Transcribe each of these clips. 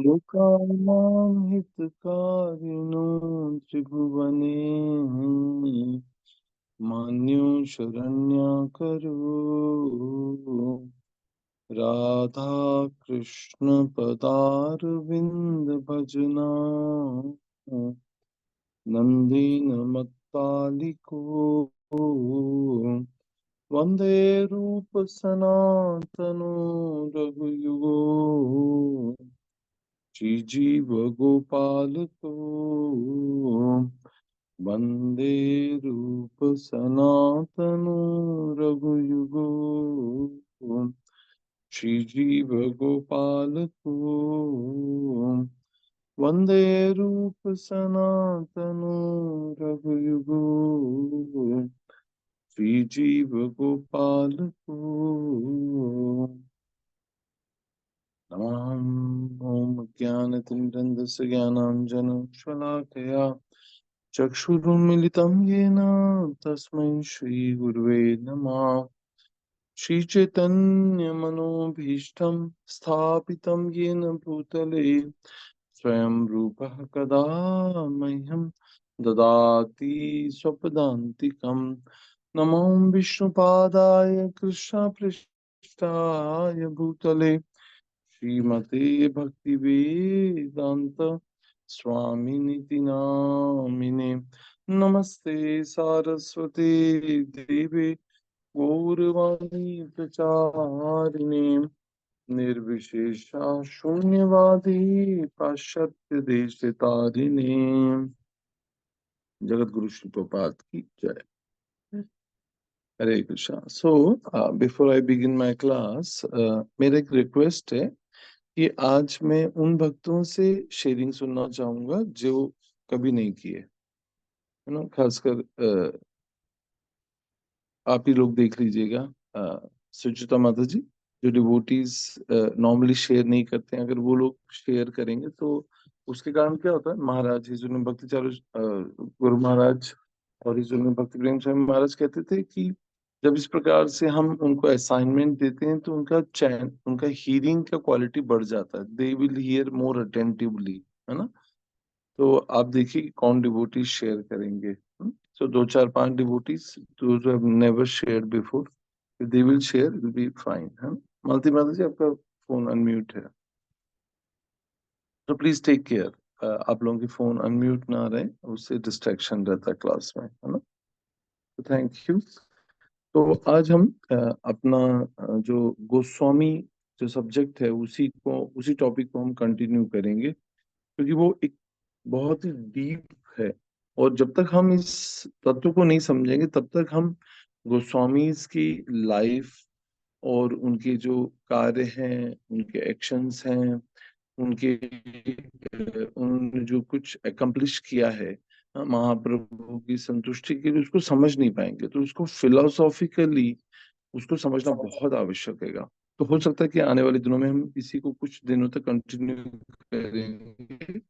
लोकानां हितकारिणो त्रिभुवने मान्यो शरण्याकरो राधा कृष्ण पदारविन्द भजना नंदीन मत्तालिको वन्दे रूप सनातनो रघुयुगो श्रीजीव गोपाल को वन्दे रूप सनातनो रघुयुगो श्रीजीव गोपाल को वन्दे रूप सनातनो रघुयुगो श्रीजीव गोपाल को नमामि। ॐ ज्ञानतिमिरन्धस्य ज्ञानाञ्जनशलाकया चक्षुरुन्मिलितं येन तस्मै श्रीगुरुवे नमः। श्रीचैतन्यमनोभीष्टं स्थापितं येन भूतले स्वयं रूपः कदा मह्यं ददाति स्वपदान्तिकम्। नमो विष्णुपादाय कृष्णपृष्ठाय भूतले श्रीमते भक्तिवेदांत स्वामिनिति नामिने। नमस्ते सारस्वती देवे गौरवाणी प्रचारिणे निर्विशेषा शून्यवादी पाश्चात्य देशतारिणे। जगत गुरु श्री प्रपात की जय। Hare Krishna. So before I begin my class, मेरा एक रिक्वेस्ट है कि आज मैं उन भक्तों से शेयरिंग सुनना चाहूंगा जो कभी नहीं किए, है ना। खासकर आप ही लोग देख लीजिएगा, सुचिता माता जी, जो डिवोटीज नॉर्मली शेयर नहीं करते हैं, अगर वो लोग शेयर करेंगे तो उसके कारण क्या होता है, महाराज हिजुन भक्ति चारू गुरु महाराज और हिजुन भक्ति प्रेम स्वामी महाराज कहते थे कि जब इस प्रकार से हम उनको असाइनमेंट देते हैं तो उनका चैन, उनका हियरिंग का क्वालिटी बढ़ जाता है, they will hear more attentively, है ना। तो आप देखिए कि कौन डिवोटीज शेयर करेंगे। सो दो चार पांच devotees those who have never shared before, if they will share, it will be fine, है ना। मालती माता जी, आपका फोन अनम्यूट है, तो प्लीज टेक केयर, आप लोगों के फोन अनम्यूट ना रहे, उससे डिस्ट्रैक्शन रहता है क्लास में, है ना। तो थैंक यू। तो आज हम अपना जो गोस्वामी जो सब्जेक्ट है उसी टॉपिक को हम कंटिन्यू करेंगे, क्योंकि वो एक बहुत ही डीप है। और जब तक हम इस तत्व को नहीं समझेंगे तब तक हम गोस्वामीज की लाइफ और उनके जो कार्य हैं, उनके एक्शंस हैं, उनके उन्होंने जो कुछ अकम्प्लिश किया है, महाप्रभु की संतुष्टि के लिए, उसको समझ नहीं पाएंगे। तो उसको फिलोसॉफिकली उसको समझना बहुत आवश्यक है। तो हो सकता है कि आने वाले दिनों में हम इसी को कुछ दिनों तक कंटिन्यू करेंगे,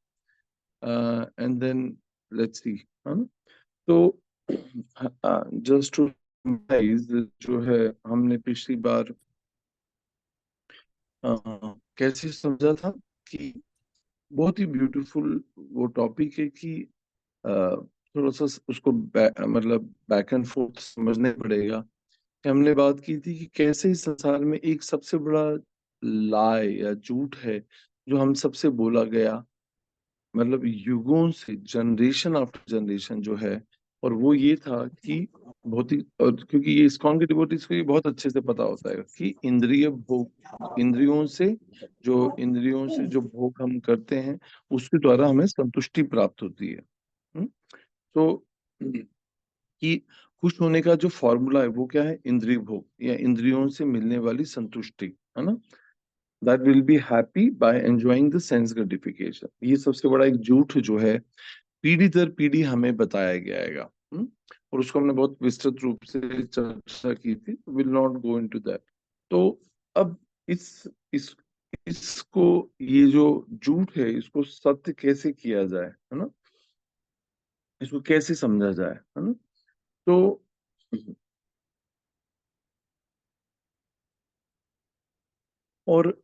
एंड देन लेट्स सी, है ना। तो जस्ट टू जो है, हमने पिछली बार कैसे समझा था कि बहुत ही ब्यूटीफुल वो टॉपिक है कि थोड़ा सा उसको मतलब बैक एंड फोर्थ समझने पड़ेगा। कि हमने बात की थी कि कैसे इस संसार में एक सबसे बड़ा लाय या झूठ है जो हम सबसे बोला गया, मतलब युगों से, जनरेशन आफ्टर जनरेशन जो है। और वो ये था कि बहुत ही, और क्योंकि ये इस्कॉन के डिवोटीज को ये बहुत अच्छे से पता होता है कि इंद्रिय भोग, इंद्रियों से जो भोग हम करते हैं उसके द्वारा हमें संतुष्टि प्राप्त होती है। तो कि खुश होने का जो फॉर्मूला है वो क्या है, इंद्रिय भोग या इंद्रियों से मिलने वाली संतुष्टि, है ना। That will be happy by enjoying the sense gratification. ये सबसे बड़ा एक झूठ जो है, पीढ़ी दर पीढ़ी हमें बताया गया है। और उसको हमने बहुत विस्तृत रूप से चर्चा की थी, will not go into that. तो अब इस इस इसको, ये जो झूठ है, इसको सत्य कैसे किया जाए, है ना, इसको कैसे समझा जाए, है ना। तो और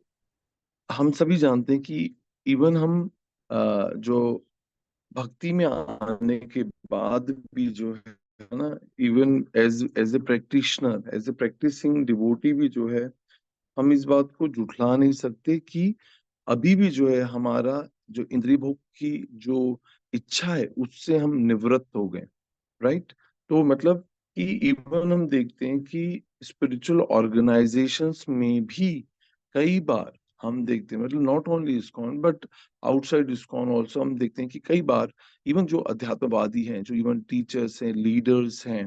हम सभी जानते हैं कि इवन हम जो भक्ति में आने के बाद भी जो है ना, even as as a practitioner, as a practising devotee भी जो है, हम इस बात को झुठला नहीं सकते कि अभी भी जो है हमारा जो इंद्रिय भोग की जो इच्छा है उससे हम निवृत्त हो गए, राइट। तो मतलब कि इवन हम देखते हैं कि स्पिरिचुअल ऑर्गेनाइजेशंस में भी कई बार हम देखते हैं, मतलब not only ISKCON but outside ISKCON also, हम देखते हैं कि कई बार इवन जो अध्यात्मवादी हैं, जो इवन टीचर्स हैं, लीडर्स हैं,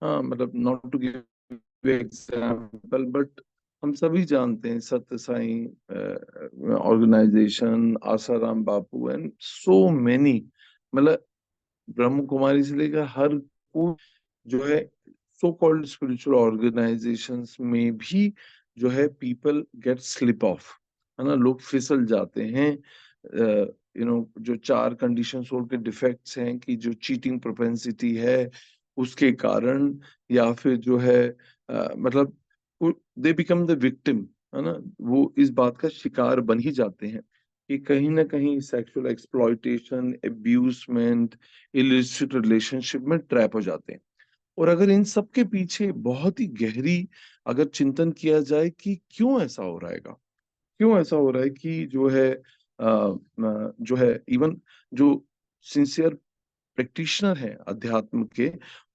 हाँ मतलब not to give example but हम सभी जानते हैं Satya Sai organisation, Asaram Bapu and so many, मतलब ब्रह्म कुमारी से लेकर हर कोई जो है सो कॉल्ड स्पिरिचुअल ऑर्गेनाइजेशंस में भी जो है पीपल गेट स्लिप ऑफ, है ना, लोग फिसल जाते हैं। जो चार कंडीशन सोल के डिफेक्ट्स हैं कि जो चीटिंग प्रोपेंसिटी है उसके कारण, या फिर जो है मतलब दे बिकम द विक्टिम, है ना, वो इस बात का शिकार बन ही जाते हैं कि कहीं ना कहीं सेक्सुअल एक्सप्लॉयटेशन, एब्यूसमेंट, इलिसिट रिलेशनशिप में ट्रैप हो जाते हैं। और अगर इन सब के पीछे बहुत ही गहरी अगर चिंतन किया जाए कि क्यों ऐसा हो रहा है, क्यों ऐसा हो रहा है कि जो है इवन जो सिंसियर प्रैक्टिशनर है अध्यात्म के,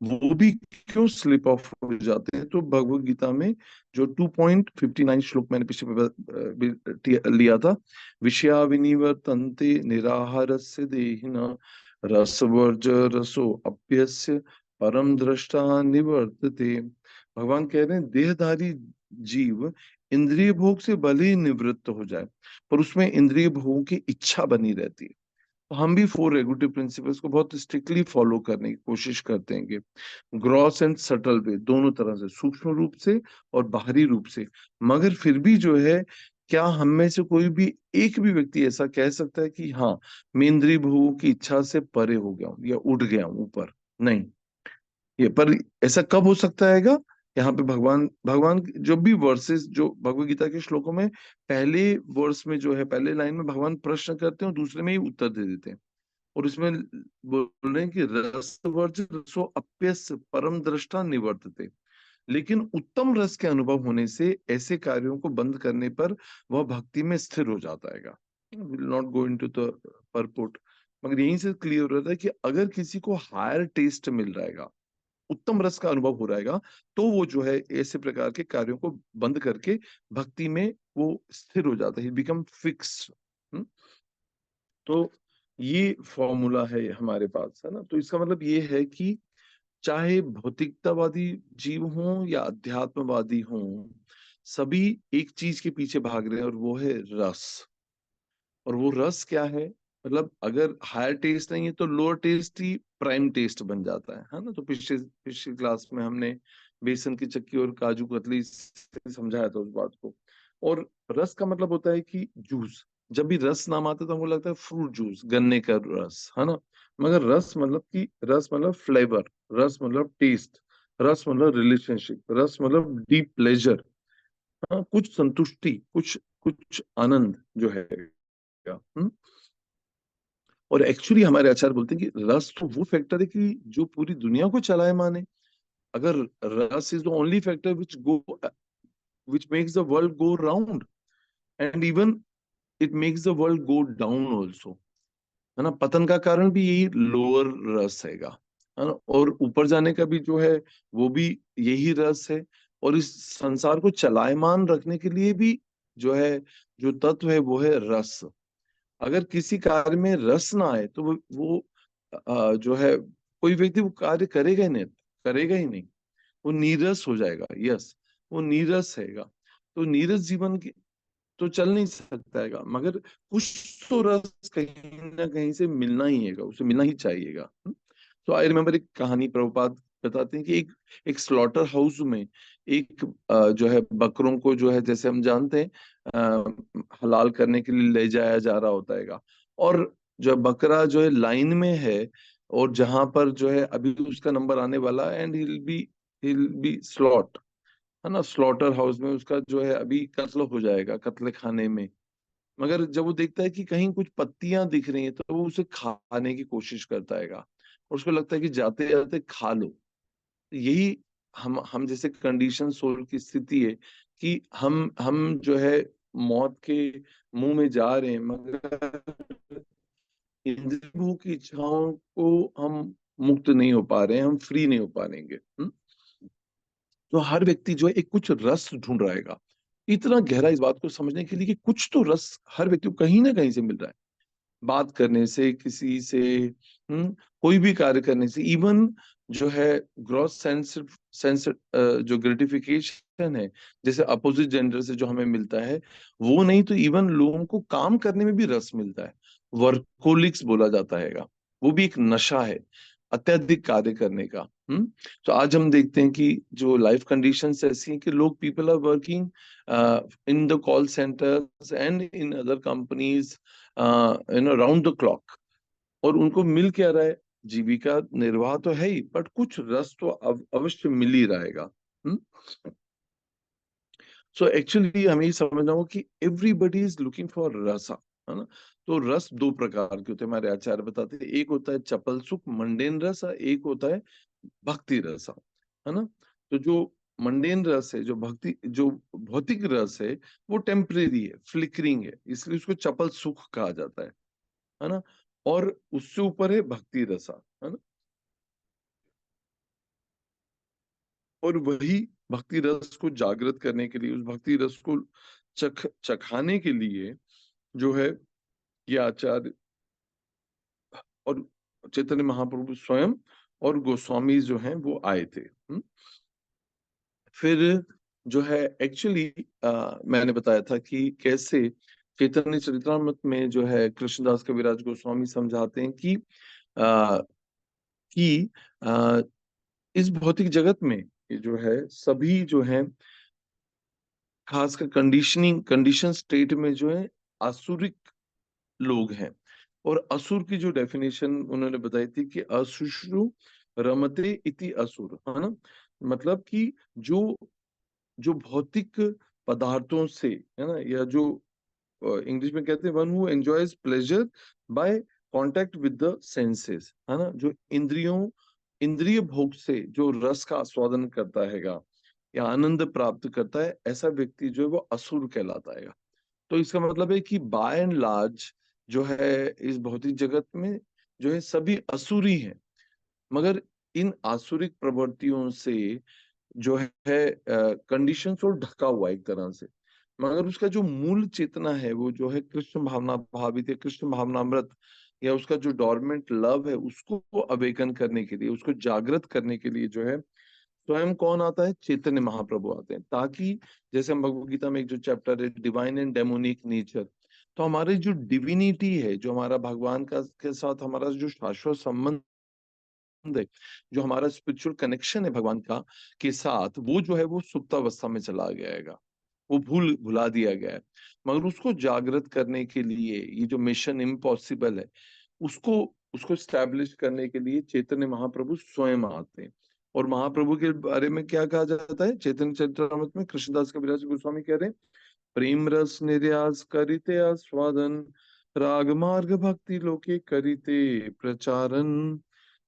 वो भी क्यों स्लिप ऑफ हो जाते हैं। तो भगवत गीता में जो 2.59 श्लोक मैंने पिछले लिया था, विषया विनिवर्तन्ते निराहारस्य देहिना रसवर्ज रसो अप्यस्य परम दृष्टा निवर्तते। भगवान कह रहे हैं देहधारी जीव इंद्रिय भोग से भले ही निवृत्त हो जाए पर उसमें इंद्रिय भोगों की इच्छा बनी रहती है। तो हम भी फोर रेगुलेटिव प्रिंसिपल्स को बहुत स्ट्रिक्टली फॉलो करने की कोशिश करते हैं कि ग्रॉस एंड सटल वे, दोनों तरह से, सूक्ष्म रूप से और बाहरी रूप से। मगर फिर भी जो है, क्या हम में से कोई भी एक भी व्यक्ति ऐसा कह सकता है कि हाँ मैं इंद्रिय भोगों की इच्छा से परे हो गया हूँ या उठ गया हूँ ऊपर? नहीं। ये पर ऐसा कब हो सकता हैगा? यहाँ पे भगवान भगवान जो भी वर्सेस जो भगवत गीता के श्लोकों में पहले वर्स में जो है, पहले लाइन में भगवान प्रश्न करते हैं और दूसरे में ही उत्तर दे देते हैं। और इसमें बोल रहे हैं कि रसवर्ज रसो अप्यस परम दृष्टा निवर्तते। लेकिन उत्तम रस के अनुभव होने से ऐसे कार्यों को बंद करने पर वह भक्ति में स्थिर हो जाता है। Will not go into the purport, मगर यहीं से क्लियर हो रहा है कि अगर किसी को हायर टेस्ट मिल रहा है, उत्तम रस का अनुभव हो रहेगा, तो वो जो है ऐसे प्रकार के कार्यों को बंद करके भक्ति में वो स्थिर हो जाता है, बिकम फिक्स। तो ये फॉर्मूला है हमारे पास, है ना। तो इसका मतलब ये है कि चाहे भौतिकतावादी जीव हों या अध्यात्मवादी हों, सभी एक चीज के पीछे भाग रहे हैं और वो है रस। और वो रस क्या है? मतलब अगर हायर टेस्ट नहीं है तो लोअर टेस्ट ही प्राइम टेस्ट बन जाता है ना। तो पिछले पिछली क्लास में हमने बेसन की चक्की और काजू कतली से समझाया था उस बात को। और रस का मतलब होता है कि जूस, जब भी रस नाम आता है तो हमको लगता है फ्रूट जूस, गन्ने का रस, है ना। मगर रस मतलब कि रस मतलब फ्लेवर, रस मतलब टेस्ट, रस मतलब रिलेशनशिप, रस मतलब डीप प्लेजर, हाँ, कुछ संतुष्टि, कुछ कुछ आनंद जो है। हम्म? और एक्चुअली हमारे आचार्य बोलते हैं कि रस तो वो फैक्टर है कि जो पूरी दुनिया को चलाएमान है। अगर रस is the only factor which makes the world go round, and even it makes the world go down also, है ना। पतन का कारण भी यही लोअर रस है ना, और ऊपर जाने का भी जो है वो भी यही रस है। और इस संसार को चलायमान रखने के लिए भी जो है, जो तत्व है वो है रस। अगर किसी कार्य में रस ना आए तो वो जो है कोई व्यक्ति वो कार्य करेगा ही नहीं, करेगा ही नहीं, वो नीरस हो जाएगा। यस, वो नीरस हैगा। तो नीरस जीवन की तो चल नहीं सकता हैगा, मगर कुछ तो रस कहीं ना कहीं से मिलना ही हैगा, उसे मिलना ही चाहिएगा। तो आई रिमेम्बर एक कहानी प्रभुपाद बताते हैं कि एक स्लॉटर हाउस में एक जो है बकरों को जो है, जैसे हम जानते हैं हलाल करने के लिए ले जाया जा रहा होता हैगा। और जो बकरा जो है लाइन में है, और जहां पर जो है अभी उसका नंबर आने वाला, and he will be slot, है ना, स्लॉटर हाउस में उसका जो है अभी कत्ल हो जाएगा, कत्ल खाने में। मगर जब वो देखता है कि कहीं कुछ पत्तियां दिख रही हैं तो वो उसे खाने की कोशिश करता हैगा, और उसको लगता है कि जाते जाते खा लो। यही हम जैसे कंडीशन सोल की स्थिति है कि हम जो है मौत के मुंह में जा रहे हैं, मगर इंद्रिय भोग की इच्छाओं को हम मुक्त नहीं हो पा रहे हैं, हम फ्री नहीं हो पाएंगे। तो हर व्यक्ति जो है एक कुछ रस ढूंढ रहेगा, इतना गहरा इस बात को समझने के लिए कि कुछ तो रस हर व्यक्ति को कहीं ना कहीं से मिल रहा है, बात करने से, किसी से, कोई भी कार्य करने से, इवन जो है ग्रॉस सेंस जो ग्रेटिफिकेशन है, जैसे अपोजिट जेंडर से जो हमें मिलता है, वो नहीं तो इवन लोगों को काम करने में भी रस मिलता है, वर्कोलिक्स बोला जाता है, वो भी एक नशा है अत्यधिक कार्य करने का। तो आज हम देखते हैं कि जो लाइफ कंडीशंस ऐसी हैं कि लोग, people are working in the call centres and in other companies round the clock, और उनको मिल क्या रहा है, जीविका निर्वाह तो है ही, बट कुछ रस तो अवश्य मिल ही रहेगा। सो एक्चुअली हमें ये समझना होगा कि एवरीबडी इज लुकिंग फॉर रसा, है ना। तो रस दो प्रकार के होते हैं, हमारे आचार्य बताते हैं, एक होता है चपल सुख मंडेन रस, और एक होता है भक्ति रस, है ना। तो जो मंडेन रस है, जो भक्ति, जो भौतिक रस है, वो टेम्परेरी है, फ्लिकरिंग है, इसलिए उसको चपल सुख कहा जाता है ना। और उससे ऊपर है भक्ति रसा, है ना। और वही भक्ति रस को जागृत करने के लिए, उस भक्ति रस को चखाने के लिए जो है ये आचार्य और चैतन्य महाप्रभु स्वयं और गोस्वामी जो हैं वो आए थे। फिर जो है एक्चुअली मैंने बताया था कि कैसे चैतन्य चरितमृत में जो है कृष्णदास कविराज गोस्वामी समझाते हैं कि आ, कि आ, इस भौतिक जगत में ये जो है सभी जो है खासकर कंडीशन स्टेट में जो है आसुरिक लोग हैं। और असुर की जो डेफिनेशन उन्होंने बताई थी कि असुश्रु रमते इति असुर, है ना। मतलब कि जो जो भौतिक पदार्थों से, है ना, या जो इंग्लिश में कहते हैं one who enjoys pleasure by contact with the senses, है ना, जो इंद्रिय भोग से जो रस का आस्वादन करता हैगा या आनंद प्राप्त करता है, ऐसा व्यक्ति जो है वो असुर कहलाता है। तो इसका मतलब है कि बाय एंड लार्ज जो है इस भौतिक जगत में जो है सभी असुरी हैं, मगर इन आसुरिक प्रवृत्तियों से जो है कंडीशंस और ढका हुआ एक तरह से, मगर उसका जो मूल चेतना है वो जो है कृष्ण भावना भावित है, कृष्ण भावनामृत, या उसका जो डोरमेंट लव है उसको अवेकन करने के लिए, उसको जागृत करने के लिए जो है स्वयं कौन आता है, चैतन्य महाप्रभु आते हैं, ताकि जैसे हम भगवत गीता में एक जो चैप्टर है डिवाइन एंड डेमोनिक नेचर, तो हमारी जो डिविनिटी है, जो हमारा भगवान का के साथ हमारा जो शाश्वत संबंध है, जो हमारा स्पिरिचुअल कनेक्शन है भगवान का के साथ, वो जो है वो सुप्तावस्था में चला गया है, वो भुला दिया गया है। मगर उसको जागृत करने के लिए ये जो मिशन इम्पॉसिबल है, उसको उसको स्टैब्लिश करने के लिए चैतन्य महाप्रभु स्वयं आते हैं। और महाप्रभु के बारे में क्या कहा जाता है चैतन्य चरितमृत में, कृष्णदास कविराज गोस्वामी कह रहे हैं, प्रेम रस निर्यास करिते आस्वादन, राग मार्ग भक्ति लोके करिते प्रचारन।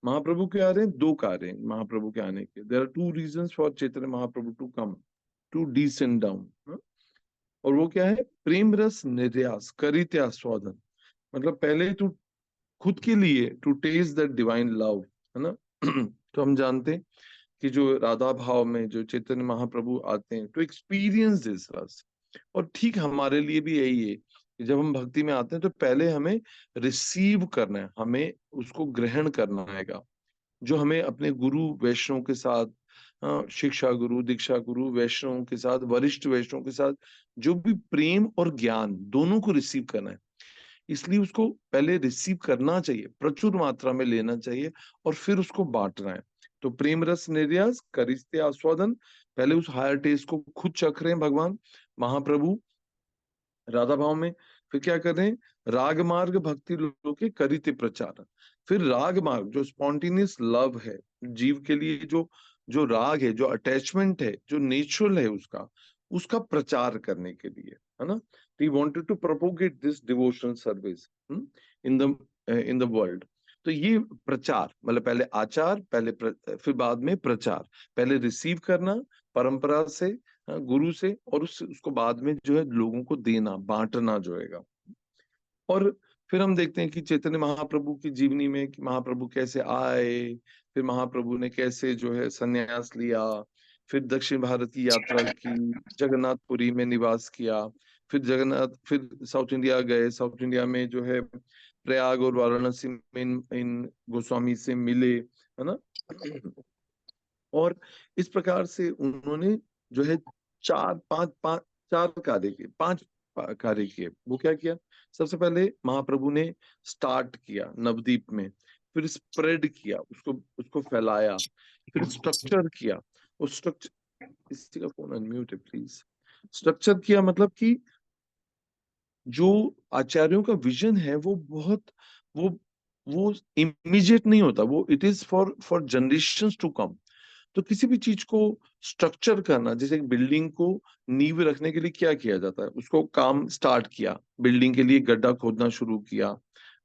महाप्रभु के आ रहे हैं, दो कार्य हैं महाप्रभु के आने के, there are two reasons for Chaitanya Mahaprabhu to come, to descend down. और वो क्या है, प्रेम रस निर्यास करिते आस्वादन, मतलब पहले तू खुद के लिए to taste that divine love, है ना। तो हम जानते हैं कि जो राधा भाव में जो चैतन्य महाप्रभु आते हैं टू एक्सपीरियंस दिस रस, और ठीक हमारे लिए भी यही है कि जब हम भक्ति में आते हैं तो पहले हमें रिसीव करना है, हमें उसको ग्रहण करना हैगा, जो हमें अपने गुरु वैष्णव के साथ, शिक्षा गुरु, दीक्षा गुरु, वैष्णव के साथ, वरिष्ठ वैष्णव के साथ जो भी प्रेम और ज्ञान दोनों को रिसीव करना है, इसलिए उसको पहले रिसीव करना चाहिए, प्रचुर मात्रा में लेना चाहिए, और फिर उसको बांटना है। तो प्रेम रस निर्यास करिस्ते आस्वादन, पहले उस हायर टेस्ट को खुद चख रहे हैं भगवान महाप्रभु राधा भाव में। फिर क्या कर रहे हैं, राग मार्ग भक्ति लोके करिते प्रचार, फिर राग मार्ग जो स्पॉन्टेनियस लव है, जीव के लिए जो जो राग है, जो अटैचमेंट है, जो नेचुरल है उसका उसका प्रचार करने के लिए, है ना। he wanted to propagate this devotional service in the world. तो ये प्रचार मतलब पहले आचार, फिर बाद में प्रचार, पहले रिसीव करना परंपरा से, गुरु से, और उसको बाद में जो है लोगों को देना, बांटना जो है। और फिर हम देखते हैं कि चैतन्य महाप्रभु की जीवनी में कि महाप्रभु कैसे आए, फिर महाप्रभु ने कैसे जो है संन्यास लिया, फिर दक्षिण भारत की यात्रा की, जगन्नाथपुरी में निवास किया, फिर साउथ इंडिया गए, साउथ इंडिया में जो है प्रयाग और वाराणसी में इन गोस्वामी से मिले, है ना। और इस प्रकार से उन्होंने जो है चार पांच पांच चार कार्य किए, पांच कार्य किए। वो क्या किया? सबसे पहले महाप्रभु ने स्टार्ट किया नवदीप में, फिर स्प्रेड किया, उसको उसको फैलाया, फिर स्ट्रक्चर किया। उस स्ट्रक्चर, किसी का फोन अनम्यूट है प्लीज। स्ट्रक्चर किया मतलब कि जो आचार्यों का विजन है वो बहुत, वो वो इमीडिएट नहीं होता, वो it is for generations to come. तो किसी भी चीज को स्ट्रक्चर करना, जैसे एक बिल्डिंग को नींव रखने के लिए क्या किया जाता है, उसको काम स्टार्ट किया, बिल्डिंग के लिए गड्ढा खोदना शुरू किया,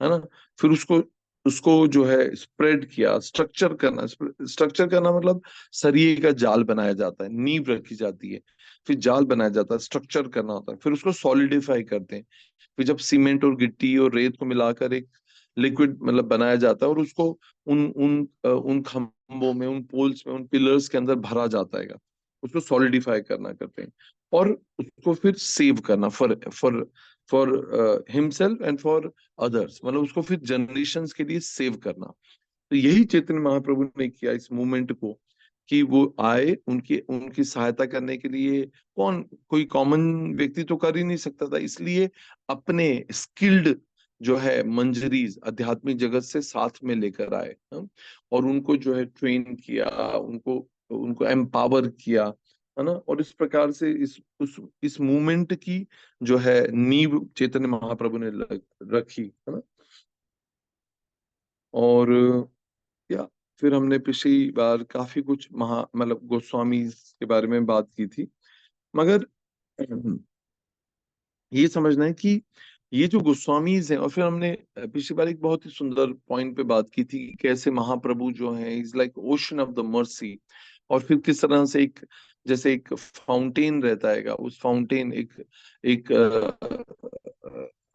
है ना। फिर उसको उसको जो है स्प्रेड किया, स्ट्रक्चर करना मतलब सरिये का जाल बनाया जाता है, नींव रखी जाती है, फिर जाल बनाया जाता है, स्ट्रक्चर करना होता है, फिर उसको सॉलिडिफाई करते हैं, फिर जब सीमेंट और गिट्टी और रेत को मिलाकर एक लिक्विड मतलब बनाया जाता है, और उसको उन खंभों में, उन पोल्स में, उन पिलर्स के अंदर भरा जाता है, उसको सॉलिडिफाई करना करते हैं, और उसको फिर सेव करना for for for himself and for others, मतलब उसको फिर जनरेशंस के लिए सेव करना। तो यही चैतन्य महाप्रभु ने किया इस मूवमेंट को, कि वो आए, उनकी उनकी सहायता करने के लिए। कोई कॉमन व्यक्ति तो कर ही नहीं सकता था, इसलिए अपने स्किल्ड जो है मंजरीज आध्यात्मिक जगत से साथ में लेकर आए, और उनको जो है ट्रेन किया, उनको उनको एम्पावर किया, है ना। और इस प्रकार से इस मूवमेंट की जो है नींव चैतन्य महाप्रभु ने रखी, है ना। और या फिर हमने पिछली बार काफी कुछ मतलब गोस्वामी के बारे में बात की थी, मगर ये समझना है कि ये जो गोस्वामीज हैं, और फिर हमने पिछली बार एक बहुत ही सुंदर पॉइंट पे बात की थी कि कैसे महाप्रभु जो है is like ocean of the mercy, और फिर किस तरह से एक, जैसे एक फाउंटेन रहता है, उस फाउंटेन एक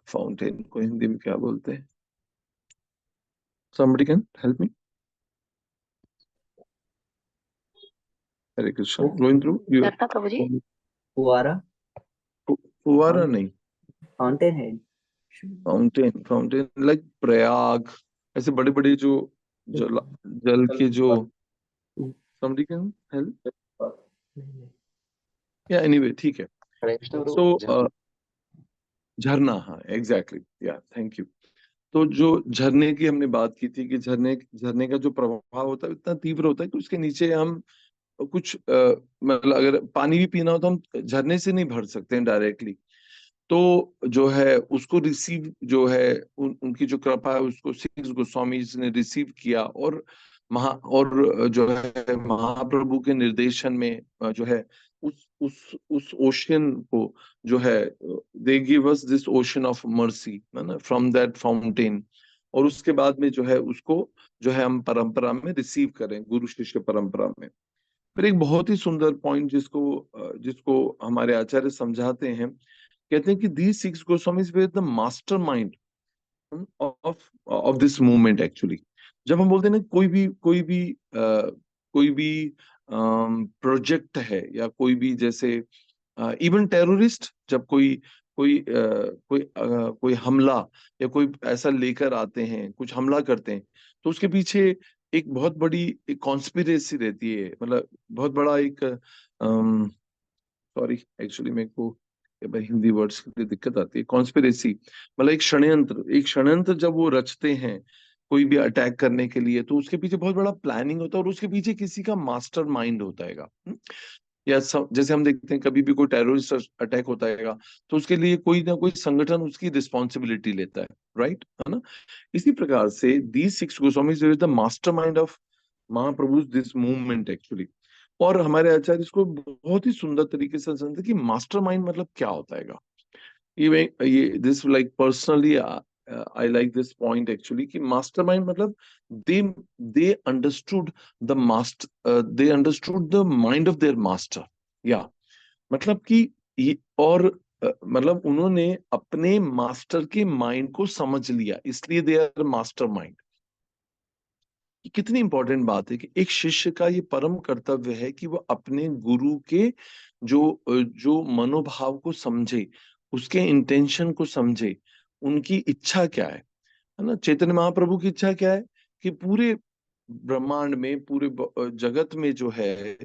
फाउंटेन को हिंदी में क्या बोलते हैं? somebody can help me? Hare Krishna. Going through फुवारा, फुवारा नहीं, fountain head, fountain, fountain like Prayag, ऐसे बड़े बड़े जो जल जल के जो, somebody can help? या एनीवे ठीक है। सो झरना, हाँ एग्जैक्टली, या थैंक यू। तो जो झरने की हमने बात की थी कि झरने झरने का जो प्रभाव होता है इतना तीव्र होता है कि उसके नीचे हम कुछ मतलब अगर पानी भी पीना हो तो हम झरने से नहीं भर सकते हैं डायरेक्टली। तो जो है उसको रिसीव जो है उनकी जो कृपा है उसको सिक्स गोस्वामी ने रिसीव किया, और जो है महाप्रभु के निर्देशन में जो है उस ओशन को जो है, they give us this ocean of mercy, है ना, फ्रॉम दैट फाउंटेन। और उसके बाद में जो है उसको जो है हम परंपरा में रिसीव करें, गुरु शिष्य परंपरा में। फिर एक बहुत ही सुंदर पॉइंट जिसको हमारे आचार्य समझाते हैं, कहते हैं कि these six Goswamis were the mastermind of this movement actually। जब हम बोलते हैं ना कोई भी प्रोजेक्ट है, या कोई भी जैसे इवन टेररिस्ट, जब कोई हमला या कोई ऐसा लेकर आते हैं, कुछ हमला करते हैं, तो उसके पीछे एक बहुत बड़ी एक कॉन्स्पिरेसी रहती है, मतलब बहुत बड़ा एक, सॉरी एक्चुअली मेरे को भाई हिंदी वर्ड्स की दिक्कत आती है। कॉन्स्पिरेसी मतलब एक षड्यंत्र जब वो रचते हैं कोई भी अटैक करने के लिए, तो उसके पीछे बहुत बड़ा प्लानिंग होता है, और उसके पीछे किसी का मास्टर माइंड होता है। जैसे हम देखते हैं कभी भी कोई टेररिस्ट अटैक होता है तो उसके लिए कोई ना कोई संगठन उसकी रिस्पॉन्सिबिलिटी लेता है, राइट, है ना। इसी प्रकार से these six Goswamis is the mastermind of Mahaprabhu this movement actually. और हमारे आचार्य इसको बहुत ही सुंदर तरीके से समझते कि मास्टरमाइंड मतलब क्या होता है। ये this like personally I like this point actually कि मास्टरमाइंड मतलब they they understood the master, they understood the mind of their master, या मतलब कि और मतलब उन्होंने अपने मास्टर के माइंड को समझ लिया, इसलिए दे आर मास्टर माइंड। कितनी इंपॉर्टेंट बात है कि एक शिष्य का ये परम कर्तव्य है कि वो अपने गुरु के जो मनोभाव को समझे, उसके इंटेंशन को समझे, उनकी इच्छा क्या है ना। चैतन्य महाप्रभु की इच्छा क्या है कि पूरे ब्रह्मांड में, पूरे जगत में जो है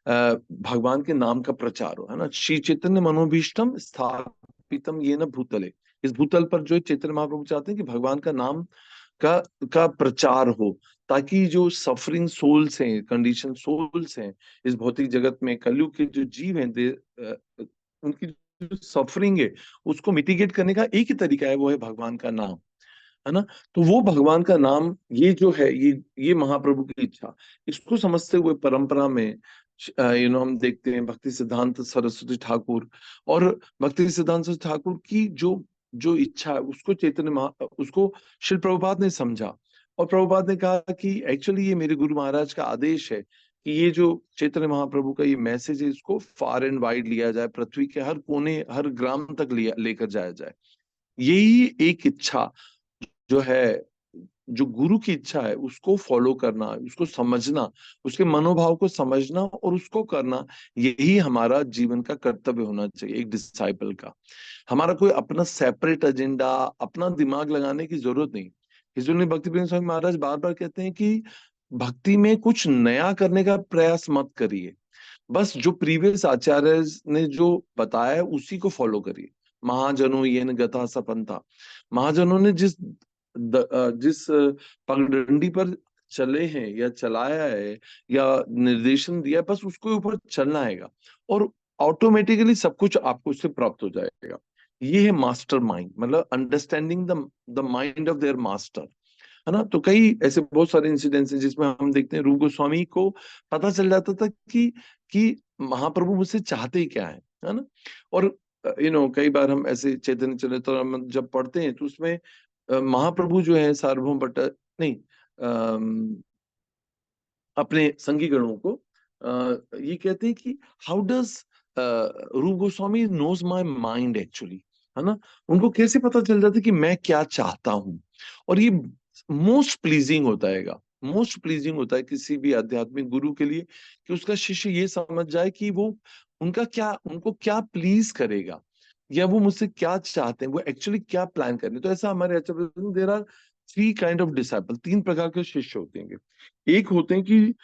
भगवान के नाम का प्रचार हो, है ना। श्री चैतन्य मनोभीष्टम स्थापितम येन भूतले, इस भूतल पर जो चैतन्य महाप्रभु चाहते हैं कि भगवान का नाम का का प्रचार हो, ताकि जो सफरिंग सोल्स हैं, कंडीशन सोल्स हैं इस भौतिक जगत में, कलयुग के जो जीव हैं, उनकी जो सफरिंग है उसको मिटिगेट करने का एक ही तरीका है, वो है भगवान का नाम, है ना। तो वो भगवान का नाम, ये जो है, ये महाप्रभु की इच्छा, इसको समझते हुए परंपरा में हम देखते हैं भक्ति सिद्धांत सरस्वती ठाकुर, और भक्ति सिद्धांत सरस्वती ठाकुर की जो जो इच्छा है उसको उसको श्री प्रभुपाद ने समझा, और प्रभुपाद ने कहा कि एक्चुअली ये मेरे गुरु महाराज का आदेश है कि ये जो चैतन्य महाप्रभु का ये मैसेज है, इसको फार एंड वाइड लिया जाए, पृथ्वी के हर कोने, हर ग्राम तक लिया लेकर जाया जाए। यही एक इच्छा जो है, जो गुरु की इच्छा है उसको फॉलो करना, उसको समझना, उसके मनोभाव को समझना और उसको करना, यही हमारा जीवन का कर्तव्य होना चाहिए एक डिसाइपल का। हमारा कोई अपना सेपरेट एजेंडा, अपना दिमाग लगाने की जरूरत नहीं। इसलिए भक्ति प्रेम स्वामी महाराज बार बार कहते हैं कि भक्ति में कुछ नया करने का प्रयास मत करिए, बस जो प्रीवियस आचार्य ने जो बताया है उसी को फॉलो करिए। महाजनों ये न गथा सपंथा, महाजनों ने जिस पगडंडी पर चले हैं या चलाया है या निर्देशन दिया है, बस उसके ऊपर चलना हैगा, और ऑटोमेटिकली सब कुछ आपको उससे प्राप्त हो जाएगा। ये है मास्टर माइंड, मतलब understanding the mind of their master, है ना। तो कई ऐसे बहुत सारे इंसिडेंट्स हैं जिसमें हम देखते हैं रूप गोस्वामी को पता चल जाता था कि महाप्रभु मुझसे चाहते ही क्या है ना। और कई बार हम ऐसे चैतन्य चरितामृत जब पढ़ते हैं तो उसमें महाप्रभु जो है सार्वभौम भट्ट, नहीं, अपने संगी गणों को ये कहते हैं कि how does Rupa Goswami knows my mind actually, है ना। उनको कैसे पता चल जाता है कि मैं क्या चाहता हूं, और ये मोस्ट प्लीजिंग होता है, मोस्ट प्लीजिंग होता है किसी भी आध्यात्मिक गुरु के लिए कि उसका शिष्य ये समझ जाए कि वो उनको क्या प्लीज करेगा, या वो मुझसे क्या चाहते हैं, वो एक्चुअली क्या प्लान कर रहे हैं। तो ऐसा हमारे आचार्य, there are three kind of disciple, तीन प्रकार के शिष्य होते हैं। एक होते हैं कि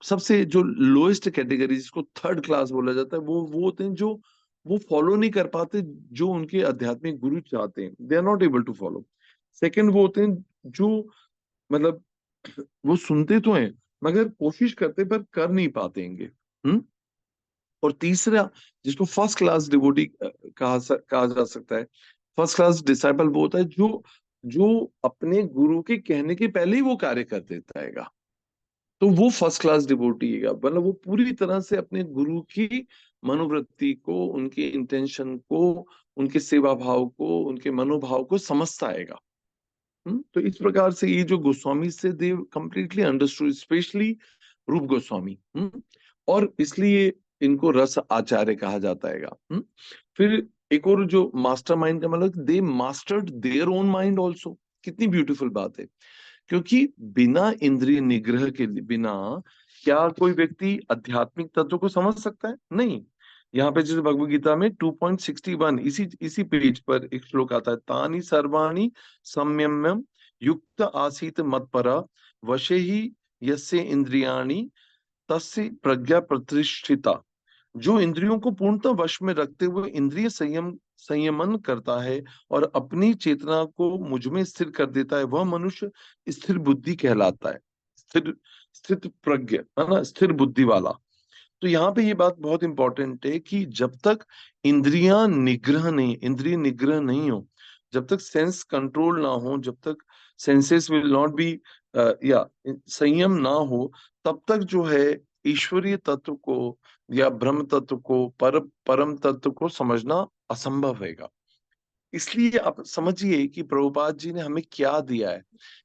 सबसे जो लोएस्ट कैटेगरी, जिसको थर्ड क्लास बोला जाता है, वो होते हैं जो वो फॉलो नहीं कर पाते जो उनके आध्यात्मिक गुरु चाहते हैं, they are not able to follow. Second वो होते हैं जो मतलब वो सुनते तो हैं मगर कोशिश करते पर कर नहीं पातेंगे। और तीसरा, जिसको फर्स्ट क्लास डिवोटी कहा जा सकता है, फर्स्ट क्लास डिसाइपल वो होता है जो जो अपने गुरु के कहने के पहले ही वो कार्य कर देता है। तो वो फर्स्ट क्लास डिवोटी है, मतलब वो पूरी तरह से अपने गुरु की मनोवृत्ति को, उनके इंटेंशन को, उनके सेवा भाव को, उनके मनोभाव को समझता आएगा। तो इस प्रकार से ये जो गोस्वामी से देव कंप्लीटली अंडरस्टूड, स्पेशली रूप गोस्वामी। और इसलिए इनको रस आचार्य कहा जाता है। फिर एक और जो मास्टर माइंड का मतलब, they mastered their own mind also. कितनी ब्यूटीफुल बात है, क्योंकि बिना इंद्रिय निग्रह के बिना क्या कोई व्यक्ति आध्यात्मिक तत्व को समझ सकता है? नहीं। यहाँ पे जैसे भगवत गीता में 2.61 इसी इसी पेज पर एक श्लोक आता है, तानि सर्वाणि संयम्य युक्त आसीत मत्परा वशे ही यस्य इंद्रियाणि तस्य प्रज्ञा प्रतिष्ठिता। जो इंद्रियों को पूर्णतः वश में रखते हुए इंद्रिय संयमन करता है और अपनी चेतना को मुझ में स्थिर कर देता है, वह मनुष्य स्थिर बुद्धि कहलाता है। स्थिर स्थित प्रज्ञ, है ना, स्थिर बुद्धि वाला। तो यहाँ पे ये बात बहुत इंपॉर्टेंट है कि जब तक इंद्रिय निग्रह नहीं हो, जब तक सेंस कंट्रोल ना हो, जब तक सेंसेस विल नॉट बी या संयम ना हो, तब तक जो है ईश्वरीय तत्व को या ब्रह्म तत्व को, परम तत्व को समझना असंभव हैगा। इसलिए आप समझिए कि प्रभुपाद जी ने हमें क्या दिया है।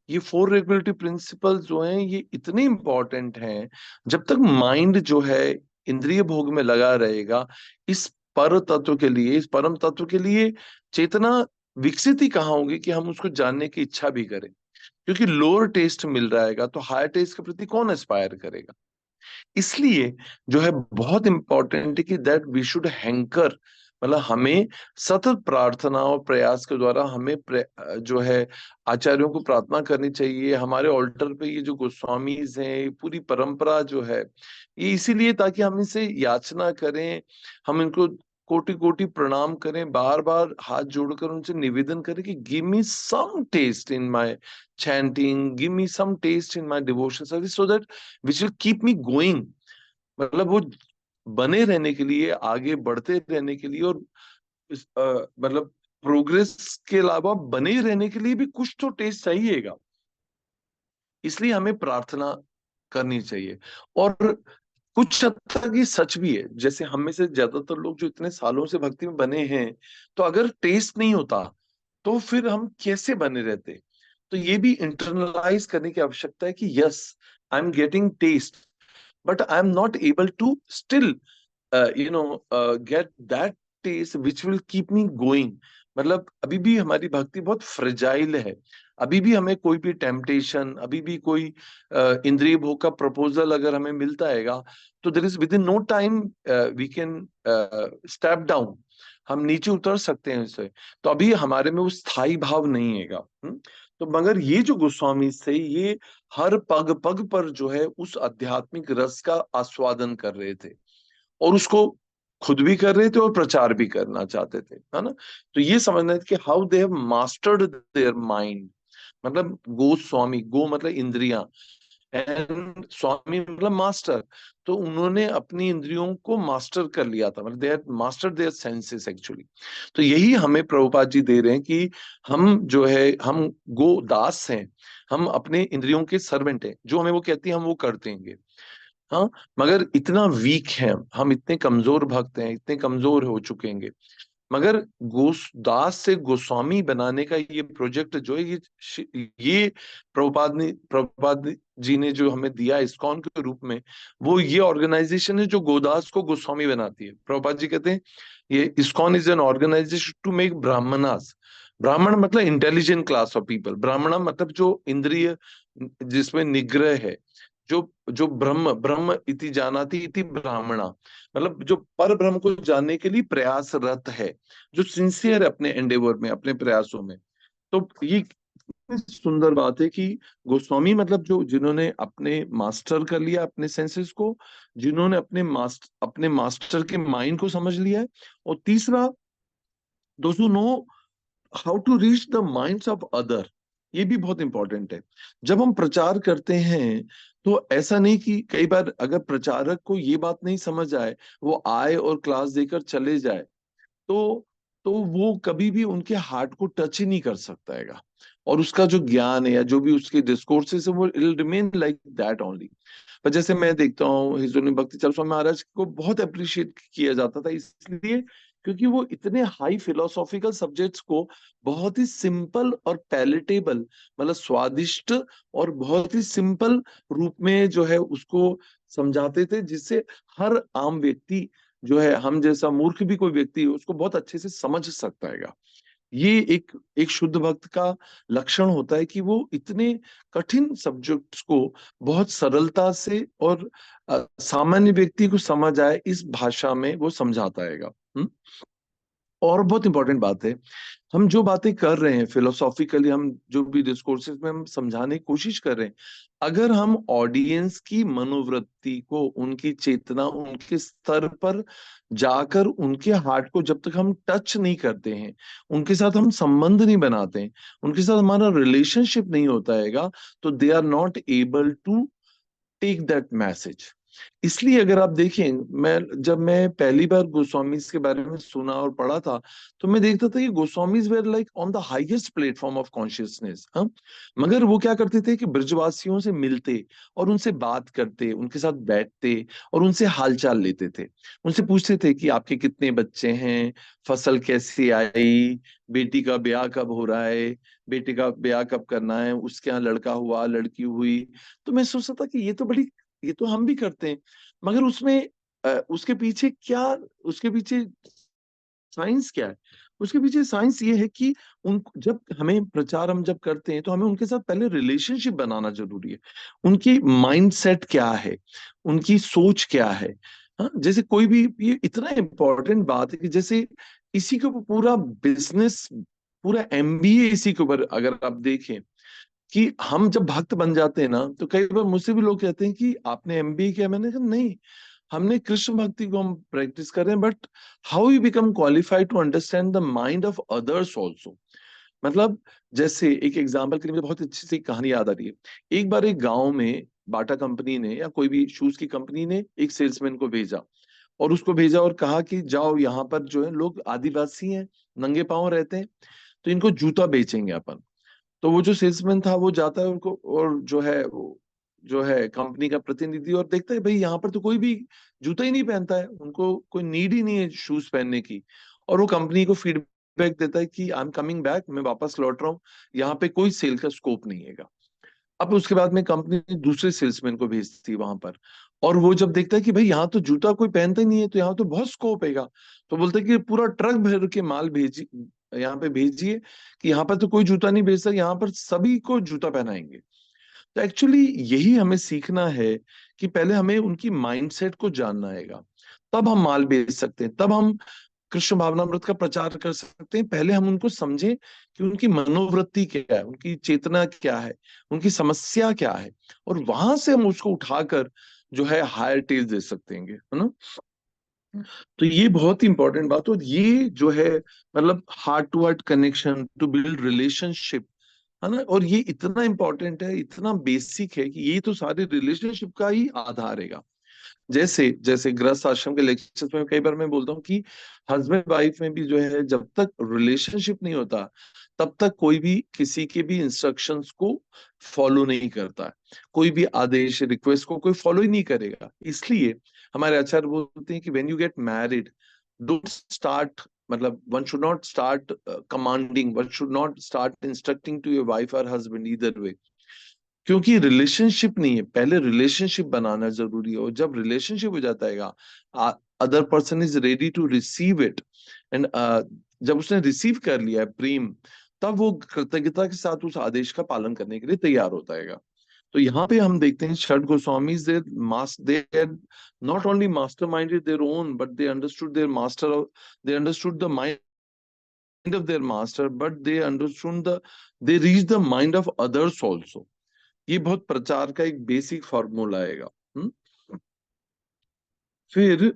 ये 4 रेगुलेटरी प्रिंसिपल्स जो हैं ये इतने इंपॉर्टेंट हैं। जब तक माइंड जो है इंद्रिय भोग में लगा रहेगा, इस पर तत्व के लिए, इस परम तत्व के लिए चेतना विकसित ही कहाँ होगी कि हम उसको जानने की इच्छा भी करें। क्योंकि लोअर टेस्ट मिल रहेगा तो हायर टेस्ट के प्रति कौन एस्पायर करेगा। इसलिए जो है बहुत इंपॉर्टेंट है कि दैट वी शुड हैंकर, मतलब हमें सतत प्रार्थना और प्रयास के द्वारा हमें जो है आचार्यों को प्रार्थना करनी चाहिए। हमारे ऑल्टर पे ये जो गोस्वामीज हैं, ये पूरी परंपरा जो है, ये इसीलिए ताकि हम इनसे याचना करें, हम इनको कोटि कोटि प्रणाम करें, बार बार हाथ जोड़कर उनसे निवेदन करें कि give me some taste in my chanting, give me some taste in my devotion service, so that which will keep me going. मतलब वो बने रहने के लिए, आगे बढ़ते रहने के लिए, और मतलब प्रोग्रेस के अलावा बने ही रहने के लिए भी कुछ तो टेस्ट चाहिएगा। इसलिए हमें प्रार्थना करनी चाहिए। और कुछ हद तक ये सच भी है, जैसे हम में से ज्यादातर लोग जो इतने सालों से भक्ति में बने हैं, तो अगर टेस्ट नहीं होता तो फिर हम कैसे बने रहते। तो ये भी इंटरनलाइज करने की आवश्यकता है कि yes, I am getting taste, but I'm not able to still get that taste which will keep me going। मतलब अभी भी हमारी भक्ति बहुत फ्रेजाइल है। अभी भी हमें कोई भी टेम्पटेशन, अभी भी कोई इंद्रिय भोग का प्रपोजल अगर हमें मिलता हैगा, तो there is within no time we can step down, हम नीचे उतर सकते हैं इससे। तो अभी हमारे में वो स्थायी भाव नहीं हैगा। तो मगर ये जो गोस्वामी से, ये हर पग पग पर जो है उस आध्यात्मिक रस का आस्वादन कर रहे थे, और उसको खुद भी कर रहे थे और प्रचार भी करना चाहते थे, है ना। तो ये समझना है कि how they have mastered their mind. मतलब गोस्वामी, गो मतलब इंद्रियां, एंड स्वामी मतलब मास्टर। तो उन्होंने अपनी इंद्रियों को मास्टर कर लिया था, मतलब they had mastered their senses actually. तो यही हमें प्रभुपाद जी दे रहे हैं कि हम जो है, हम गोदास हैं, हम अपने इंद्रियों के सर्वेंट हैं, जो हमें वो कहती है हम वो कर देंगे। हाँ, मगर इतना वीक है हम, इतने कमजोर भक्त हैं, इतने कमजोर हो चुकेंगे। मगर गोदास से गोस्वामी बनाने का ये प्रोजेक्ट जो है, ये प्रभुपाद जी ने जो हमें दिया इस्कॉन के रूप में, वो ये ऑर्गेनाइजेशन है जो गोदास को गोस्वामी बनाती है। प्रभुपाद जी कहते हैं ये ISKCON is an organisation to make brahmanas. ब्राह्मण मतलब इंटेलिजेंट क्लास ऑफ पीपल, ब्राह्मण मतलब जो इंद्रिय जिसमें निग्रह है, जो जो ब्रह्म ब्रह्म इति जानाति इति ब्राह्मणा, मतलब जो पर ब्रह्म को जानने के लिए प्रयासरत है, जो सिंसियर है अपने एंडेवर में, अपने प्रयासों में। तो ये कितनी सुंदर बात है कि गोस्वामी मतलब जो, जिन्होंने अपने मास्टर कर लिया अपने सेंसेस को, जिन्होंने अपने मास्टर के माइंड को समझ लिया है। और तीसरा, दोस्तों know how to reach the minds of other. ये भी बहुत इंपॉर्टेंट है। जब हम प्रचार करते हैं तो ऐसा नहीं कि कई बार अगर प्रचारक को ये बात नहीं समझ आए, वो आए और क्लास देकर चले जाए, तो वो कभी भी उनके हार्ट को टच ही नहीं कर सकता हैगा। और उसका जो ज्ञान है या जो भी उसके डिस्कोर्सेस है, वो it remain like that only. पर जैसे मैं देखता हूँ हिजोनी भक्ति चरण स्वामी महाराज को बहुत अप्रिशिएट किया जाता था, इसलिए क्योंकि वो इतने हाई फिलोसॉफिकल सब्जेक्ट्स को बहुत ही सिंपल और पैलेटेबल, मतलब स्वादिष्ट और बहुत ही सिंपल रूप में जो है उसको समझाते थे, जिससे हर आम व्यक्ति जो है, हम जैसा मूर्ख भी कोई व्यक्ति है, उसको बहुत अच्छे से समझ सकता है। ये एक एक शुद्ध भक्त का लक्षण होता है कि वो इतने कठिन सब्जेक्ट्स को बहुत सरलता से और सामान्य व्यक्ति को समझ आए इस भाषा में वो समझाता है। और बहुत इंपॉर्टेंट बात है, हम जो बातें कर रहे हैं फिलोसॉफिकली, हम जो भी डिस्कोर्सेज में हम समझाने की कोशिश कर रहे हैं, अगर हम ऑडियंस की मनोवृत्ति को, उनकी चेतना, उनके स्तर पर जाकर उनके हार्ट को जब तक हम टच नहीं करते हैं, उनके साथ हम संबंध नहीं बनाते हैं, उनके साथ हमारा रिलेशनशिप नहीं होता हैगा, तो they are not able to take that message. इसलिए अगर आप देखें, जब मैं पहली बार गोस्वामीज के बारे में सुना और पढ़ा था, तो मैं देखता था कि Goswamis were like on the highest platform of consciousness. हाँ, मगर वो क्या करते थे कि ब्रजवासियों से मिलते और उनसे बात करते, उनके साथ बैठते और उनसे हालचाल लेते थे। उनसे पूछते थे कि आपके कितने बच्चे हैं, फसल कैसी आई, बेटी का ब्याह कब हो रहा है, बेटे का ब्याह कब करना है, उसके यहाँ लड़का हुआ लड़की हुई। तो मैं सोचता था कि ये तो हम भी करते हैं, मगर उसके पीछे क्या, उसके पीछे साइंस क्या है? उसके पीछे साइंस ये है कि उन जब हमें प्रचार हम जब करते हैं तो हमें उनके साथ पहले रिलेशनशिप बनाना जरूरी है। उनकी माइंडसेट क्या है, उनकी सोच क्या है। हाँ, जैसे कोई भी, ये इतना इंपॉर्टेंट बात है कि जैसे इसी के ऊपर पूरा बिजनेस, पूरा एमबीए इसी के ऊपर अगर आप देखें, कि हम जब भक्त बन जाते हैं ना, तो कई बार मुझसे भी लोग कहते हैं कि आपने एमबीए किया। मैंने कहा नहीं, हमने कृष्ण भक्ति को हम प्रैक्टिस कर रहे हैं, but how you become qualified to understand the mind of others also. मतलब जैसे एक एग्जांपल के लिए मुझे बहुत अच्छी सी कहानी याद आ रही है। एक बार एक गांव में बाटा कंपनी ने या कोई भी शूज की कंपनी ने एक सेल्समैन को भेजा, और उसको भेजा और कहा कि जाओ, यहाँ पर जो है लोग आदिवासी हैं, नंगे पांव रहते हैं, तो इनको जूता बेचेंगे अपन। तो वो जो सेल्समैन था वो जाता है उनको, और जो है वो जो है कंपनी का प्रतिनिधि, और देखता है भाई यहाँ पर तो कोई भी जूता ही नहीं पहनता है, उनको कोई नीड ही नहीं है शूज पहनने की। और वो कंपनी को फीडबैक देता है कि आई एम कमिंग बैक, मैं वापस लौट रहा हूँ, यहाँ पे कोई सेल का स्कोप नहीं है। अब उसके बाद में कंपनी दूसरे सेल्समैन को भेजती है वहां पर, और वो जब देखता है कि भाई यहाँ तो जूता कोई पहनता ही नहीं है, तो यहाँ तो बहुत स्कोप हैगा, तो बोलता है कि पूरा ट्रक भर के माल भेजी, यहाँ पे भेजिए, कि यहाँ पर तो कोई जूता नहीं भेजता, यहाँ पर सभी को जूता पहनाएंगे। तो एक्चुअली यही हमें सीखना है कि पहले हमें उनकी माइंडसेट को जानना हैगा, तब हम माल बेच सकते हैं, तब हम कृष्ण भावनामृत का प्रचार कर सकते हैं। पहले हम उनको समझें कि उनकी मनोवृत्ति क्या है, उनकी चेतना क्या है, उनकी समस्या क्या है, और वहां से हम उसको उठाकर जो है हायर टेज दे सकते हैं, है ना। तो ये बहुत ही इंपॉर्टेंट बात, और ये जो है मतलब heart to heart connection to build relationship, है ना। और ये इतना इंपॉर्टेंट है, इतना बेसिक है कि ये तो सारे रिलेशनशिप का ही आधार है। जैसे जैसे गृहस्थ आश्रम के लेक्चर्स में कई बार मैं बोलता हूँ कि हस्बैंड वाइफ में भी जो है, जब तक रिलेशनशिप नहीं होता, तब तक कोई भी किसी के भी इंस्ट्रक्शंस को फॉलो नहीं करता। कोई भी आदेश रिक्वेस्ट को कोई फॉलो ही नहीं करेगा। इसलिए हमारे आचार्य बोलते हैं कि when you get married, don't start, मतलब one should not start commanding, one should not start instructing to your wife और हस्बैंड, ईदर वे। क्योंकि रिलेशनशिप नहीं है, पहले रिलेशनशिप बनाना जरूरी है, और जब रिलेशनशिप हो जाता है, other person is ready to receive it, and जब उसने रिसीव कर लिया है प्रेम, तब वो कृतज्ञता के साथ उस आदेश का पालन करने के लिए तैयार होता है। तो यहाँ पे हम देखते हैं षड Goswami they not only master minded their own, but they understood their master, they understood the mind of their master, but they understood they reach the mind of others also. ये बहुत प्रचार का एक बेसिक फॉर्मूला आएगा। फिर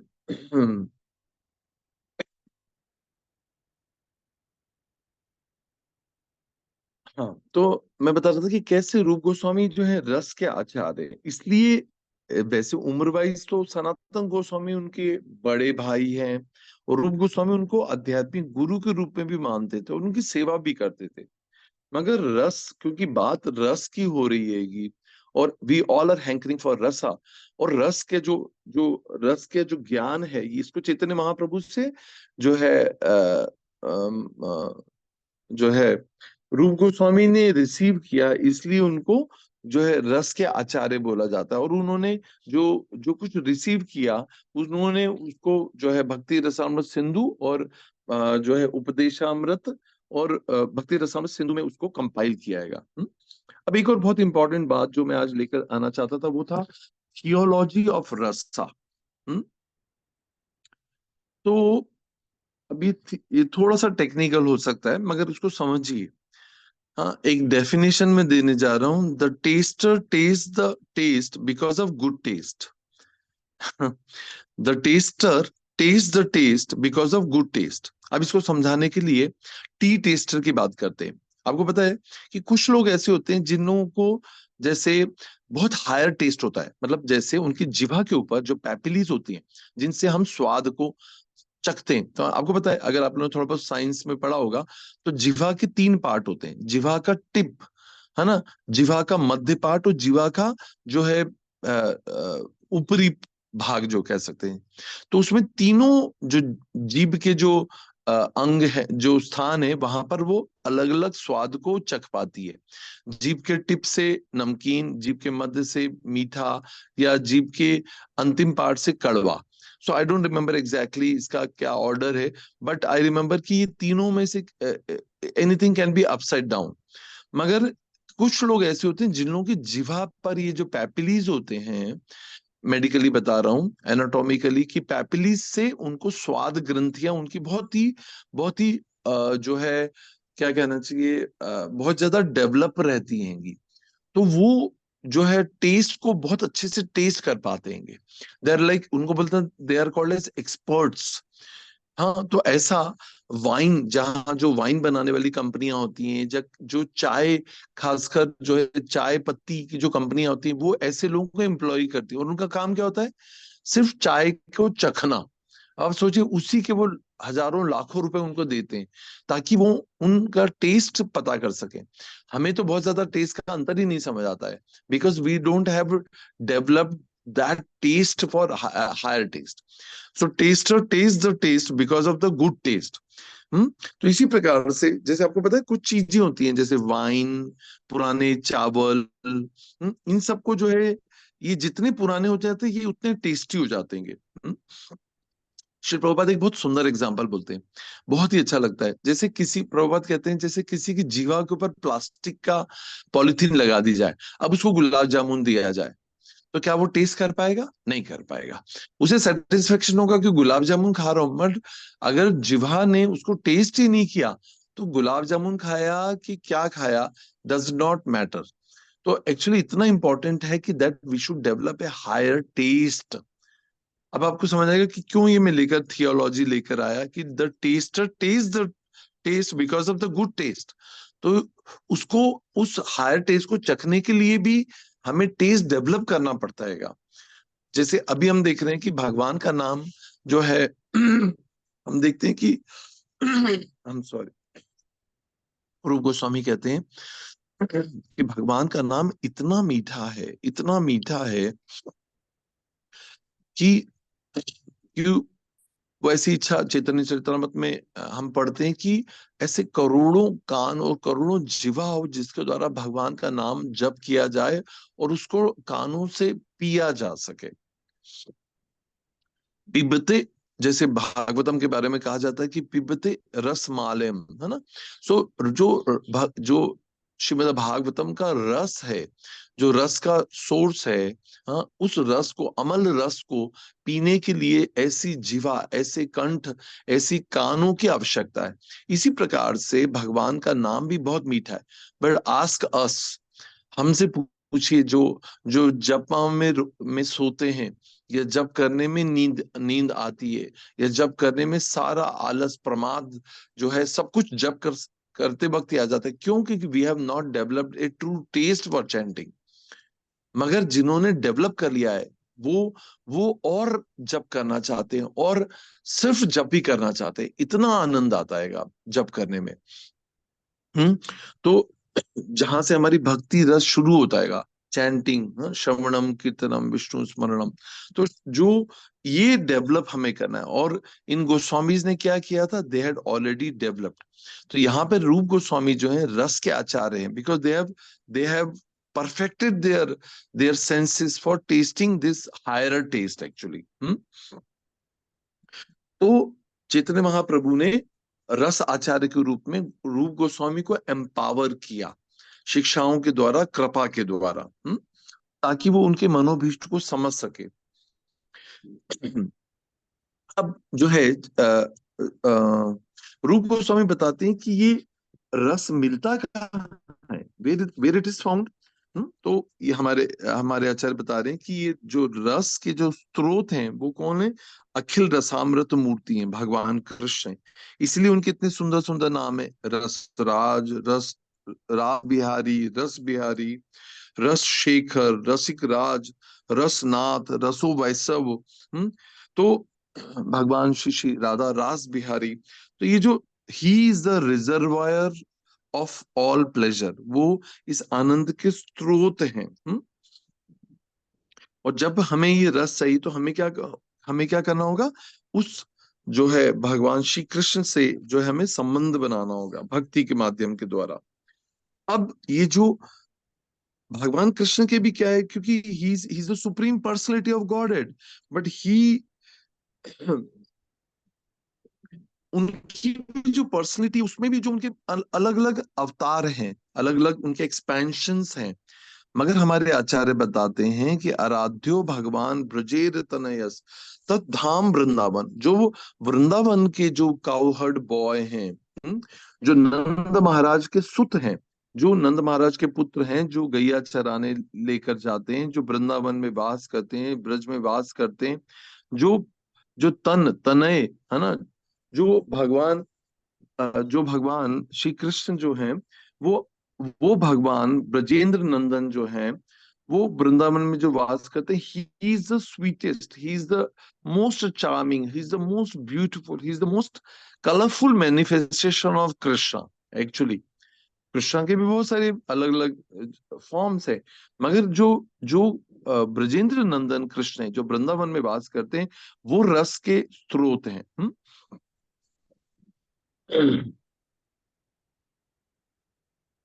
हाँ, तो मैं बता रहा था कि कैसे रूप गोस्वामी जो है रस के आचार्य है। इसलिए वैसे उम्र वाइज तो सनातन गोस्वामी उनके बड़े भाई हैं, और रूप गोस्वामी उनको आध्यात्मिक गुरु के रूप में भी मानते थे और उनकी सेवा भी करते थे। मगर रस, क्योंकि बात रस की हो रही हैगी, और we all are hankering for rasa, और रस के जो जो रस के जो ज्ञान है, ये इसको चैतन्य महाप्रभु से जो है जो है रूप गोस्वामी ने रिसीव किया, इसलिए उनको जो है रस के आचार्य बोला जाता है। और उन्होंने जो जो कुछ रिसीव किया, उन्होंने उसको जो है भक्ति रसामृत सिंधु और जो है उपदेशामृत और भक्ति रसामृत सिंधु में उसको कंपाइल किया है। अब एक और बहुत इंपॉर्टेंट बात जो मैं आज लेकर आना चाहता था, वो था थियोलॉजी ऑफ रसा। हम्म, तो अभी ये थोड़ा सा टेक्निकल हो सकता है, मगर उसको समझिए। हाँ, एक डेफिनेशन में देने जा रहा हूं, the taster taste the taste because of good taste. The taster taste the taste because of good taste. अब इसको समझाने के लिए टी टेस्टर की बात करते हैं। आपको पता है कि कुछ लोग ऐसे होते हैं जिन्हों को, जैसे बहुत हायर टेस्ट होता है। मतलब जैसे उनकी जिह्वा के ऊपर जो पैपिलीज होती हैं, जिनसे हम स्वाद को चखते हैं। तो आपको पता है, अगर आप लोगों ने थोड़ा बहुत साइंस में पढ़ा होगा, तो जिह्वा के 3 पार्ट होते हैं। जिह्वा का टिप, है ना, जिह्वा का मध्य पार्ट, और जिह्वा का जो है ऊपरी भाग जो कह सकते हैं। तो उसमें तीनों जो जीभ के जो अंग है, जो स्थान है, वहां पर वो अलग अलग स्वाद को चख पाती है। जीभ के टिप से नमकीन, जीभ के मध्य से मीठा, या जीभ के अंतिम पार्ट से कड़वा। सो आई डोंट रिमेम्बर एग्जैक्टली इसका क्या ऑर्डर है, बट आई रिमेम्बर कि ये तीनों में say anything can be upside down. मगर कुछ लोग ऐसे होते हैं जिन लोगों की जिह्वा पर ये जो पैपिलीज होते हैं, मेडिकली बता रहा हूँ, एनाटॉमिकली, कि पैपिलीज से उनको स्वाद ग्रंथियां उनकी बहुत ही जो है, क्या कहना चाहिए, बहुत ज्यादा डेवलप रहती हैंगी। तो वो जो है टेस्ट को बहुत अच्छे से टेस्ट कर पाते हैं। दे आर लाइक, उनको बोलते हैं, they are called as experts. हाँ, तो ऐसा वाइन, जहाँ जो वाइन बनाने वाली कंपनियां होती हैं, जो चाय, खासकर जो है चाय पत्ती की जो कंपनियां होती हैं, वो ऐसे लोगों को एम्प्लॉय करती है, और उनका काम क्या होता है? सिर्फ चाय को चखना। अब सोचिए, उसी के वो हजारों लाखों रुपए उनको देते हैं, ताकि वो उनका टेस्ट पता कर सके। हमें तो बहुत ज्यादा टेस्ट का अंतर ही नहीं समझ आता है, because we don't have developed that taste for higher taste. So taster taste the taste because of the good taste. Hmm. तो इसी प्रकार से, जैसे आपको पता है, कुछ चीजें होती हैं जैसे वाइन, पुराने चावल, इन सबको जो है, ये जितने पुराने हो जाते हैं, ये उतने टेस्टी हो जाते हैं। श्री प्रभुपाद एक बहुत सुंदर एग्जाम्पल बोलते हैं, बहुत ही अच्छा लगता है। जैसे किसी, प्रभुपाद कहते हैं, जैसे किसी की जीवा के ऊपर प्लास्टिक का पॉलिथीन लगा दी जाए, अब उसको गुलाब जामुन दिया जाए, तो क्या वो टेस्ट कर पाएगा? नहीं कर पाएगा। उसे सेटिस्फेक्शन होगा कि गुलाब जामुन खा रहा हूं, बट अगर जिह्वा ने उसको टेस्ट ही नहीं किया, तो गुलाब जामुन खाया कि क्या खाया, डज नॉट मैटर। तो एक्चुअली इतना इंपॉर्टेंट है कि that we should develop a higher taste. अब आपको समझ आएगा कि क्यों ये मैं लेकर थियोलॉजी लेकर आया, कि the taster taste the taste because of the good taste. तो उसको, उस हायर टेस्ट को चखने के लिए भी हमें टेस्ट डेवलप करना पड़ता है। जैसे अभी हम देख रहे हैं कि भगवान का नाम जो है हम देखते हैं कि हम सॉरी, रूप गोस्वामी कहते हैं कि भगवान का नाम इतना मीठा है, इतना मीठा है, कि वैसी इच्छा चैतन्य चरितमृत में हम पढ़ते हैं कि ऐसे करोड़ों कान और करोड़ों जिह्वा हो, जिसके द्वारा भगवान का नाम जप किया जाए और उसको कानों से पिया जा सके। पिबते, जैसे भागवतम के बारे में कहा जाता है कि पिबते रस मालयम, है ना। सो जो श्रीमद् भागवतम का रस है, जो रस का सोर्स है, हाँ, उस रस को, अमल रस को पीने के लिए ऐसी जीवा, ऐसे कंठ, ऐसी कानों की आवश्यकता है। इसी प्रकार से भगवान का नाम भी बहुत मीठा है। बट आस्क अस, हमसे पूछिए, जो जो जपा में सोते हैं, या जप करने में नींद नींद आती है, या जप करने में सारा आलस, प्रमाद जो है, सब कुछ जप करते वक्त ही आ जाता है। क्यों? क्योंकि we have not developed a true taste for chanting. मगर जिन्होंने डेवलप कर लिया है, वो और जप करना चाहते हैं, और सिर्फ जप ही करना चाहते हैं। इतना आनंद आता है जप करने में। तो जहां से हमारी भक्ति रस शुरू होता है, चैंटिंग, श्रवणम कीर्तनम विष्णु स्मरणम, तो जो ये डेवलप हमें करना है। और इन गोस्वामीज ने क्या किया था? They had already developed. तो यहाँ पे रूप गोस्वामी जो है रस के आचार्य हैं, because they have perfected their senses for tasting this higher taste actually। तो चैतन्य महाप्रभु ने रस आचार्य के रूप में रूप गोस्वामी को एम्पावर किया, शिक्षाओं के द्वारा, कृपा के द्वारा, ताकि वो उनके मनोभीष्ट को समझ सके। अब जो है रूप गोस्वामी बताते हैं कि ये रस मिलता कहाँ है, वेर इट इज फाउंड। तो ये हमारे हमारे आचार्य बता रहे हैं कि ये जो रस के जो स्रोत हैं, वो कौन है? अखिल रसामृत मूर्ति हैं, भगवान कृष्ण हैं। इसलिए उनके इतने सुंदर सुंदर नाम है, रस राज, रस रास बिहारी, रस बिहारी, रस शेखर, रसिक राज, रसनाथ, रसो वैसव। तो भगवान श्री श्री राधा रास बिहारी, तो ये जो he is the reservoir of all pleasure, वो इस आनंद के स्रोत हैं। और जब हमें ये रस चाहिए तो हमें क्या करना होगा? उस जो है भगवान श्री कृष्ण से जो है हमें संबंध बनाना होगा भक्ति के माध्यम के द्वारा। अब ये जो भगवान कृष्ण के भी क्या है, क्योंकि he is the supreme personality of godhead, but he उनकी भी जो पर्सनैलिटी, उसमें भी जो उनके अलग अलग अवतार हैं, अलग अलग उनके एक्सपेंशंस हैं। मगर हमारे आचार्य बताते हैं कि आराध्यो भगवान ब्रजेर तनयस तद्धाम वृंदावन, जो वो वृंदावन के जो काउहर्ड बॉय हैं, जो नंद महाराज के सुत हैं, जो नंद महाराज के पुत्र हैं, जो गैया चराने लेकर जाते हैं, जो वृंदावन में वास करते हैं, ब्रज में वास करते हैं, जो जो तनय है ना, जो भगवान जो भगवान श्री कृष्ण जो हैं, वो वो भगवान ब्रजेंद्र नंदन जो हैं, वो वृंदावन में जो वास करते हैं, he is the sweetest, he is the most charming, he is the most beautiful, he is the most colourful manifestation of Krishna. Actually Krishna के भी बहुत सारे अलग अलग फॉर्म्स है, मगर जो जो ब्रजेंद्र नंदन कृष्ण है, जो वृंदावन में वास करते हैं, वो रस के स्रोत हैं।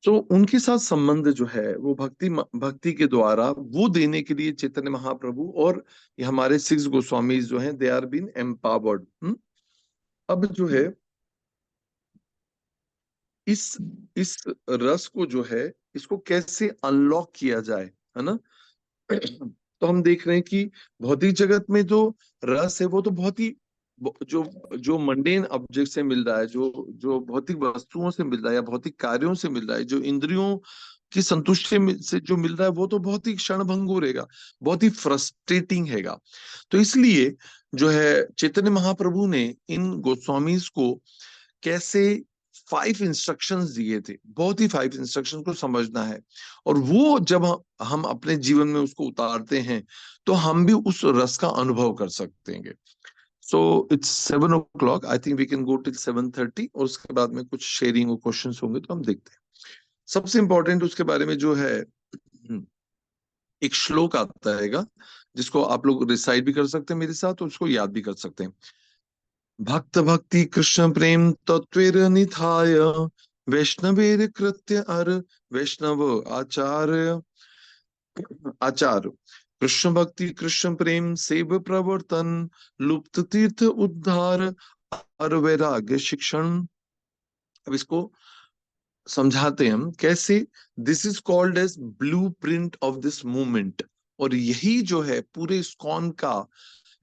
तो उनके साथ संबंध जो है वो भक्ति के द्वारा वो देने के लिए चैतन्य महाप्रभु और ये हमारे सिक्स गोस्वामीज जो हैं, दे आर बीन एम्पावर्ड। अब जो है इस इस रस को जो है, इसको कैसे अनलॉक किया जाए, है ना? तो हम देख रहे हैं कि भौतिक जगत में जो रस है वो तो बहुत ही जो जो मंडेन ऑब्जेक्ट से मिल रहा है, जो जो भौतिक वस्तुओं से मिल रहा है या भौतिक कार्यों से मिल रहा है, जो इंद्रियों की संतुष्टि से जो मिल रहा है, वो तो बहुत ही क्षणभंगुर रहेगा, बहुत ही फ्रस्ट्रेटिंग हैगा। तो इसलिए जो है चैतन्य महाप्रभु ने इन गोस्वामीज को कैसे 5 इंस्ट्रक्शंस दिए थे, बहुत ही 5 इंस्ट्रक्शन को समझना है। और वो जब हम अपने जीवन में उसको उतारते हैं तो हम भी उस रस का अनुभव कर सकते हैं। So it's 7 o'clock, I think we can go till 7:30, और उसके बाद में कुछ शेयरिंग और क्वेश्चंस होंगे तो हम देखते हैं। सबसे इंपॉर्टेंट उसके बारे में जो है, एक श्लोक आता है जिसको आप लोग रिसाइट भी कर सकते हैं मेरे साथ, और उसको याद भी कर सकते हैं। भक्त भक्ति कृष्ण प्रेम तत्वेर निधाय वैष्णवेर कृत्य अर वैष्णव आचार्य आचार कृष्ण भक्ति कृष्ण प्रेम सेव प्रवर्तन लुप्त तीर्थ उद्धार और वैराग्य शिक्षण। अब इसको समझाते हैं हम कैसे। This is called as blueprint of this movement, और यही जो है पूरे इस्कॉन का,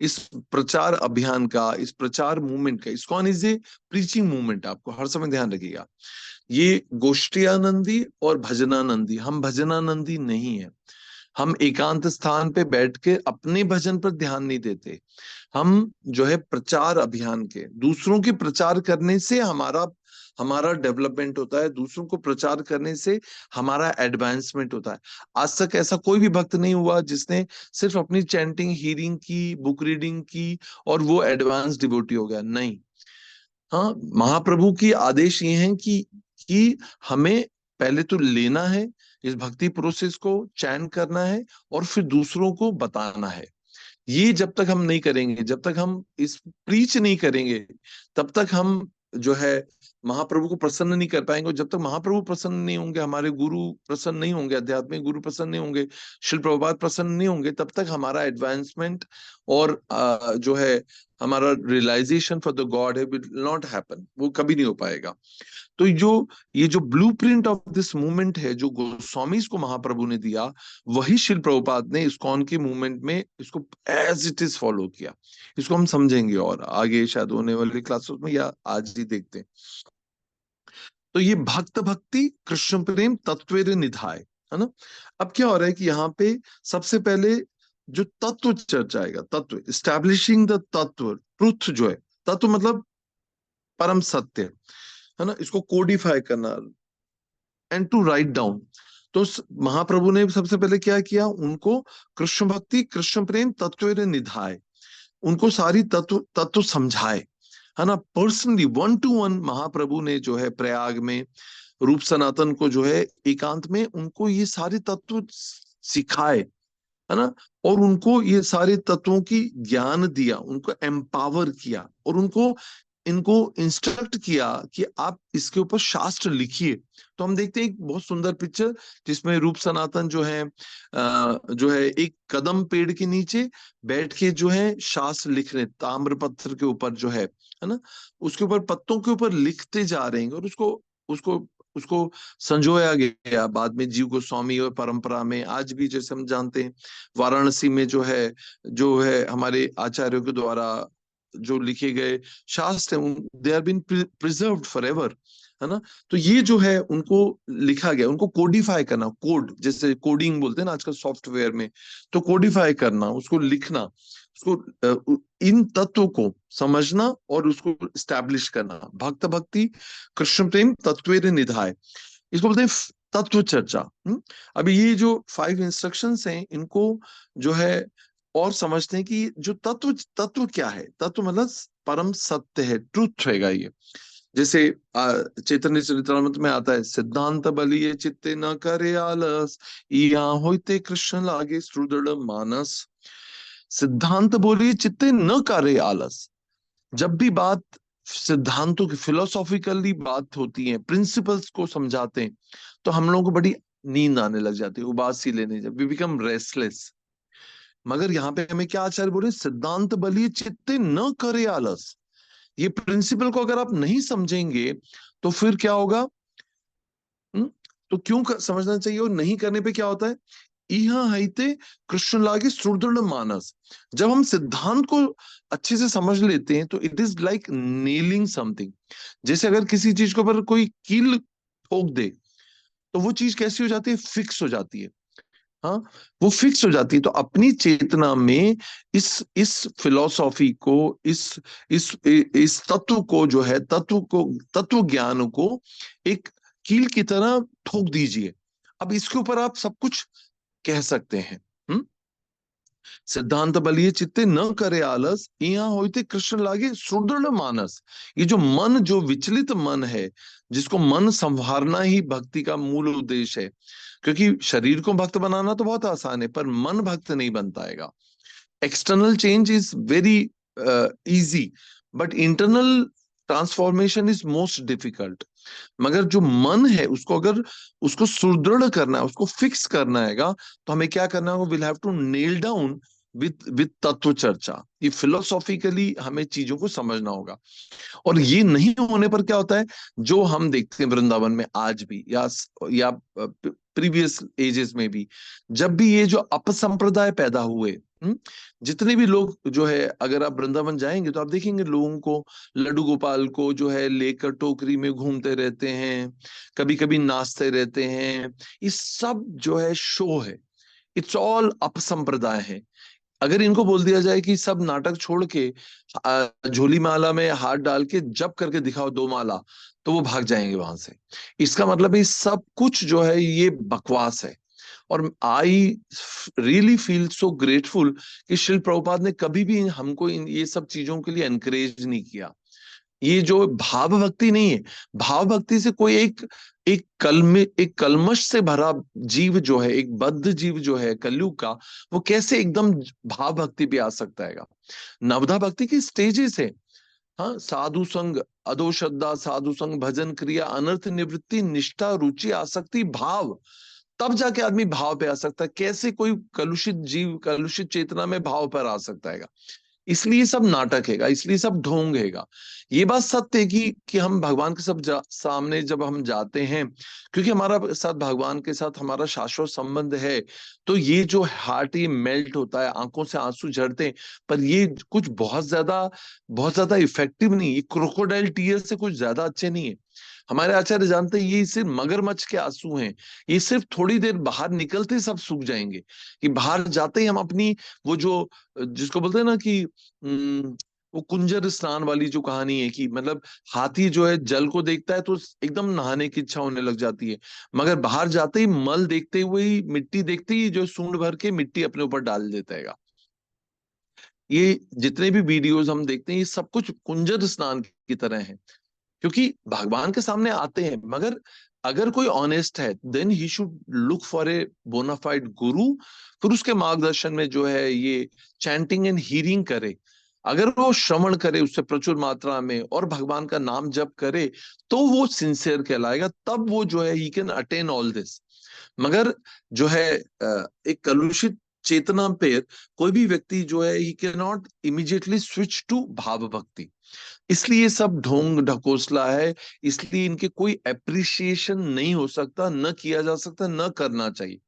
इस प्रचार अभियान का, इस प्रचार मूवमेंट का, ISKCON is a preaching movement, आपको हर समय ध्यान रखिएगा। ये गोष्ठियानंदी और भजनानंदी, हम भजनानंदी नहीं है। हम एकांत स्थान पे बैठ के अपने भजन पर ध्यान नहीं देते। हम जो है प्रचार अभियान के, दूसरों के प्रचार करने से हमारा हमारा डेवलपमेंट होता है, दूसरों को प्रचार करने से हमारा एडवांसमेंट होता है। आज तक ऐसा कोई भी भक्त नहीं हुआ जिसने सिर्फ अपनी चैंटिंग हीरिंग की, बुक रीडिंग की और वो एडवांस डिवोटी हो गया, नहीं। हाँ, महाप्रभु की आदेश ये है कि हमें पहले तो लेना है, इस भक्ति प्रोसेस को चैन करना है, और फिर दूसरों को बताना है। ये जब तक हम नहीं करेंगे, जब तक हम इस प्रीच नहीं करेंगे, तब तक हम जो है महाप्रभु को प्रसन्न नहीं कर पाएंगे। और जब तक महाप्रभु प्रसन्न नहीं होंगे, हमारे गुरु प्रसन्न नहीं होंगे, आध्यात्मिक गुरु प्रसन्न नहीं होंगे, शिल प्रभुपाद प्रसन्न नहीं होंगे, तब तक हमारा एडवांसमेंट और जो है हमारा रियलाइजेशन फॉर द गॉड है विल नॉट हैपन, वो कभी नहीं हो पाएगा। तो ये जो ब्लूप्रिंट ऑफ दिस मूवमेंट है, जो गोस्वामीज को महाप्रभु ने दिया, वही शिल प्रभुपाद ने इस्कॉन के मूवमेंट में इसको एज इट इज फॉलो किया। इसको हम समझेंगे और आगे शायद होने वाली क्लासेस में या आज ही देखते हैं। तो ये भक्त भक्ति कृष्ण प्रेम तत्वेर निधाय, है ना? अब क्या हो रहा है कि यहाँ पे सबसे पहले जो तत्व चर्चा आएगा, तत्व स्टैब्लिशिंग द तत्व, ट्रुथ जो है, तत्व मतलब परम सत्य, है ना? इसको कोडिफाई करना एंड टू राइट डाउन। तो महाप्रभु ने सबसे पहले क्या किया, उनको कृष्ण भक्ति कृष्ण प्रेम तत्व निधाय, उनको सारी तत्व तत्व समझाए, है ना। पर्सनली 1 to 1 महाप्रभु ने जो है प्रयाग में रूप सनातन को जो है एकांत में उनको ये सारे तत्व सिखाए, है ना। और उनको ये सारे तत्वों की ज्ञान दिया, उनको एम्पावर किया और उनको इनको इंस्ट्रक्ट किया कि आप इसके ऊपर शास्त्र लिखिए। तो हम देखते हैं एक बहुत सुंदर पिक्चर जिसमें रूप सनातन जो है एक कदम पेड़ के नीचे बैठ के जो है शास्त्र लिख रहे, ताम्र पत्थर के ऊपर जो है ना, उसके ऊपर पत्तों के ऊपर लिखते जा रहे हैं। और उसको उसको उसको संजोया गया बाद में जीव गोस्वामी और परंपरा में। आज भी जैसे हम जानते हैं वाराणसी में जो है हमारे आचार्यों के द्वारा जो लिखे गए शास्त्र हैं, they are been preserved forever, है ना। तो ये जो है उनको लिखा गया, उनको कोडिफाई करना, कोड जैसे कोडिंग बोलते हैं ना आजकल सॉफ्टवेयर में, तो कोडिफाई करना, उसको लिखना, उसको इन तत्वों को समझना और उसको स्टैब्लिश करना। भक्त भक्ति कृष्ण प्रेम तत्वेर निधाय, इसको बोलते हैं तत्व चर्चा। अभी ये जो 5 इंस्ट्रक्शंस हैं इनको जो है और समझते हैं कि जो तत्व तत्व क्या है। तत्व मतलब परम सत्य है, ट्रुथ रहेगा ये। जैसे चैतन्य चरितामृत में आता है, सिद्धांत बलिए चित्ते न करे आलस, यहाँ होते कृष्ण लागे सुदृढ़ मानस। सिद्धांत बोलिए चित्ते न करे आलस। जब भी बात सिद्धांतों की फिलोसॉफिकली बात होती है, प्रिंसिपल्स को समझाते हैं, तो हम लोगों को बड़ी नींद आने लग जाती है, उबासी लेने, जब वी बिकम रेस्टलेस। मगर यहाँ पे हमें क्या आचार्य बोले, सिद्धांत बलिए चित्ते न करे आलस। ये प्रिंसिपल को अगर आप नहीं समझेंगे तो फिर क्या होगा? तो क्यों समझना चाहिए, और नहीं करने पे क्या होता है? यहाँ हईते कृष्ण लागे सुदृढ़ मानस। जब हम सिद्धांत को अच्छे से समझ लेते हैं तो it is like nailing something. जैसे अगर किसी चीज के ऊपर कोई कील ठोक दे तो वो चीज कैसी हो जाती है? फिक्स हो जाती है। हाँ, वो फिक्स हो जाती है। तो अपनी चेतना में इस फिलॉसफी को, इस तत्व को जो है, तत्व ज्ञान को एक कील की तरह ठोक दीजिए। अब इसके ऊपर आप सब कुछ कह सकते हैं। हम्म सिद्धांत बलिए चित्ते न करे आलस, यहाँ होते कृष्ण लागे सुदृढ़ मानस। ये जो मन, जो विचलित मन है, जिसको मन संवारना ही भक्ति का मूल उद्देश्य है। क्योंकि शरीर को भक्त बनाना तो बहुत आसान है, पर मन भक्त नहीं बन पाएगा। External change is very easy, but internal transformation is most difficult. मगर जो मन है उसको अगर उसको सुदृढ़ करना है, उसको फिक्स करना हैगा, तो हमें क्या करना होगा? Will have to nail down with तत्व चर्चा। ये फिलोसॉफिकली हमें चीजों को समझना होगा। और ये नहीं होने पर क्या होता है, जो हम देखते हैं वृंदावन में आज भी, या प्रीवियस एजेस में भी, जब भी ये जो अपसंप्रदाय पैदा हुए, जितने भी लोग जो है, अगर आप वृंदावन जाएंगे तो आप देखेंगे लोगों को, लड्डू गोपाल को जो है लेकर टोकरी में घूमते रहते हैं, कभी कभी नाचते रहते हैं। ये सब जो है शो है, इट्स ऑल अपसंप्रदाय है। अगर इनको बोल दिया जाए कि सब नाटक छोड़ के झोली माला में हाथ डाल के जप करके दिखाओ 2 माला, तो वो भाग जाएंगे वहां से। इसका मतलब है सब कुछ जो है ये बकवास है। और I really feel so grateful कि शिल प्रभुपाद ने कभी भी हमको ये सब चीजों के लिए एनकरेज नहीं किया। ये जो भाव भक्ति नहीं है, भाव भक्ति से कोई एक कलमश से भरा जीव जो है, एक बद्ध जीव जो है कलयुग का, वो कैसे एकदम भाव भक्ति पे आ सकता है? नवधा भक्ति की स्टेजेस है। हाँ, साधु संग, अधो श्रद्धा, साधु संग, भजन क्रिया, अनर्थ निवृत्ति, निष्ठा, रुचि, आसक्ति, भाव, तब जाके आदमी भाव पे आ सकता है। कैसे कोई कलुषित जीव कलुषित चेतना में भाव पर आ सकता है? इसलिए सब नाटक हैगा, इसलिए सब ढोंग हैगा। ये बात सत्य है कि हम भगवान के सामने जब हम जाते हैं, क्योंकि हमारा साथ भगवान के साथ हमारा शाश्वत संबंध है, तो ये जो हार्ट ये मेल्ट होता है, आंखों से आंसू झरते हैं, पर ये कुछ बहुत ज्यादा इफेक्टिव नहीं। ये क्रोकोडाइल टीयर से कुछ ज्यादा अच्छे नहीं है। हमारे आचार्य जानते हैं ये सिर्फ मगरमच्छ के आंसू हैं। ये सिर्फ थोड़ी देर बाहर निकलते सब सूख जाएंगे, कि बाहर जाते ही हम अपनी वो जो जिसको बोलते हैं ना कि वो कुंजर स्नान वाली जो कहानी है कि मतलब हाथी जो है जल को देखता है तो एकदम नहाने की इच्छा होने लग जाती है, मगर बाहर जाते ही मल देखते हुए ही, मिट्टी देखते ही जो सूंड भर के मिट्टी अपने ऊपर डाल देता है। ये जितने भी वीडियोस हम देखते हैं ये सब कुछ कुंजर स्नान की तरह है, क्योंकि भगवान के सामने आते हैं, मगर अगर कोई ऑनेस्ट है then he should look for a bona fide guru, फिर उसके मार्गदर्शन में जो है ये चैंटिंग एंड हीरिंग करे। अगर वो श्रवण करे उससे प्रचुर मात्रा में और भगवान का नाम जप करे तो वो सिंसियर कहलाएगा, तब वो जो है he can attain all this. मगर जो है एक कलुषित चेतना पे कोई भी व्यक्ति जो है he can not immediately switch to भाव भक्ति। इसलिए ये सब ढोंग ढकोसला है, इसलिए इनके कोई एप्रिसिएशन नहीं हो सकता, न किया जा सकता, न करना चाहिए,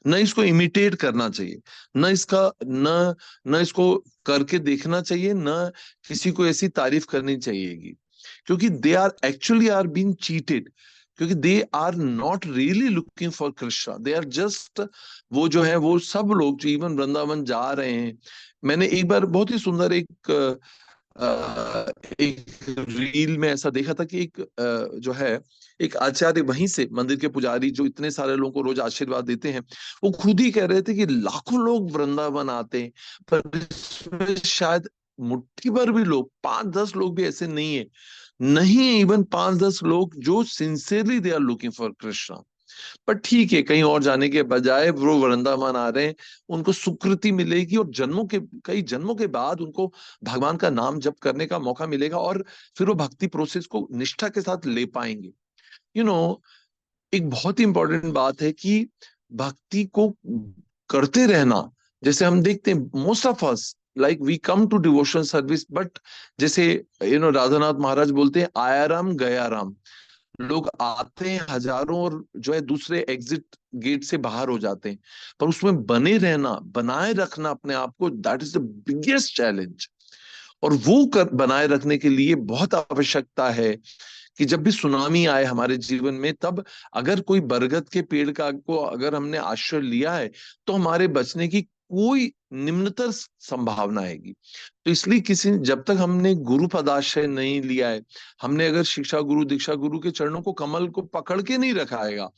न इसको इमिटेट करना चाहिए, न इसका न न इसको करके देखना चाहिए, न किसी को ऐसी तारीफ करनी चाहिएगी, क्योंकि they are actually are being cheated, क्योंकि they are not really looking for Krishna, they are just, वो जो है वो सब लोग जो इवन वृंदावन जा रहे हैं। मैंने एक बार बहुत ही सुंदर एक रील में ऐसा देखा था कि एक जो है एक आचार्य वहीं से मंदिर के पुजारी जो इतने सारे लोगों को रोज आशीर्वाद देते हैं, वो खुद ही कह रहे थे कि लाखों लोग वृंदावन आते हैं, पर इसमें शायद मुट्ठी भर भी लोग, 5-10 लोग भी ऐसे नहीं है, नहीं इवन 5-10 लोग जो sincerely they are looking for Krishna. पर ठीक है, कहीं और जाने के बजाय वो वृंदावन आ रहे हैं, उनको सुकृति मिलेगी और जन्मों के, कई जन्मों के बाद उनको भगवान का नाम जप करने का मौका मिलेगा, और फिर वो भक्ति प्रोसेस को निष्ठा के साथ ले पाएंगे। यू नो, एक बहुत ही इंपॉर्टेंट बात है कि भक्ति को करते रहना, जैसे हम देखते हैं most of us like we come to devotion service, but जैसे राधानाथ महाराज बोलते हैं आया राम गया राम, लोग आते हैं हजारों और जो है दूसरे एग्जिट गेट से बाहर हो जाते हैं, पर उसमें बने रहना, बनाए रखना अपने आप को, that is the biggest challenge. और वो बनाए रखने के लिए बहुत आवश्यकता है कि जब भी सुनामी आए हमारे जीवन में, तब अगर कोई बरगद के पेड़ का को अगर हमने आश्रय लिया है तो हमारे बचने की कोई निम्नतर संभावना आएगी। तो इसलिए किसी, जब तक हमने गुरु पदाश्रय नहीं लिया है, हमने अगर शिक्षा गुरु दीक्षा गुरु के चरणों को, कमल को पकड़ के नहीं रखा है,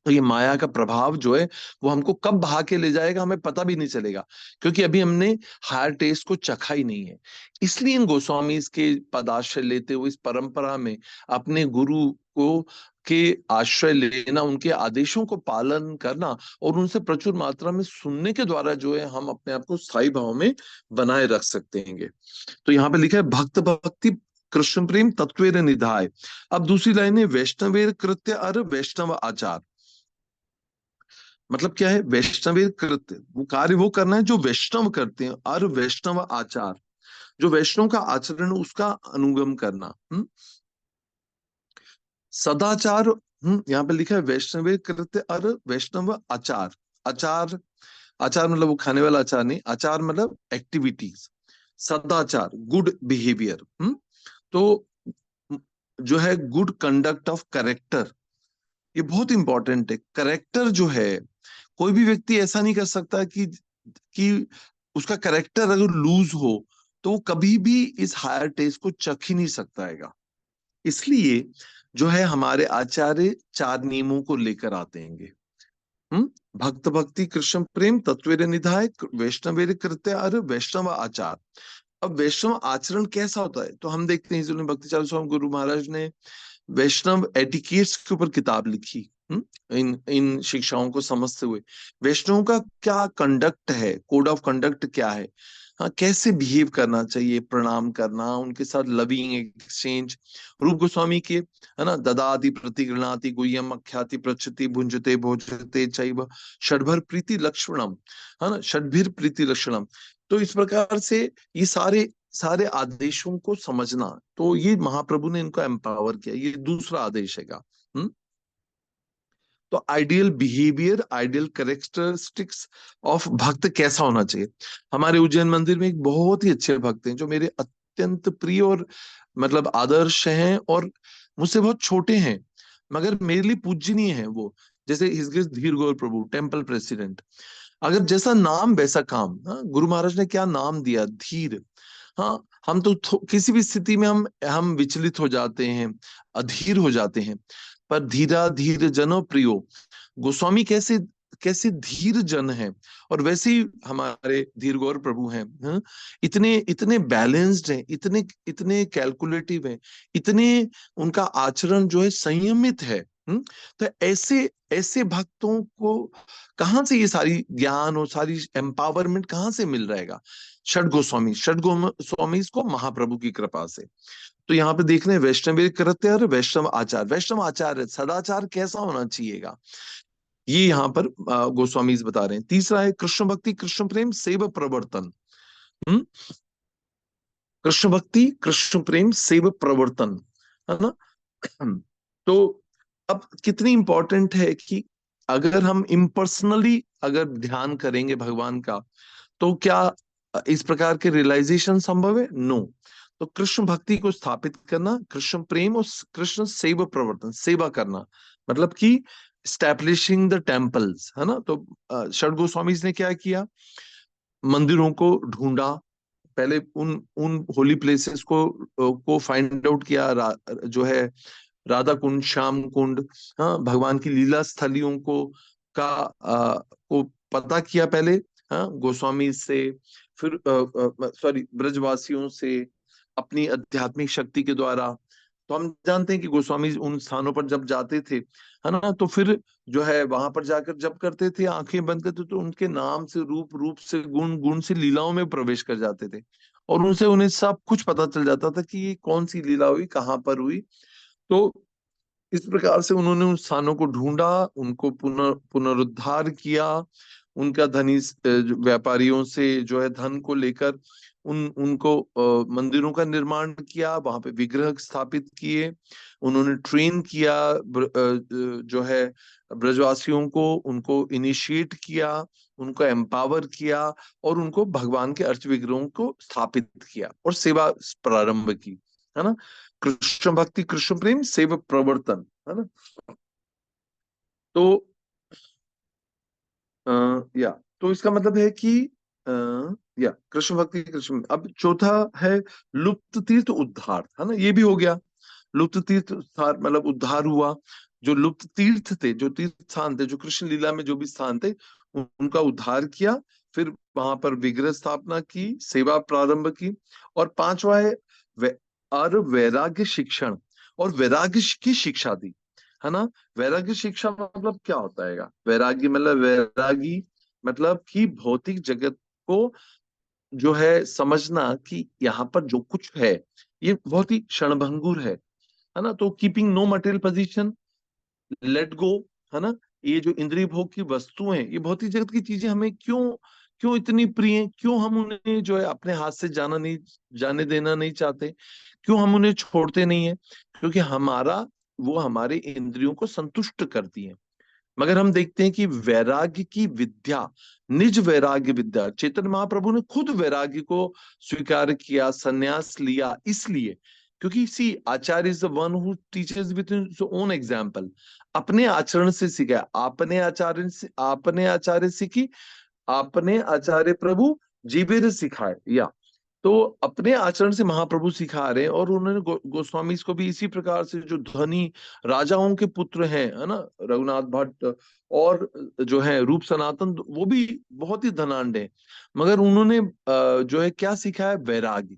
तो ये माया का प्रभाव जो है वो हमको कब बहा के ले जाएगा हमें पता भी नहीं चलेगा, क्योंकि अभी हमने हायर टेस्ट को चखा ही नहीं है। इसलिए इन गोस्वामी के पदाश्रय लेते हुए इस परंपरा में अपने गुरु को के आश्रय लेना, उनके आदेशों को पालन करना और उनसे प्रचुर मात्रा में सुनने के द्वारा जो है हम अपने आप को स्थायी भाव में बनाए रख सकते हैं। तो यहाँ पे लिखा है भक्त भक्ति कृष्ण प्रेम तत्वेर निधाय। अब दूसरी लाइन है वैष्णवेर कृत्य अर वैष्णव आचार। मतलब क्या है? वैष्णवेर कृत्य, वो कार्य वो करना है जो वैष्णव करते हैं, और वैष्णव आचार, जो वैष्णव का आचरण उसका अनुगम करना। सदाचार, यहाँ पे लिखा है वैष्णवेर कृत्य और वैष्णव आचार। आचार, आचार मतलब वो खाने वाला आचार नहीं, आचार मतलब एक्टिविटीज। सदाचार गुड बिहेवियर, तो जो है गुड कंडक्ट ऑफ करेक्टर, ये बहुत इंपॉर्टेंट है। करेक्टर जो है, कोई भी व्यक्ति ऐसा नहीं कर सकता कि उसका करेक्टर अगर लूज हो तो वो कभी भी इस हायर टेस्ट को चख ही नहीं सकता है। इसलिए जो है हमारे आचार्य 4 नियमों को लेकर आते हैं। भक्त भक्ति कृष्ण प्रेम तत्वेर निधाय वैष्णवेर कृत्य और वैष्णव आचार। अब वैष्णव आचरण कैसा होता है, तो हम देखते हैं भक्ति चारू स्वामी गुरु महाराज ने वैष्णव एटिकेट्स के ऊपर किताब लिखी। इन इन शिक्षाओं को समझते हुए वैष्णव का क्या कंडक्ट है, कोड ऑफ कंडक्ट क्या है, हाँ कैसे बिहेव करना चाहिए, प्रणाम करना, उनके साथ लविंग एक्सचेंज। रूप गोस्वामी के है ना, ददाति प्रतिगृणाति गुह्यम अख्याति प्रच्छति भुंजते भोजते चैव षड्भर प्रीति लक्ष्मणम, है ना, षड्भिर प्रीति लक्षणम। तो इस प्रकार से ये सारे सारे आदेशों को समझना, तो ये महाप्रभु ने इनको एम्पावर किया, ये दूसरा आदेश है। तो ideal behaviour, ideal characteristics of भक्त कैसा होना चाहिए। हमारे उज्जैन मंदिर में एक बहुत ही अच्छे भक्त हैं जो मेरे अत्यंत प्रिय और मतलब आदर्श हैं, और मुझसे बहुत छोटे हैं मगर मेरे लिए पूजनीय हैं वो। जैसे हिज ग्रेस धीर गौर प्रभु, टेम्पल प्रेसिडेंट। अगर जैसा नाम वैसा काम, गुरु महाराज ने क्या नाम दिया, धीर। हाँ, हम तो किसी भी स्थिति में हम विचलित हो जाते हैं, अधीर हो जाते हैं। पर धीरा धीर जनो प्रियो, गोस्वामी कैसे कैसे धीर जन है, और वैसे ही हमारे धीर गौर प्रभु हैं। हाँ? इतने इतने बैलेंस्ड हैं, इतने इतने कैलकुलेटिव हैं, इतने उनका आचरण जो है संयमित है। तो ऐसे ऐसे भक्तों को कहाँ से ये सारी ज्ञान और सारी एम्पावरमेंट कहाँ से मिल रहेगा? षड गोस्वामी को महाप्रभु की कृपा से। तो यहाँ पे देख रहे हैं वैष्णव कृत्य और वैष्णव आचार सदाचार कैसा होना चाहिएगा, ये यहाँ पर गोस्वामी बता रहे हैं। तीसरा है कृष्ण भक्ति कृष्ण प्रेम सेव प्रवर्तन। हम्म कृष्ण भक्ति कृष्ण प्रेम सेव प्रवर्तन, है ना? तो अब कितनी इंपॉर्टेंट है कि अगर हम इम्पर्सनली अगर ध्यान करेंगे भगवान का, तो क्या इस प्रकार के रियलाइजेशन संभव है? नो। तो कृष्ण भक्ति को स्थापित करना, कृष्ण प्रेम और कृष्ण सेवा प्रवर्तन, सेवा करना, मतलब कि स्टैब्लिशिंग द टेम्पल्स, है ना? तो षड गोस्वामी ने क्या किया? मंदिरों को ढूंढा, पहले उन उन होली प्लेसेस को फाइंड आउट किया, जो है राधा कुंड, श्याम कुंड, हाँ, भगवान की लीला स्थलियों को पता किया पहले, हाँ, गोस्वामी से, फिर सॉरी ब्रजवासियों से, अपनी आध्यात्मिक शक्ति के द्वारा। तो हम जानते हैं कि गोस्वामी उन स्थानों पर जब जाते थे, है ना, तो फिर जो है वहां पर जाकर जब करते थे, आंखें बंद करते, तो उनके नाम से, रूप रूप से, गुण गुण से लीलाओं में प्रवेश कर जाते थे, और उनसे उन्हें सब कुछ पता चल जाता था कि ये कौन सी लीला हुई, कहाँ पर हुई। तो इस प्रकार से उन्होंने उन स्थानों को ढूंढा, उनको पुनरुद्धार किया, उनका धनी व्यापारियों से जो है धन को लेकर उनको मंदिरों का निर्माण किया, वहां पे विग्रह स्थापित किए, उन्होंने ट्रेन किया, जो है ब्रजवासियों को, उनको इनिशिएट किया, उनको एम्पावर किया, और उनको भगवान के अर्च विग्रहों को स्थापित किया और सेवा प्रारंभ की, है ना? कृष्ण भक्ति कृष्ण प्रेम सेव प्रवर्तन, है ना? तो या तो इसका मतलब है कि अ, या कृष्ण भक्ति कृष्ण। अब चौथा है लुप्त तीर्थ उद्धार, है ना? ये भी हो गया, लुप्त तीर्थ उद्धार मतलब उद्धार हुआ। जो लुप्त तीर्थ थे, जो तीर्थ स्थान थे, जो कृष्ण लीला में जो भी स्थान थे, उनका उद्धार किया, फिर वहां पर विग्रह स्थापना की, सेवा प्रारंभ की। और पांचवा है और वैराग्य शिक्षण, और वैराग्य की शिक्षा दी, है ना? वैराग्य शिक्षा मतलब क्या होता है? वैराग्य मतलब, वैरागी मतलब कि भौतिक जगत को जो है समझना कि यहाँ पर जो कुछ है ये बहुत ही क्षणभंगुर है ना? तो keeping no material position, let go, है ना? ये जो इंद्रिय भोग की वस्तुएं, ये भौतिक जगत की चीजें हमें क्यों क्यों इतनी प्रिय हैं? क्यों हम उन्हें जो है अपने हाथ से जाने देना नहीं चाहते? क्यों हम उन्हें छोड़ते नहीं है? क्योंकि वो हमारे इंद्रियों को संतुष्ट करती है। मगर हम देखते हैं कि वैराग्य की विद्या, निज वैराग्य विद्या, चैतन्य महाप्रभु ने खुद वैराग्य को स्वीकार किया, संन्यास लिया, इसलिए क्योंकि see acharya is the one who teaches with his own example. अपने आचरण से सीखा, आपने आचार्य सीखी, आपने आचार्य प्रभु जीवेर सिखाए, या तो अपने आचरण से महाप्रभु सिखा रहे हैं। और उन्होंने गोस्वामी को भी इसी प्रकार से, जो धनी राजाओं के पुत्र हैं, है ना, रघुनाथ भट्ट और जो है रूप सनातन, वो भी बहुत ही धनाढ्य हैं, मगर उन्होंने जो है क्या सिखाया? वैराग्य,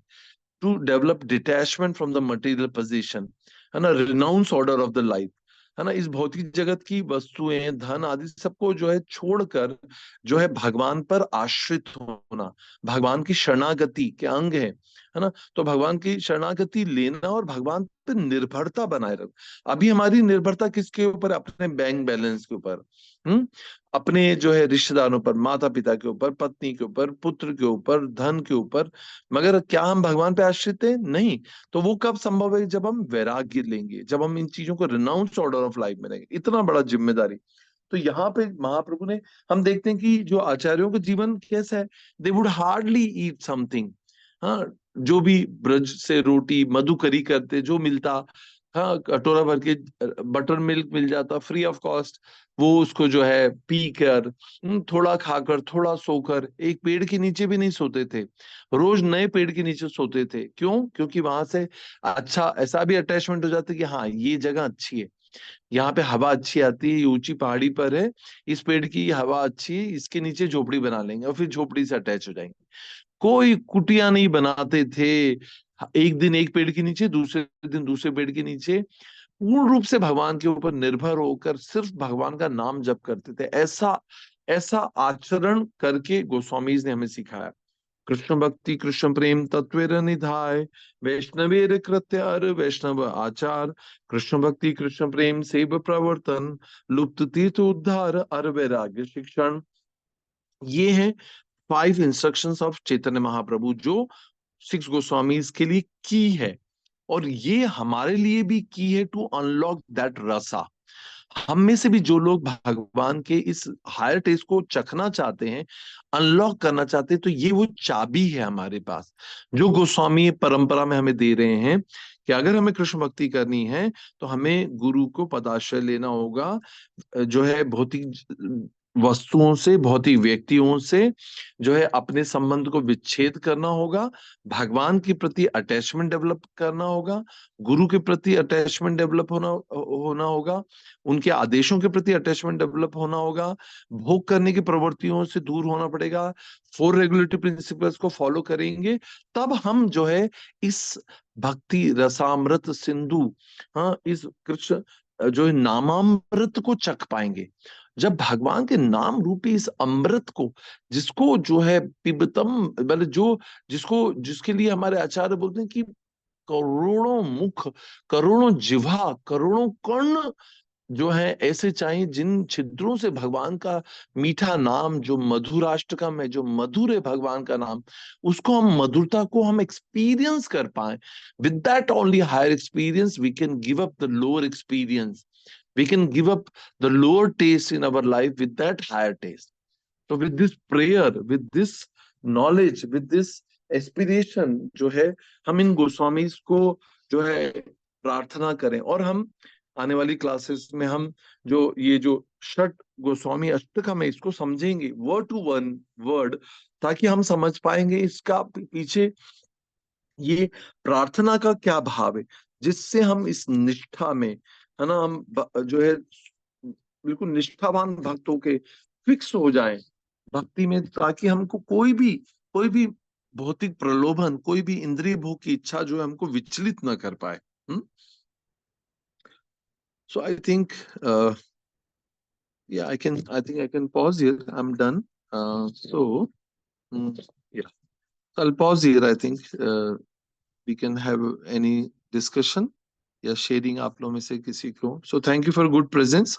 to develop detachment from the material position, है ना, renounce order of the life, है ना, इस भौतिक जगत की वस्तुएं, धन आदि सबको जो है छोड़कर जो है भगवान पर आश्रित होना, भगवान की शरणागति के अंग है ना? तो भगवान की शरणागति लेना और भगवान पर निर्भरता बनाए रखना। अभी हमारी निर्भरता किसके ऊपर? अपने बैंक बैलेंस के ऊपर, हम्म अपने जो है रिश्तेदारों पर, माता पिता के ऊपर, पत्नी के ऊपर, पुत्र के ऊपर, धन के ऊपर। मगर क्या हम भगवान पे आश्रित हैं? नहीं। तो वो कब संभव है? जब हम वैराग्य लेंगे, जब हम इन चीजों को रिनाउंस ऑर्डर ऑफ लाइफ में लेंगे। इतना बड़ा जिम्मेदारी। तो यहाँ पे महाप्रभु ने, हम देखते हैं कि जो आचार्यों का जीवन कैसा है, they would hardly eat something, हाँ, जो भी ब्रज से रोटी मधुकरी करते, जो मिलता हाँ, कटोरा भर के बटर मिल्क मिल जाता फ्री ऑफ कॉस्ट। वो उसको जो है पी कर, थोड़ा खाकर, थोड़ा सोकर, एक पेड़ के नीचे भी नहीं सोते थे, रोज नए पेड़ के नीचे सोते थे। क्यों? क्योंकि वहां से अच्छा ऐसा भी अटैचमेंट हो जाता है कि हाँ ये जगह अच्छी है, यहाँ पे हवा अच्छी आती है, ये ऊंची पहाड़ी पर है, इस पेड़ की हवा अच्छी है, इसके नीचे झोपड़ी बना लेंगे और फिर झोपड़ी से अटैच हो जाएंगे। कोई कुटिया नहीं बनाते थे, एक दिन एक पेड़ के नीचे, दूसरे दिन दूसरे पेड़ के नीचे, पूर्ण रूप से भगवान के ऊपर निर्भर होकर सिर्फ भगवान का नाम जप करते थे। ऐसा ऐसा आचरण करके गोस्वामीज ने हमें सिखाया। कृष्ण भक्ति कृष्ण प्रेम तत्वेर निधाय, वैष्णवेर कृत्य वैष्णव आचार, कृष्ण भक्ति कृष्ण प्रेम सेव प्रवर्तन, लुप्त तीर्थ उद्धार अर वैराग्य शिक्षण। ये है 5 इंस्ट्रक्शंस ऑफ चैतन्य महाप्रभु, जो 6 गोस्वामीज के लिए की है, और ये हमारे लिए भी की है टू अनलॉक दैट रसा। हम में से भी जो लोग भगवान के इस हायर टेस्ट को चखना चाहते हैं, अनलॉक करना चाहते हैं, तो ये वो चाबी है हमारे पास, जो गोस्वामी परंपरा में हमें दे रहे हैं कि अगर हमें कृष्ण भक्ति करनी है तो हमें गुरु को पदाश्रय लेना होगा, जो है भौतिक वस्तुओं से, भौतिक व्यक्तियों से जो है अपने संबंध को विच्छेद करना होगा, भगवान के प्रति अटैचमेंट डेवलप करना होगा, गुरु के प्रति अटैचमेंट डेवलप होना होना होगा, उनके आदेशों के प्रति अटैचमेंट डेवलप होना होगा, भोग करने की प्रवृत्तियों से दूर होना पड़ेगा, 4 रेगुलेटरी प्रिंसिपल्स को फॉलो करेंगे, तब हम जो है इस भक्ति रसामृत सिंधु, हाँ, इस कृष्ण जो है नामामृत को चख पाएंगे। जब भगवान के नाम रूपी इस अमृत को, जिसको जो है पिबतम, मतलब जो जिसको जिसके लिए हमारे आचार्य बोलते हैं कि करोड़ों मुख, करोड़ों जिह्वा, करोड़ों कर्ण जो है ऐसे चाहिए जिन छिद्रों से भगवान का मीठा नाम, जो मधुराष्टकम है, जो मधुर है भगवान का नाम, उसको हम मधुरता को हम एक्सपीरियंस कर पाए। With that only higher experience we can give up the lower experience, we can give up the lower taste in our life with that higher taste. So with this prayer, with this knowledge, with this aspiration जो है, हम इन गोस्वामीज को जो है प्रार्थना करें, और हम आने वाली क्लासेस में हम जो ये जो षट गोस्वामी अष्टकम है इसको समझेंगे वर्ड टू वन वर्ड, ताकि हम समझ पाएंगे इसका पीछे ये प्रार्थना का क्या भाव है, जिससे हम इस निष्ठा में, है ना, हम जो है बिल्कुल निष्ठावान भक्तों के फिक्स हो जाएं भक्ति में, ताकि हमको कोई भी भौतिक प्रलोभन, कोई भी इंद्रिय भोग की इच्छा जो है हमको विचलित ना कर पाए। So I think yeah, I can pause here. I'm done. So yeah, so I'll pause here. I think we can have any discussion या शेयरिंग आप लोगों में से किसी को। सो thank you for good presence.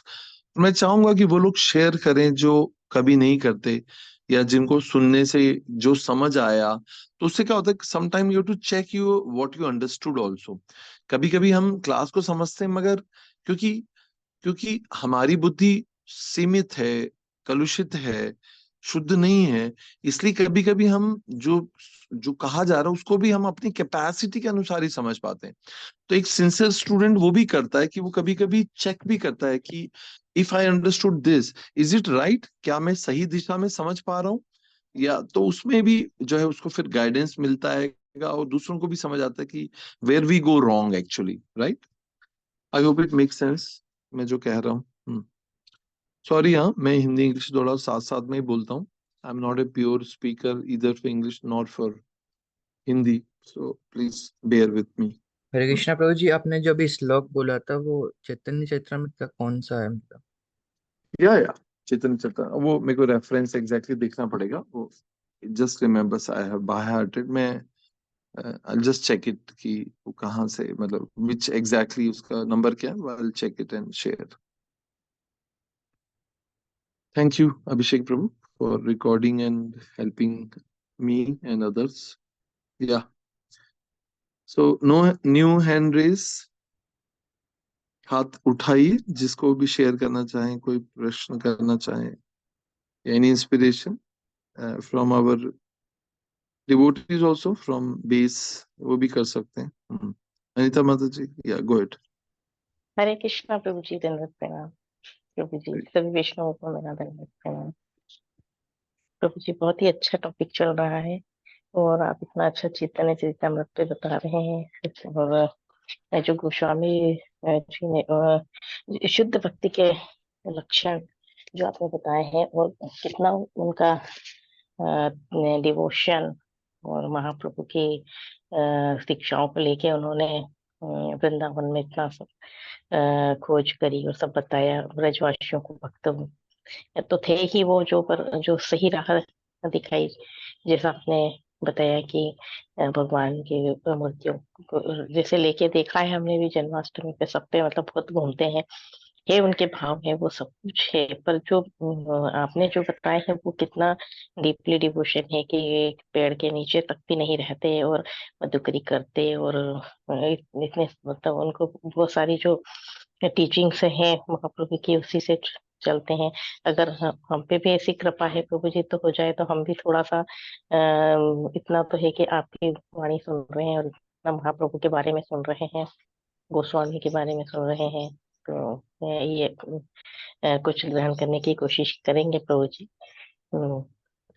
मैं चाहूंगा कि वो लोग शेयर करें जो कभी नहीं करते, या जिनको सुनने से जो समझ आया, तो उससे क्या होता है, sometime you to check you what you understood also. कभी कभी हम क्लास को समझते हैं, मगर क्योंकि क्योंकि हमारी बुद्धि सीमित है, कलुषित है, शुद्ध नहीं है, इसलिए कभी कभी हम जो जो कहा जा रहा है उसको भी हम अपनी कैपेसिटी के अनुसार ही समझ पाते हैं। तो एक सिंसियर स्टूडेंट वो भी करता है कि वो कभी कभी चेक भी करता है कि if I understood this, is it right, क्या मैं सही दिशा में समझ पा रहा हूँ, या तो उसमें भी जो है उसको फिर गाइडेंस मिलता है, और दूसरों को भी समझ आता है कि where we go wrong actually, right. I hope it make sense मैं जो कह रहा हूँ। सॉरी, हाँ, मैं हिंदी इंग्लिश दोनों साथ साथ में ही बोलता हूँ। I am not a pure speaker इधर for English not for Hindi, so please bear with me. Hare Krishna प्रभु जी, आपने जो अभी श्लोक बोला था वो चैतन्य चैत्रामृत का कौन सा है मतलब? या चेतन चेतन, वो मेरे को रेफरेंस एग्जैक्टली देखना पड़ेगा, वो just remembers I have by hearted. मैं आई जस्ट चेक इट कि वो कहाँ से, मतलब विच एग्जैक्टली उसका नंबर क्या है, I will check it and share. Thank you Abhishek prabhu for recording and helping me and others. या so no new hand raise, हाथ उठाइए जिसको भी शेयर करना चाहें, कोई प्रश्न करना चाहें, any inspiration from our devotees also from base, वो भी कर सकते हैं। अनीता माता जी, या गो इट। हरे कृष्णा प्रभु जी, दंडवत प्रणाम। प्रभु जी सभी वैष्णवों को मेरा दंडवत प्रणाम। प्रभु जी बहुत ही अच्छा टॉपिक चल रहा है और आप इतना अच्छा चैतन्य चरितमृत पे बता रहे हैं। और जो गोस्वामी जी ने शुद्ध भक्ति के लक्षण जो आपने बताए हैं और कितना उनका डिवोशन और महाप्रभु की शिक्षाओं को लेके उन्होंने वृंदावन में इतना सब खोज करी और सब बताया। ब्रजवासियों को भक्त तो थे ही वो, जो सही राह दिखाई, जैसा आपने बताया कि भगवान की मूर्तियों को जैसे लेके देखा है हमने भी जन्माष्टमी पे, सब पे मतलब बहुत घूमते हैं। है उनके भाव है, वो सब कुछ है, पर जो आपने जो बताए हैं वो कितना डीपली डिवोशन है कि ये एक पेड़ के नीचे तक भी नहीं रहते और मधुकरी करते और इतने मतलब उनको बहुत सारी जो टीचिंग्स हैं महाप्रभु की उसी से चलते हैं। अगर हम पे भी ऐसी कृपा है प्रभु जी तो हो जाए, तो हम भी थोड़ा सा इतना तो है कि आपकी वाणी सुन रहे हैं और इतना महाप्रभु के बारे में सुन रहे हैं, गोस्वामी के बारे में सुन रहे हैं, तो ये कुछ ग्रहण करने की कोशिश करेंगे प्रभु जी।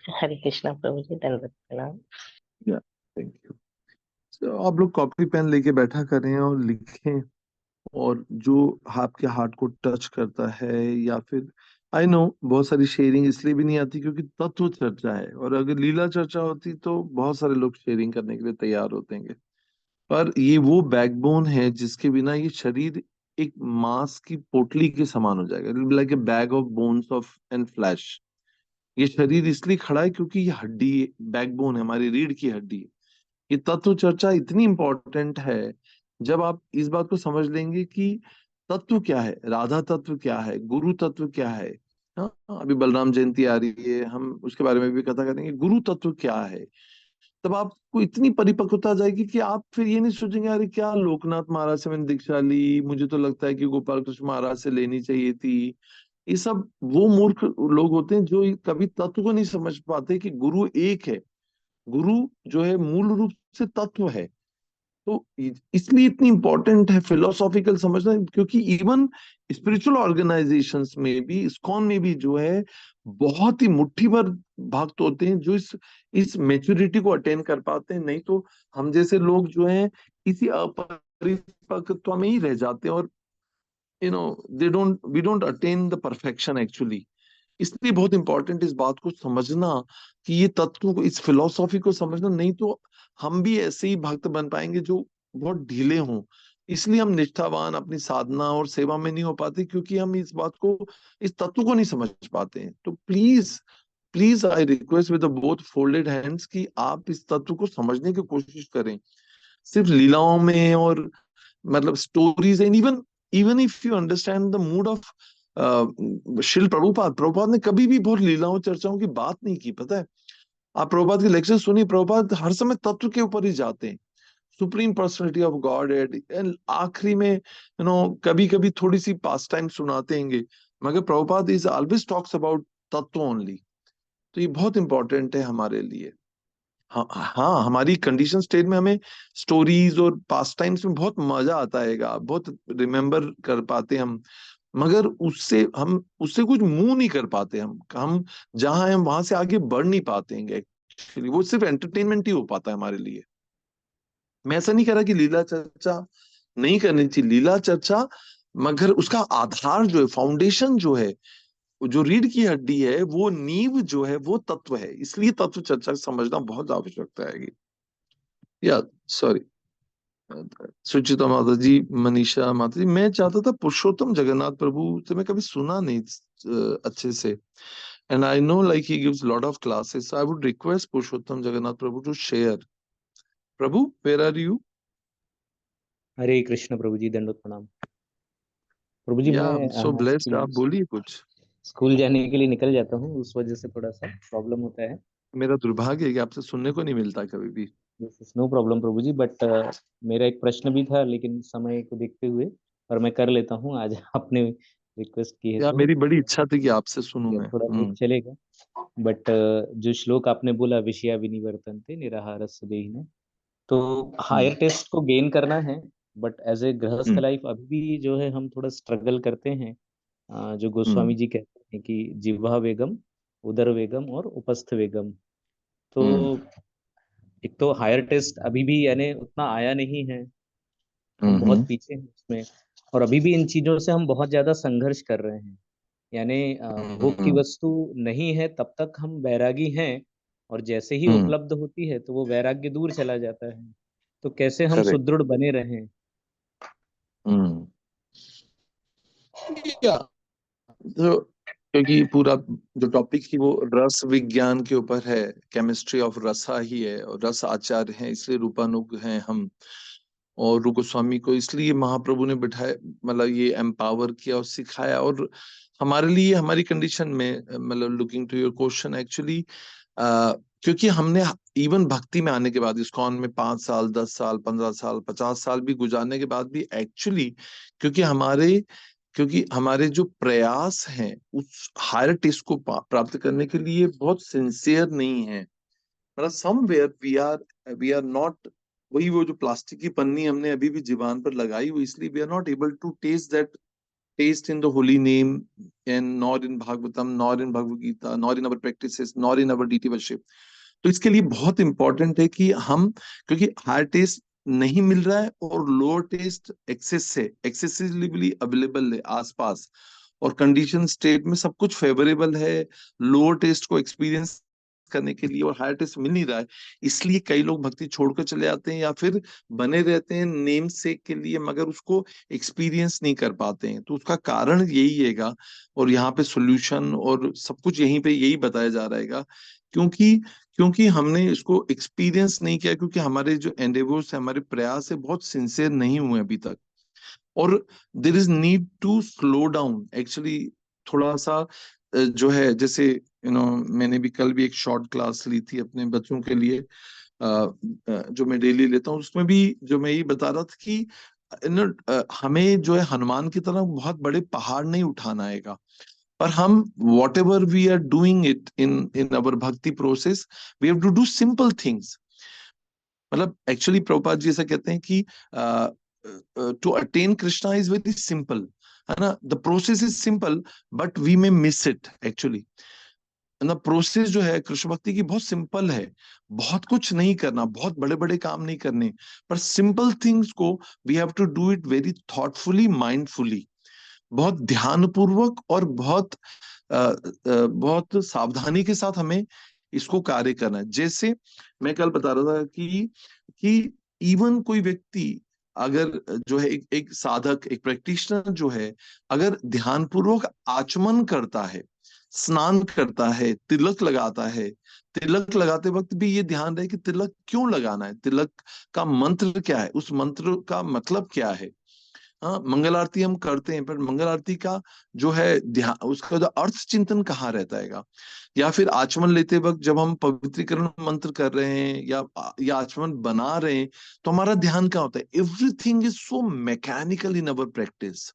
हरे कृष्णा प्रभु जी, दंडवत प्रणाम। Thank you. तो आप लोग कॉपी पेन लेके बैठा करें और लिखें, और जो आपके हार्ट को टच करता है, या फिर आई नो बहुत सारी शेयरिंग इसलिए भी नहीं आती क्योंकि तत्व चर्चा है, और अगर लीला चर्चा होती तो बहुत सारे लोग शेयरिंग करने के लिए तैयार होते हैं। पर ये वो बैकबोन है जिसके बिना ये शरीर एक मांस की पोटली के समान हो जाएगा, like a bag of bones of and flash. ये शरीर इसलिए खड़ा है क्योंकि ये हड्डी, बैकबोन है, हमारी रीढ़ की हड्डी है। ये तत्व चर्चा इतनी इंपॉर्टेंट है। जब आप इस बात को समझ लेंगे कि तत्व क्या है, राधा तत्व क्या है, गुरु तत्व क्या है। हाँ, अभी बलराम जयंती आ रही है, हम उसके बारे में भी कथा करेंगे, गुरु तत्व क्या है। तब आपको इतनी परिपक्वता आ जाएगी कि आप फिर ये नहीं सोचेंगे अरे क्या लोकनाथ महाराज से मैंने दीक्षा ली, मुझे तो लगता है कि गोपाल कृष्ण महाराज से लेनी चाहिए थी। ये सब वो मूर्ख लोग होते हैं जो कभी तत्व को नहीं समझ पाते कि गुरु एक है। गुरु जो है मूल रूप से तत्व है। तो इसलिए इतनी इंपॉर्टेंट है फिलोसॉफिकल समझना, क्योंकि इवन स्पिरिचुअल ऑर्गेनाइजेशंस में भी, इस्कॉन में भी जो है बहुत ही मुट्ठी भर भक्त होते हैं जो इस मेच्योरिटी को अटेन कर पाते हैं। नहीं तो हम जैसे लोग जो हैं इसी अपरिपक्वता में ही रह जाते हैं, और we don't attain the perfection actually. इसलिए बहुत इंपॉर्टेंट इस बात को समझना कि ये तत्व को, इस फिलॉसफी को समझना, नहीं तो हम भी ऐसे ही भक्त बन पाएंगे जो बहुत ढीले हों। इसलिए हम निष्ठावान अपनी साधना और सेवा में नहीं हो पाते, क्योंकि हम इस बात को, इस तत्व को नहीं समझ पाते हैं। तो please please I request with both folded hands कि आप इस तत्व को समझने की कोशिश करें। सिर्फ लीलाओं में और मतलब stories, and even even if you understand the mood off शिल प्रभुपाद ने कभी भी बहुत लीलाओं चर्चाओं की बात नहीं की, पता है। आप प्रभुपाद के लेक्चर सुनिए, प्रभुपाद हर समय तत्व के ऊपर ही जाते हैं, supreme personality of God and आखिरी में कभी कभी थोड़ी सी पास टाइम सुनाते हैं, मगर Prabhupada is always talks about तत्व ओनली। तो ये बहुत इंपॉर्टेंट है हमारे लिए। हाँ हाँ, हमारी कंडीशन स्टेट में हमें स्टोरीज और पास टाइम्स में बहुत मजा आता है, बहुत रिमेम्बर कर पाते हैं हम, मगर उससे कुछ मूव नहीं कर पाते। हम जहां हैं वहां से आगे बढ़ नहीं पाते हैं एक्चुअली। वो सिर्फ एंटरटेनमेंट ही हो पाता है हमारे लिए। मैं ऐसा नहीं कह रहा कि लीला चर्चा नहीं करनी चाहिए, लीला चर्चा, मगर उसका आधार जो है, फाउंडेशन जो है, जो रीढ़ की हड्डी है, वो नींव जो है वो तत्व है। इसलिए तत्व चर्चा समझना बहुत आवश्यकता है। या सॉरी, सुचिता माता जी, मनीषा माता जी, मैं चाहता था पुरुषोत्तम जगन्नाथ प्रभु से, मैं कभी सुना नहीं अच्छे से, and I know like he gives lot of classes. I would request Purushottam Jagannath prabhu to share. Prabhu, where are you? Hare Krishna प्रभु जी, दंडवत प्रणाम। प्रभु जी या मैं सो ब्लेस्ड, आप बोलिए कुछ। स्कूल जाने के लिए निकल जाता हूँ, उस वजह से थोड़ा सा प्रॉब्लम होता है। मेरा दुर्भाग्य है कि आपसे सुनने को नहीं मिलता कभी भी। No problem Prabhu ji, but मेरा एक प्रश्न भी था, लेकिन समय को देखते हुए, और मैं कर लेता हूँ आज आपने रिक्वेस्ट की है या तो। मेरी बड़ी इच्छा थी कि आपसे सुनूं मैं। थोड़ा लेट चलेगा, बट जो श्लोक आपने बोला, विषया विनिवर्तन्ते निराहारस्य देहिनः, तो हायर टेस्ट को गेन करना है बट एज ए गृहस्थ लाइफ अभी भी जो है हम थोड़ा स्ट्रगल करते हैं। जो गोस्वामी जी कहते हैं कि जिह्वा वेगम, उदर वेगम और उपस्थ वेगम। तो एक तो हायर टेस्ट अभी भी यानी उतना आया नहीं है, हम बहुत पीछे हैं उसमें, और अभी भी इन चीजों से हम बहुत ज्यादा संघर्ष कर रहे हैं। यानी भोग की वस्तु नहीं है तब तक हम वैरागी हैं, और जैसे ही उपलब्ध होती है तो वो वैराग्य दूर चला जाता है। तो कैसे हम करेक्ट। सुदृढ़ बने रहें? या तो क्योंकि पूरा जो टॉपिक ही वो रस विज्ञान के ऊपर है, केमिस्ट्री ऑफ रसा ही है, और रस आचार्य है, इसलिए रूपानुग हैं हम। और रूप गोस्वामी को इसलिए महाप्रभु ने बिठाया, मतलब ये एम्पावर किया और सिखाया। और हमारे लिए हमारी कंडीशन में, मतलब looking to your question actually, क्योंकि हमने इवन भक्ति में आने के बाद, इस्कॉन में 5 साल 10 साल 15 साल 50 साल भी गुजारने के बाद भी एक्चुअली, क्योंकि हमारे जो प्रयास हैं उस हायर टेस्ट को प्राप्त करने के लिए बहुत सिंसियर नहीं है। मतलब समवेयर वी आर नॉट, वही वो जो प्लास्टिक की पन्नी हमने अभी भी जीवान पर लगाई हुई, इसलिए we are not able to taste that taste in the holy name, and nor in Bhagavatam, nor in Bhagavad Gita, nor in our practices, nor in our deity worship. तो इसके लिए बहुत इंपॉर्टेंट है कि हम, क्योंकि हायर टेस्ट नहीं मिल रहा है और लोअर टेस्ट एक्सेस से एक्सेसिवली अवेलेबल है आसपास, और कंडीशन स्टेट में सब कुछ फेवरेबल है लोअर टेस्ट को एक्सपीरियंस करने के लिए, और हायर टेस्ट मिल नहीं रहा है। इसलिए कई लोग भक्ति छोड़कर चले जाते हैं, या फिर बने रहते हैं नेम सेक के लिए, मगर उसको एक्सपीरियंस नहीं कर पाते हैं। तो उसका कारण यही हैगा, और यहाँ पे सॉल्यूशन और सब कुछ यहीं पे यही बताया जा रहेगा, क्योंकि क्योंकि हमने इसको एक्सपीरियंस नहीं किया, क्योंकि हमारे जो एंडेवर्स है, हमारे प्रयास है, बहुत सिंसियर नहीं हुए अभी तक। और there is need to slow down actually, थोड़ा सा जो है, जैसे मैंने भी कल भी एक शॉर्ट क्लास ली थी अपने बच्चों के लिए, जो मैं डेली लेता हूँ, उसमें भी जो मैं ये बता रहा था कि हमें जो है हनुमान की तरह बहुत बड़े पहाड़ नहीं उठाना आएगा, पर हम whatever we are doing it in in our bhakti process, we have to do simple things. मतलब एक्चुअली प्रभुपाद जी ऐसा कहते हैं कि to attain Krishna is very simple, है ना, the process is simple but we may miss it actually. ना process जो है कृष्ण भक्ति की बहुत सिंपल है, बहुत कुछ नहीं करना, बहुत बड़े बड़े काम नहीं करने, पर सिंपल थिंग्स को we have to do it very thoughtfully, mindfully, बहुत ध्यानपूर्वक और बहुत सावधानी के साथ हमें इसको कार्य करना है। जैसे मैं कल बता रहा था कि इवन कोई व्यक्ति अगर जो है एक साधक, एक प्रैक्टिशनर जो है, अगर ध्यानपूर्वक आचमन करता है, स्नान करता है, तिलक लगाता है, तिलक लगाते वक्त भी ये ध्यान रहे कि तिलक क्यों लगाना है, तिलक का मंत्र क्या है, उस मंत्र का मतलब क्या है। हाँ, मंगल आरती हम करते हैं, पर मंगल आरती का जो है ध्यान, उसका जो अर्थ चिंतन कहाँ रहता है, या फिर आचमन लेते वक्त जब हम पवित्रीकरण मंत्र कर रहे हैं या आचमन बना रहे हैं, तो हमारा ध्यान क्या होता है। Everything is so mechanical in our practice.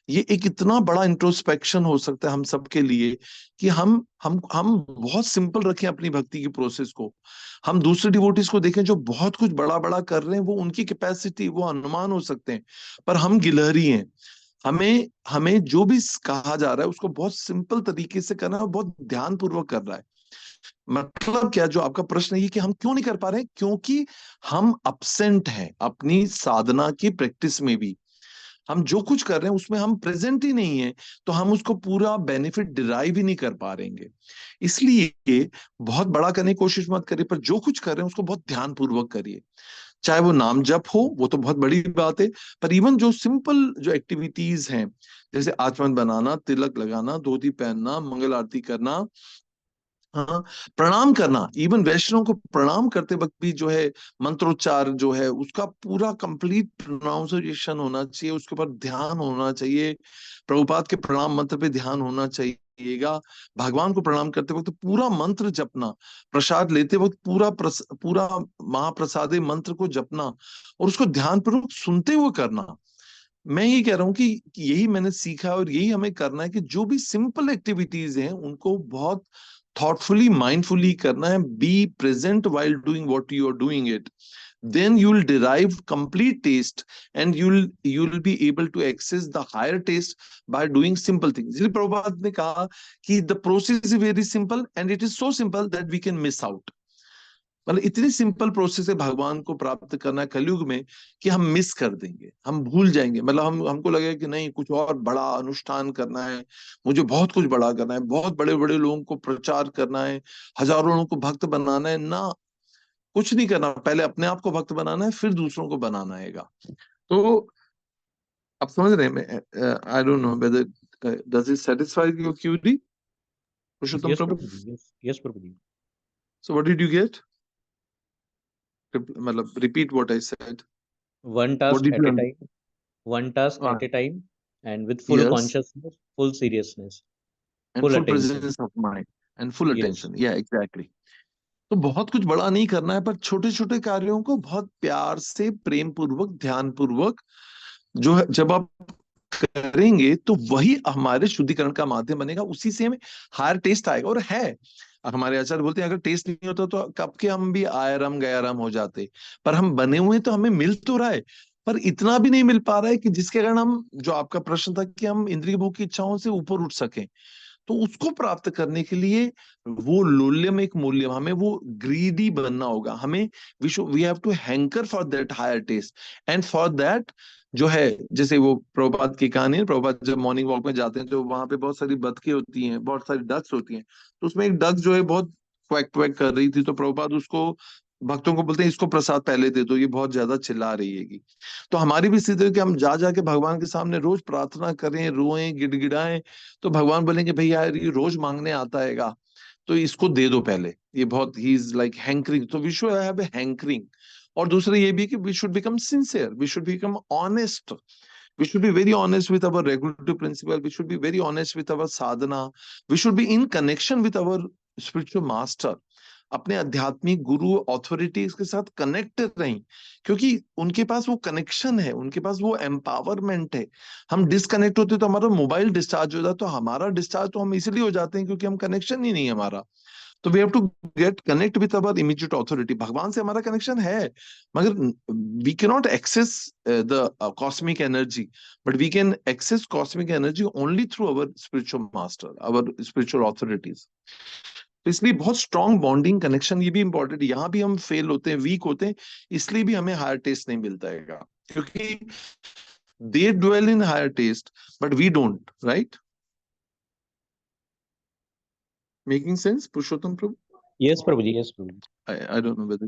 ये एक इतना बड़ा इंट्रोस्पेक्शन हो सकता है हम सबके लिए, कि हम बहुत सिंपल रखें अपनी भक्ति की प्रोसेस को। हम दूसरे डिवोटीज को देखें जो बहुत कुछ बड़ा बड़ा कर रहे हैं, वो उनकी कैपेसिटी, वो अनुमान हो सकते हैं, पर हम गिलहरी हैं। हमें हमें जो भी कहा जा रहा है उसको बहुत सिंपल तरीके से करना है, और बहुत ध्यान पूर्वक कर रहा है। मतलब क्या, जो आपका प्रश्न है कि हम क्यों नहीं कर पा रहे हैं, क्योंकि हम अपसेंट हैं अपनी साधना की प्रैक्टिस में भी। हम जो कुछ कर रहे हैं उसमें हम प्रेजेंट ही नहीं है, तो हम उसको पूरा बेनिफिट डिराइव ही नहीं कर पा रहेंगे। इसलिए बहुत बड़ा करने की कोशिश मत करिए, पर जो कुछ कर रहे हैं उसको बहुत ध्यान पूर्वक करिए। चाहे वो नाम जप हो, वो तो बहुत बड़ी बात है, पर इवन जो सिंपल जो एक्टिविटीज हैं, जैसे आचमन बनाना, तिलक लगाना, धोती पहनना, मंगल आरती करना, हाँ, प्रणाम करना, इवन वैष्णव को प्रणाम करते वक्त भी जो है मंत्रोच्चार जो है उसका पूरा कंप्लीट प्रोनाउंसिएशन होना चाहिए, उसके ऊपर ध्यान होना चाहिए, प्रभुपाद के प्रणाम मंत्र पे ध्यान होना चाहिएगा। भगवान को प्रणाम करते वक्त पूरा मंत्र जपना, प्रसाद लेते वक्त पूरा महाप्रसादे मंत्र को जपना, और उसको ध्यानपूर्वक सुनते हुए करना। मैं ये कह रहा हूँ कि यही मैंने सीखा, और यही हमें करना है कि जो भी सिंपल एक्टिविटीज हैं उनको बहुत थॉटफुली, माइंडफुली करना है। Be present while doing what you are doing it. then you'll derive complete taste, and you'll be able to access the higher taste by doing simple things. इसलिए प्रभुपाद ने कहा कि the process is very simple and it is so simple that we can miss out. मतलब इतनी simple process है भगवान को प्राप्त करना कलयुग में कि हम मिस कर देंगे, हम भूल जाएंगे। मतलब हमको लगेगा कि नहीं, कुछ और बड़ा अनुष्ठान करना है, मुझे बहुत कुछ बड़ा करना है, बहुत बड़े बड़े लोगों को प्रचार करना है, हजारों लोगों को भक्त बनाना है ना। कुछ नहीं करना, पहले अपने आप को भक्त बनाना है, फिर दूसरों को बनाना हैगा। तो आप समझ रहे हैं? I don't know whether does it satisfy your query Purushottam Yes, Prabhu? Prabhuji. Yes, Prabhuji. So what did you get? मतलब repeat what I said. One What task did at you a understand? time. One task at a time, and with full Yes, consciousness, full seriousness, and full full attention. presence of mind and full Yes. attention. Yeah, exactly. तो बहुत कुछ बड़ा नहीं करना है, पर छोटे छोटे कार्यों को बहुत प्यार से, प्रेम पूर्वक, ध्यान पूर्वक जो है जब आप करेंगे तो वही हमारे शुद्धिकरण का माध्यम बनेगा, उसी से हमें हायर टेस्ट आएगा। और है, हमारे आचार्य बोलते हैं अगर टेस्ट नहीं होता तो कब के हम भी आयरम गैरम हो जाते, पर हम बने हुए तो हमें मिल तो रहा है, पर इतना भी नहीं मिल पा रहा है कि जिसके कारण हम, जो आपका प्रश्न था कि हम इंद्रिय भोग की इच्छाओं से ऊपर उठ सकें, तो उसको प्राप्त करने के लिए वो लोल्यम एक मूल्य, हमें वो ग्रीडी बनना होगा। हमें we have to hanker for that higher taste, and for that जो है, जैसे वो प्रभुपाद की कहानी है, प्रभुपाद जब मॉर्निंग वॉक में जाते हैं तो वहां पे बहुत सारी बतखें होती हैं, बहुत सारी डक्स होती हैं, तो उसमें एक डक जो है बहुत क्वैक क्वैक कर रही थी, तो प्रभुपाद उसको, भक्तों को बोलते हैं इसको प्रसाद पहले दे दो, ये बहुत ज्यादा चिल्ला रही है। तो हमारी भी स्थिति है कि हम जा जाके भगवान के सामने रोज प्रार्थना करें, रोएं, गिड़गिड़ाएं, तो भगवान बोलेंगे भैया यार ये रोज मांगने आता हैगा, तो इसको दे दो पहले, ये बहुत, ही इज लाइक हैंकरिंग। तो we should have a hankering. और दूसरा ये भी कि we should become sincere, we should become honest, we should be very honest with our regulative principle, we should be very honest with our sadhana, we should be in connection with our spiritual master, अपने आध्यात्मिक गुरु authorities के साथ connected रहें, क्योंकि उनके पास वो connection है, उनके पास वो एम्पावरमेंट है। हम डिस्कनेक्ट होते तो हमारा मोबाइल डिस्चार्ज हो जाता, तो हमारा डिस्चार्ज तो हम इसलिए हो जाते हैं क्योंकि हम कनेक्शन ही नहीं है हमारा। तो we have to get connect with our immediate authority. भगवान से हमारा कनेक्शन है, मगर we can not access the cosmic energy, but we can access cosmic energy only through our spiritual master, our spiritual authorities. तो इसलिए बहुत strong bonding connection ये भी इंपॉर्टेंट। यहाँ भी हम फेल होते हैं, वीक होते हैं, इसलिए भी हमें हायर टेस्ट नहीं मिलता है, क्योंकि they dwell in higher taste but we don't, right? Making sense Purushottam Prabhu? Yes, Prabhuji. Yes, Prabhuji. I don't know whether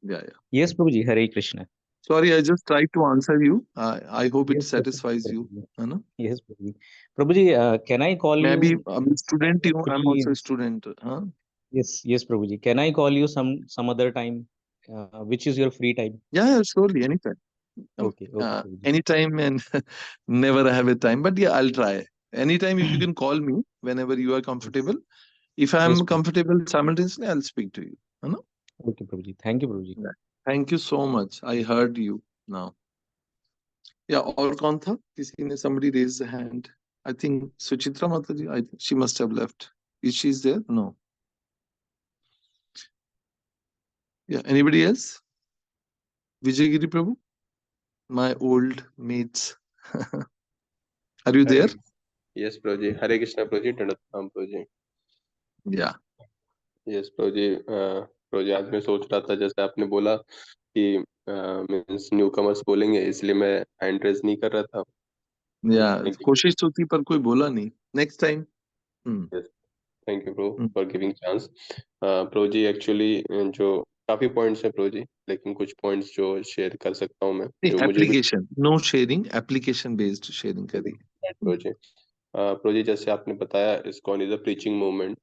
yeah. Yes, Prabhuji. Hare Krishna. Sorry, I just tried to answer you. I hope it Yes, satisfies you, Prabhuji. है ना? Yes, Prabhuji. Prabhuji, can I call मैं भी you student ही हूँ, I M free? Also student. हाँ, Yes, yes, Prabhuji. Can I call you some other time? Which is your free time? yeah, surely, anytime. Okay, okay, Prabhuji. Anytime and never have a time, but yeah, I'll try. Anytime you can call me whenever you are comfortable. If I am Yes, Prabhuji. comfortable simultaneously, I'll speak to you, है ना? Okay, Prabhuji. Thank you, Prabhuji. Thank you so much. I heard you now. Yeah, और कौन था? किसी ने, somebody raised a hand. I think Suchitra Mataji. I think she must have left. Is she there? No. Yeah. Anybody else? Vijayagiri Prabhu, my old mates. Are you there? Yes Prabhu ji, Hare Krishna प्रभु जी, दंडवत प्रणाम प्रभु जी। Yeah. Yes Prabhu जी, प्रभु जी आज मैं सोच रहा था, जैसे आपने बोला कि मींस न्यू कमर्स बोलेंगे, इसलिए मैं हैंड रेज नहीं कर रहा था। Yeah. कोशिश तो थी पर कोई बोला नहीं। Next time. Thank you Prabhu for giving chance. Prabhu ji actually जो काफी पॉइंट्स हैं प्रभु जी, लेकिन कुछ पॉइंट्स जो शेयर कर सकता हूँ मैं, जो मुझे भी application, no sharing, application based sharing करिए। प्रभु जी। प्रभु जी जैसे आपने बताया, ISKCON is a preaching movement,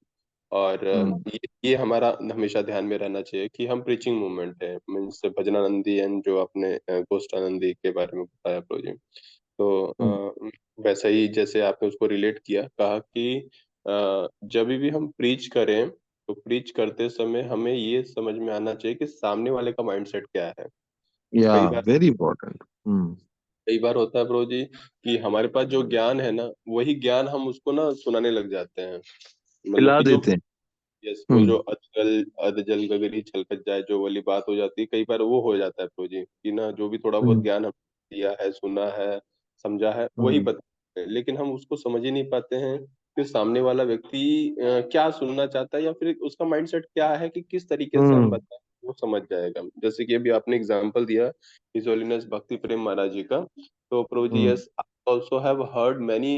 और ये हमारा हमेशा ध्यान में रहना चाहिए कि हम प्रीचिंग मूवमेंट है। मीन्स भजनानंदी एंड जो आपने गोष्ठानंदी के बारे में बताया प्रभु जी, तो वैसा ही जैसे आपने उसको रिलेट किया, कहा कि जब भी हम प्रीच करें तो प्रीच करते समय हमें ये समझ में आना चाहिए कि सामने वाले का माइंडसेट क्या है। या वेरी इंपॉर्टेंट। कई बार होता है प्रभु जी कि हमारे पास जो ज्ञान है ना, वही ज्ञान हम उसको ना सुनाने लग जाते हैं, मतलब पिला कि जो देते हैं। यस, वो जो हम्म अधजल गगरी छलकत जाए जो वाली बात हो जाती है, कई बार वो हो जाता है प्रभु जी कि ना जो भी थोड़ा बहुत हम्म ज्ञान हमने दिया है, सुना है, समझा है, वही हम्म बता है, लेकिन हम उसको समझ ही नहीं पाते हैं कि सामने वाला व्यक्ति क्या सुनना चाहता है या फिर उसका माइंडसेट क्या है कि किस तरीके से हम हम्म बताएं वो समझ जाएगा। जैसे कि अभी आपने एग्जांपल दिया हिज होलीनेस भक्ति प्रेम महाराज जी का, तो Prabhu ji hmm yes, also have heard many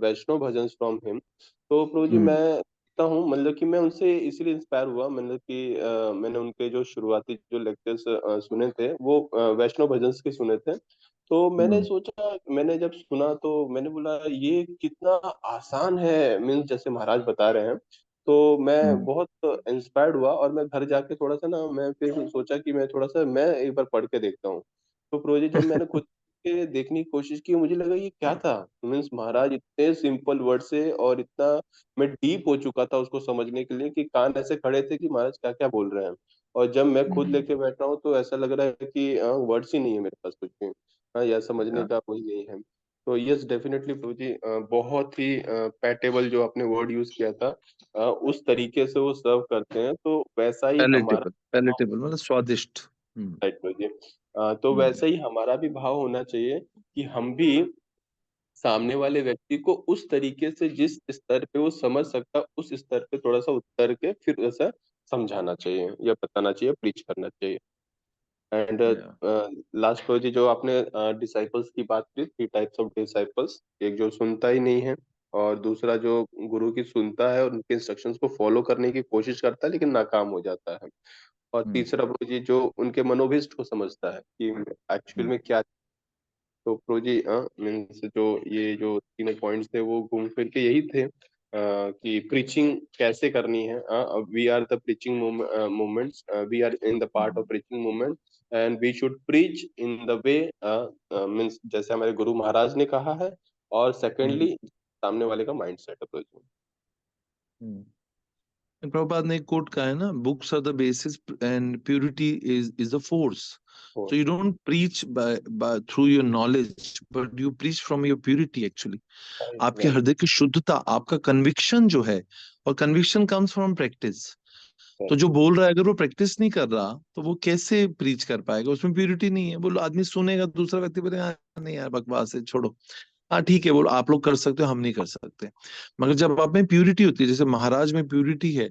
Vaishnava bhajan from him. तो प्रभु जी हम्म मैं देखता हूँ, मतलब कि मैं उनसे इसीलिए इंस्पायर हुआ, मतलब कि मैंने उनके जो शुरुआती जो लेक्चर्स सुने थे वो वैष्णव भजन के सुने थे। तो मैंने हम्म सोचा, मैंने जब सुना तो मैंने बोला ये कितना आसान है, मीन्स जैसे महाराज बता रहे हैं। तो मैं हम्म बहुत इंस्पायर्ड हुआ और मैं घर जाके थोड़ा सा ना, मैं फिर सोचा कि मैं थोड़ा सा मैं एक बार पढ़ के देखता हूँ। तो प्रोजेक्ट जब मैंने खुद के देखने की कोशिश की, मुझे लगा ये क्या था। मीन्स महाराज इतने सिंपल वर्ड से और इतना मैं डीप हो चुका था उसको समझने के लिए कि कान ऐसे खड़े थे कि महाराज क्या क्या बोल रहे हैं। और जब मैं खुद लेके बैठा हूँ तो ऐसा लग रहा है कि वर्ड्स ही नहीं है मेरे पास कुछ भी, हाँ, या समझने Yeah. का कोई नहीं है। तो यस डेफिनेटली प्रभु जी, बहुत ही पैटेबल जो आपने वर्ड यूज किया था, उस तरीके से वो सर्व करते हैं, तो वैसा ही हमारा पैलेटेबल पैलेटेबल मतलब स्वादिष्ट। हम्म राइट प्रभु जी। तो हम्म वैसा ही हमारा भी भाव होना चाहिए कि हम भी सामने वाले व्यक्ति को उस तरीके से जिस स्तर पे वो समझ सकता उस स्तर पे थोड़ा सा उतर के फिर वैसा समझाना चाहिए या बताना चाहिए, प्रीच करना चाहिए। And Yeah. लास्ट को जी जो आपने डिसाइपल्स की बात की, थ्री टाइप्स ऑफ डिसाइपल्स, एक जो सुनता ही नहीं है, और दूसरा जो गुरु की सुनता है और उनके इंस्ट्रक्शंस को फॉलो करने की कोशिश करता है लेकिन नाकाम हो जाता है, और हम्म तीसरा गुरु जी जो उनके मनोभिष्ट को समझता है कि एक्चुअल हम्म में क्या। तो प्रो जी मीन्स जो ये जो तीनों पॉइंट्स थे वो घूम फिर के यही थे, कि प्रीचिंग कैसे करनी है। We are the preaching movements, we are in the part of preaching movement, and we should preach in the way means जैसे हमारे गुरु महाराज ने कहा है, और हम्म सेकेंडली सामने वाले का माइंड सेट है। हम्म प्रभुपाद ने एक कोट कहा है ना, books are the basis and purity is the force. तो so you don't preach by through your knowledge but you preach from your purity actually. Right आपके राइट हृदय की शुद्धता, आपका कन्विक्शन जो है, और कन्विक्शन कम्स फ्रॉम प्रैक्टिस। तो जो बोल रहा है अगर वो प्रैक्टिस नहीं कर रहा तो वो कैसे प्रीच कर पाएगा, उसमें प्योरिटी नहीं है। बोलो आदमी सुनेगा, दूसरा व्यक्ति बोलेगा "हाँ, नहीं यार बकवास है, छोड़ो। हाँ ठीक है, बोलो आप लोग कर सकते हो, हम नहीं कर सकते। मगर जब आप में प्यूरिटी होती है, जैसे महाराज में प्यूरिटी है,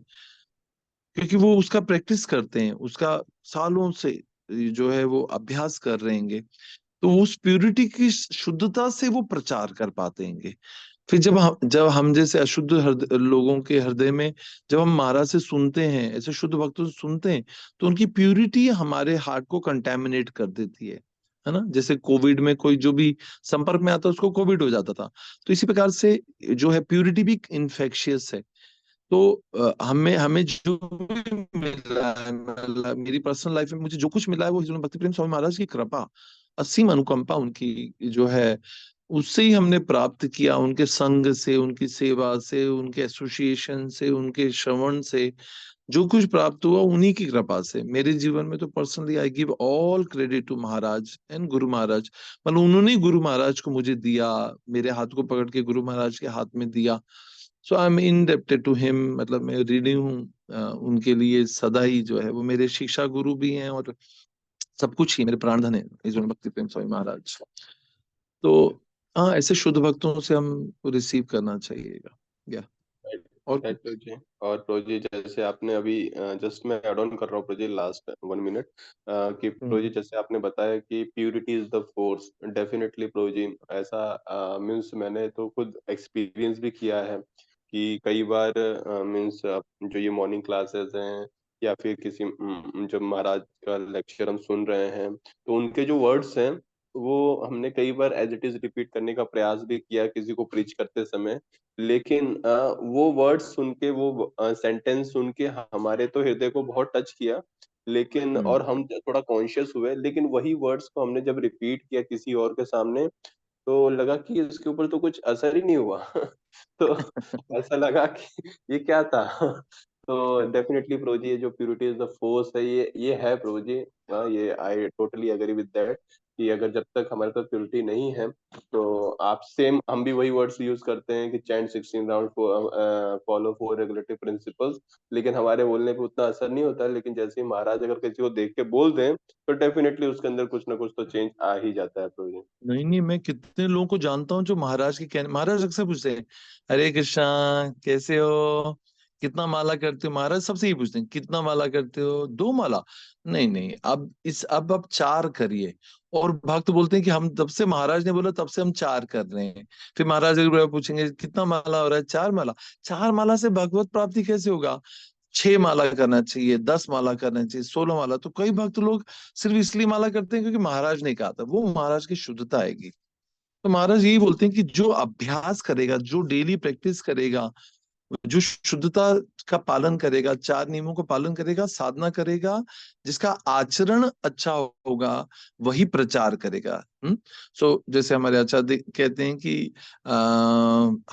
क्योंकि वो उसका प्रैक्टिस करते हैं, उसका सालों से जो है वो अभ्यास कर रहेंगे, तो उस प्यूरिटी की शुद्धता से वो प्रचार कर पातेंगे। फिर जब हम जैसे अशुद्ध लोगों के हृदय में जब हम महाराज से सुनते हैं, ऐसे शुद्ध भक्तों से सुनते हैं, तो उनकी प्यूरिटी हमारे हार्ट को कंटेमिनेट कर देती है ना। जैसे कोविड में कोई जो भी संपर्क में आता उसको कोविड हो जाता था। तो इसी प्रकार से जो है प्यूरिटी भी इन्फेक्शियस है। तो हमें हमें जो भी मिला है, मतलब मेरी पर्सनल लाइफ में मुझे जो कुछ मिला है वो हिजोन भक्ति प्रेम स्वामी महाराज की कृपा, असीम अनुकंपा उनकी जो है, उससे ही हमने प्राप्त किया। उनके संग से, उनकी सेवा से, उनके एसोसिएशन से, उनके श्रवण से जो कुछ प्राप्त हुआ उन्हीं की कृपा से। मेरे जीवन में तो personally I give all credit to Maharaj and Guru Maharaj. मतलब उन्होंने ही गुरु महाराज को मुझे दिया, मेरे हाथ को पकड़ के गुरु महाराज के हाथ में दिया। So I am indebted to him. मतलब मैं ऋणी हूँ उनके लिए सदा ही। जो है वो मेरे शिक्षा गुरु भी हैं और सब कुछ ही मेरे प्राणधन है ईश्वर भक्ति प्रेम स्वामी महाराज। तो हाँ, ऐसे शुद्ध भक्तों से हमको रिसीव करना चाहिएगा। या और राइट कुछ। प्रोजी। और प्रोजी जैसे आपने अभी जस्ट मैं ऐड ऑन कर रहा हूँ प्रोजी, लास्ट 1 मिनट, कि प्रोजी हम्म जैसे आपने बताया कि purity is the force, definitely प्रोजी ऐसा मीन्स मैंने तो खुद एक्सपीरियंस भी किया है कि कई बार मीन्स जो ये मॉर्निंग क्लासेस हैं या फिर किसी जब महाराज का लेक्चर हम सुन रहे हैं तो उनके जो वर्ड्स हैं वो हमने कई बार एज इट इज रिपीट करने का प्रयास भी किया किसी को प्रीच करते समय, लेकिन वो वर्ड सुन के वो सेंटेंस सुन के हमारे तो हृदय को बहुत टच किया, लेकिन हम्म और हम थोड़ा कॉन्शियस हुए, लेकिन वही वर्ड्स को हमने जब रिपीट किया किसी और के सामने तो लगा कि इसके ऊपर तो कुछ असर ही नहीं हुआ तो ऐसा लगा कि ये क्या था तो डेफिनेटली प्रोजी ये जो प्योरिटी इज द फोर्स है, ये है प्रोजी। ये I totally agree with that. कि अगर जब तक हमारे पास प्योरिटी नहीं है तो आप सेम, हम भी वही वर्ड्स यूज करते हैं कि chant 16 round, follow 4 regulatory principles, लेकिन हमारे बोलने पे उतना असर नहीं होता है। लेकिन जैसे ही महाराज अगर किसी को देख के बोल दें तो डेफिनेटली उसके अंदर कुछ ना कुछ तो चेंज आ ही जाता है प्रभु जी। नहीं नहीं, मैं कितने लोगों को जानता हूँ जो महाराज के कहने, महाराज अक्सर पूछते हैं हरे कृष्णा कैसे हो, कितना माला करते हो, महाराज सबसे ही पूछते हैं कितना माला करते हो, 2 माला, नहीं नहीं अब 4 करिए। और भक्त बोलते हैं कि हम तब से महाराज ने बोला तब से हम 4 कर रहे हैं। फिर महाराज एक बार पूछेंगे कितना माला हो रहा है, 4 माला। 4 माला से भगवत प्राप्ति कैसे होगा, 6 माला करना चाहिए, 10 माला करना चाहिए, 16 माला। तो कई भक्त लोग सिर्फ इसलिए माला करते हैं क्योंकि महाराज ने कहा था, वो महाराज की शुद्धता आएगी। तो महाराज यही बोलते हैं कि जो अभ्यास करेगा, जो डेली प्रैक्टिस करेगा, जो शुद्धता का पालन करेगा, 4 नियमों का पालन करेगा, साधना करेगा, जिसका आचरण अच्छा होगा, वही प्रचार करेगा। सो जैसे हमारे आचार्य कहते हैं कि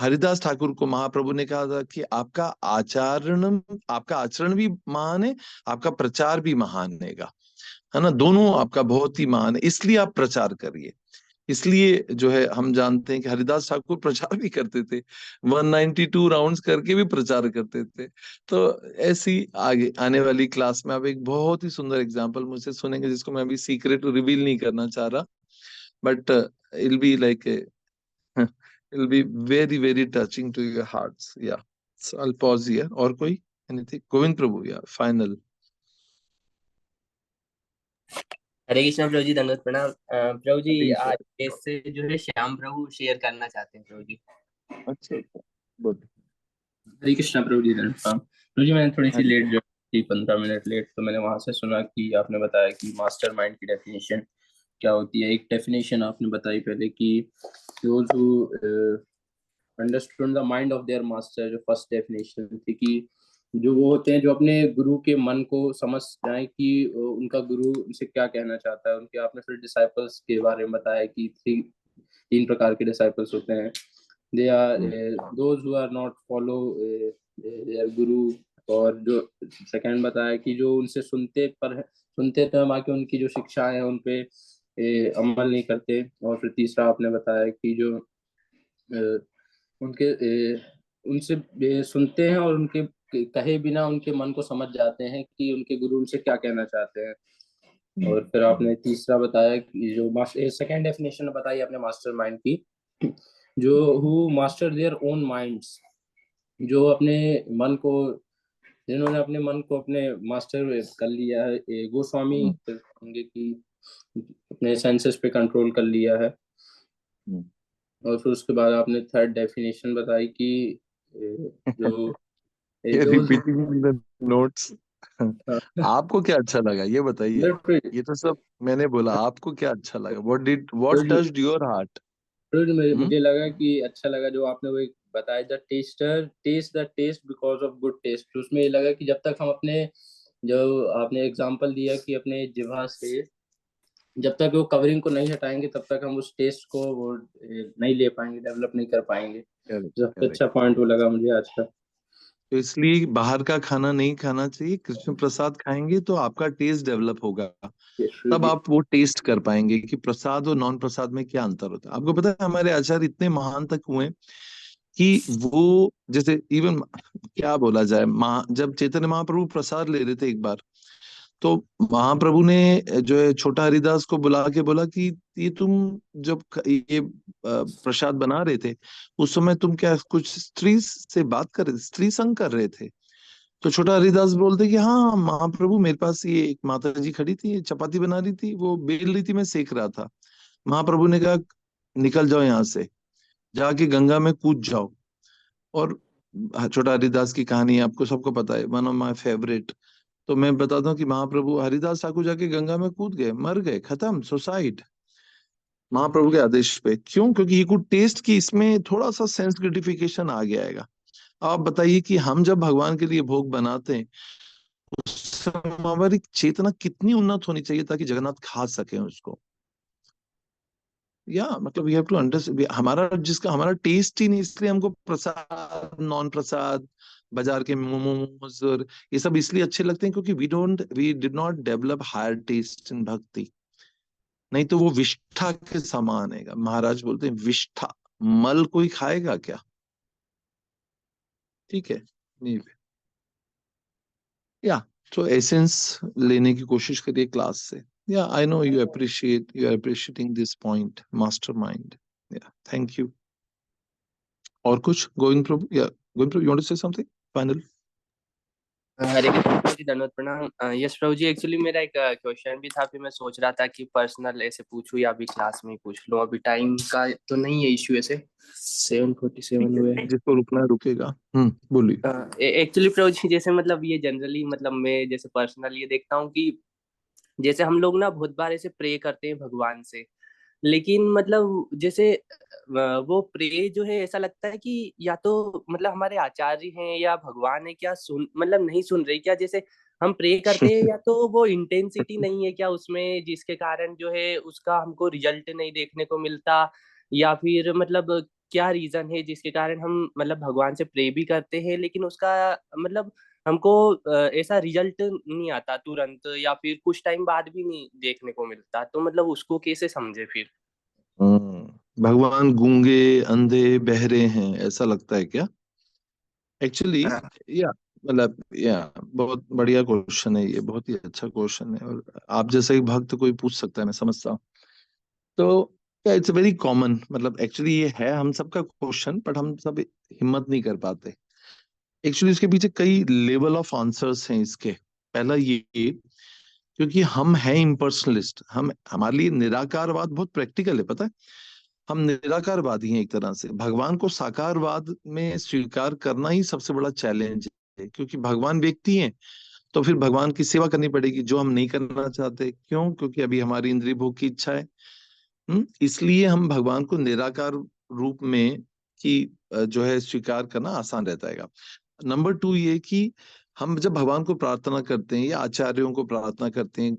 हरिदास ठाकुर को महाप्रभु ने कहा था कि आपका आचरण भी महान है, आपका प्रचार भी महान है ना, दोनों आपका बहुत ही महान है, इसलिए आप प्रचार करिए। इसलिए जो है हम जानते हैं कि हरिदास ठाकुर प्रचार भी करते थे, 192 राउंड्स करके भी प्रचार करते थे। तो ऐसी आगे आने वाली क्लास में आप एक बहुत ही सुंदर एग्जांपल मुझसे सुनेंगे, जिसको मैं अभी सीक्रेट रिवील नहीं करना चाह रहा, but I'll be like I'll be very very touching to your hearts. Yeah so I will pause here. और कोई एनीथिंग? गोविंद प्रभु, या फाइनल। हरे कृष्णा प्रभु जी, दंडवत प्रणाम। प्रभु जी अभी आज केस से जो है श्याम प्रभु शेयर करना चाहते हैं प्रभु जी। अच्छा, गुड। हरे कृष्णा प्रभु जी, दंडवत प्रणाम। प्रभु जी मैंने थोड़ी सी हरे लेट जो थी, 15 मिनट लेट, तो मैंने वहां से सुना कि आपने बताया कि मास्टर माइंड की डेफिनेशन क्या होती है। एक डेफिनेशन आपने बताई पहले कि those who understood the mind of their master, जो फर्स्ट डेफिनेशन थी कि जो वो होते हैं जो अपने गुरु के मन को समझ जाए कि उनका गुरु उनसे क्या कहना चाहता है। उनके आपने फिर डिसाइपल्स के बारे में बताया कि 3 प्रकार के डिसाइपल्स होते हैं। They are those who are not follow their guru, और जो सेकंड बताया कि जो उनसे सुनते तो बाकी उनकी जो शिक्षा है उन पे अमल नहीं करते। और फिर तीसरा आपने बताया कि जो उनके उनसे सुनते हैं और उनके कहे बिना उनके मन को समझ जाते हैं कि उनके गुरु उनसे क्या कहना चाहते हैं। और फिर आपने तीसरा बताया कि जो सेकंड डेफिनेशन बताई आपने मास्टर माइंड की, जो who master their own minds, जो अपने मन को, जिन्होंने अपने मन को अपने मास्टर कर लिया है। गोस्वामी होंगे कि अपने सेंसेस पे कंट्रोल कर लिया है। और फिर उसके बाद आपने थर्ड डेफिनेशन बताई कि जो रिपीटिंग द नोट्स। आपको क्या अच्छा लगा ये बताइए। ये तो सब मैंने बोला, आपको क्या अच्छा लगा? What touched your heart? मुझे लगा कि अच्छा लगा जो आपने वो एक बताया, the taste the taste because of good taste. उसमें ये लगा कि जब तक हम अपने, जो आपने एग्जांपल दिया कि अपने जिह्वा से जब तक वो कवरिंग को नहीं हटाएंगे तब तक हम उस टेस्ट को वो नहीं ले पाएंगे, डेवलप नहीं कर पाएंगे। सबसे अच्छा पॉइंट वो लगा मुझे आज का। तो इसलिए बाहर का खाना नहीं खाना चाहिए, कृष्ण प्रसाद खाएंगे तो आपका टेस्ट डेवलप होगा, तब आप वो टेस्ट कर पाएंगे कि प्रसाद और नॉन प्रसाद में क्या अंतर होता है। आपको पता है हमारे आचार्य इतने महान तक हुए कि वो जैसे इवन क्या बोला जाए, जब चैतन्य महाप्रभु प्रसाद ले रहे थे एक बार, तो महाप्रभु ने जो है छोटा हरिदास को बुला के बोला कि ये तुम जब ये प्रसाद बना रहे थे उस समय तुम क्या कुछ स्त्री से बात कर रहे थे, स्त्री संग कर रहे थे? तो छोटा हरिदास बोलते कि हाँ महाप्रभु, मेरे पास ये एक माता जी खड़ी थी, चपाती बना रही थी, वो बेल रही थी, मैं सेक रहा था। महाप्रभु ने कहा निकल जाओ यहाँ से, जाके गंगा में कूद जाओ। और छोटा हरिदास की कहानी आपको सबको पता है, वन ऑफ माय फेवरेट। तो मैं बताता हूँ कि महाप्रभु हरिदास ठाकुर जाके गंगा में कूद गए, मर गए, खत्म, सुसाइड, महाप्रभु के आदेश पे। क्यों? क्योंकि ही कुड टेस्ट कि इसमें थोड़ा सा सेंस ग्रेटिफिकेशन आ गया। आप बताइए कि हम जब भगवान के लिए भोग बनाते हैं उस समय हमारी चेतना कितनी उन्नत होनी चाहिए ताकि जगन्नाथ खा सके उसको। या मतलब वी हैव टू अंडरस्टैंड, हमारा टेस्ट ही नहीं, इसलिए हमको प्रसाद, नॉन प्रसाद, बाजार के मोमोज और ये सब इसलिए अच्छे लगते हैं क्योंकि we did not develop higher taste in bhakti. नहीं तो वो विष्ठा के समान है। महाराज बोलते हैं विष्ठा, मल कोई खाएगा क्या? ठीक है, नहीं या तो एसेंस लेने की कोशिश करिए क्लास से। Yeah I know you are appreciating this point, mastermind. Yeah thank you. और कुछ? Govind Prabhu, yeah Govind Prabhu, you want to say something final? Hare Krishna प्रभु जी, दंडवत प्रणाम। यस प्रभु जी, एक्चुअली मेरा एक क्वेश्चन भी था, फिर मैं सोच रहा था कि पर्सनल ऐसे पूछूं या अभी क्लास में ही पूछ लूं। अभी टाइम का तो नहीं है इश्यू, ऐसे 7:47 हुए। जिसको रुकना है रुकेगा। बोलिए। एक्चुअली प्रभु जी, जैसे मतलब ये जनरली मतलब मैं जैसे पर्सनल ये देखता हूँ कि जैसे हम लोग ना बहुत बार ऐसे प्रे करते हैं भगवान से, लेकिन मतलब जैसे वो प्रे जो है ऐसा लगता है कि या तो मतलब हमारे आचार्य हैं या भगवान है क्या सुन मतलब नहीं सुन रहे क्या। जैसे हम प्रे करते हैं या तो वो इंटेंसिटी नहीं है क्या उसमें, जिसके कारण जो है उसका हमको रिजल्ट नहीं देखने को मिलता, या फिर मतलब क्या रीजन है जिसके कारण हम मतलब भगवान से प्रे भी करते हैं लेकिन उसका मतलब हमको ऐसा रिजल्ट नहीं आता तुरंत, या फिर कुछ टाइम बाद भी नहीं देखने को मिलता, तो मतलब उसको कैसे समझे फिर? भगवान गूंगे, अंधे, बहरे हैं, ऐसा लगता है क्या? एक्चुअली हाँ। या मतलब या बहुत बढ़िया क्वेश्चन है ये, बहुत ही अच्छा क्वेश्चन है, और आप जैसा एक भक्त कोई पूछ सकता है, मैं समझता हूँ। तो इट्स वेरी कॉमन, मतलब एक्चुअली ये है हम सबका क्वेश्चन, बट हम सब हिम्मत नहीं कर पाते। एक्चुअली इसके पीछे कई लेवल ऑफ आंसर्स हैं इसके। पहला ये, क्योंकि हम हैं इम्पर्सनलिस्ट, हम हमारे लिए निराकारवाद बहुत प्रैक्टिकल है, पता है। हम निराकारवादी हैं एक तरह से। भगवान को साकारवाद में स्वीकार करना ही सबसे बड़ा चैलेंज है, क्योंकि भगवान व्यक्ति हैं, तो फिर भगवान की सेवा करनी पड़ेगी, जो हम नहीं करना चाहते। क्यों? क्योंकि अभी हमारी इंद्रिय भोग की इच्छा है। इसलिए हम भगवान को निराकार रूप में की जो है स्वीकार करना आसान रहता है। नंबर 2 ये कि हम जब भगवान को प्रार्थना करते हैं या आचार्यों को प्रार्थना करते हैं,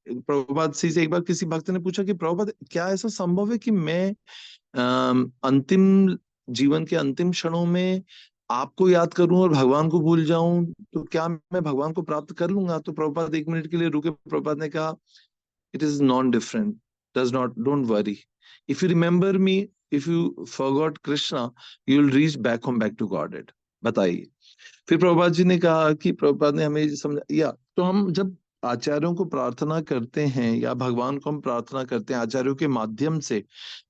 प्रभुपाद से एक बार किसी भक्त ने पूछा कि प्रभुपाद, क्या ऐसा संभव है कि मैं अंतिम जीवन के अंतिम क्षणों में आपको याद करूं और भगवान को भूल जाऊं, तो क्या मैं भगवान को प्राप्त कर लूंगा? तो प्रभुपाद 1 मिनट के लिए रुके, प्रभुपाद ने कहा, it is non different, does not, don't worry, if you remember me, if you forgot Krishna, you will reach back home, back to Godhead. बताइए। फिर प्रभुपाद जी ने कहा कि प्रभुपाद ने हमें समझा, तो हम जब आचार्यों को प्रार्थना करते हैं या भगवान को हम प्रार्थना करते हैं आचार्यों के माध्यम से,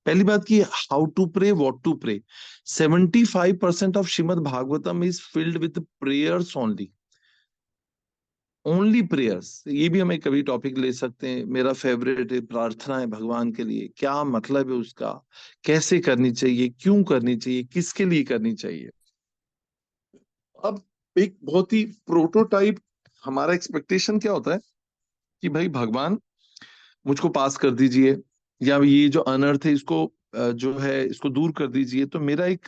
पहली बात की how to pray, what to pray. 75% of Srimad Bhagavatam is filled with prayers only, only prayers. ये भी हम एक कभी टॉपिक ले सकते हैं, मेरा फेवरेट है प्रार्थना है भगवान के लिए, क्या मतलब है उसका, कैसे करनी चाहिए, क्यों करनी चाहिए, किसके लिए करनी चाहिए। अब एक बहुत ही प्रोटोटाइप हमारा एक्सपेक्टेशन क्या होता है कि भाई भगवान मुझको पास कर दीजिए, या ये जो अनर्थ है इसको जो है इसको दूर कर दीजिए। तो मेरा एक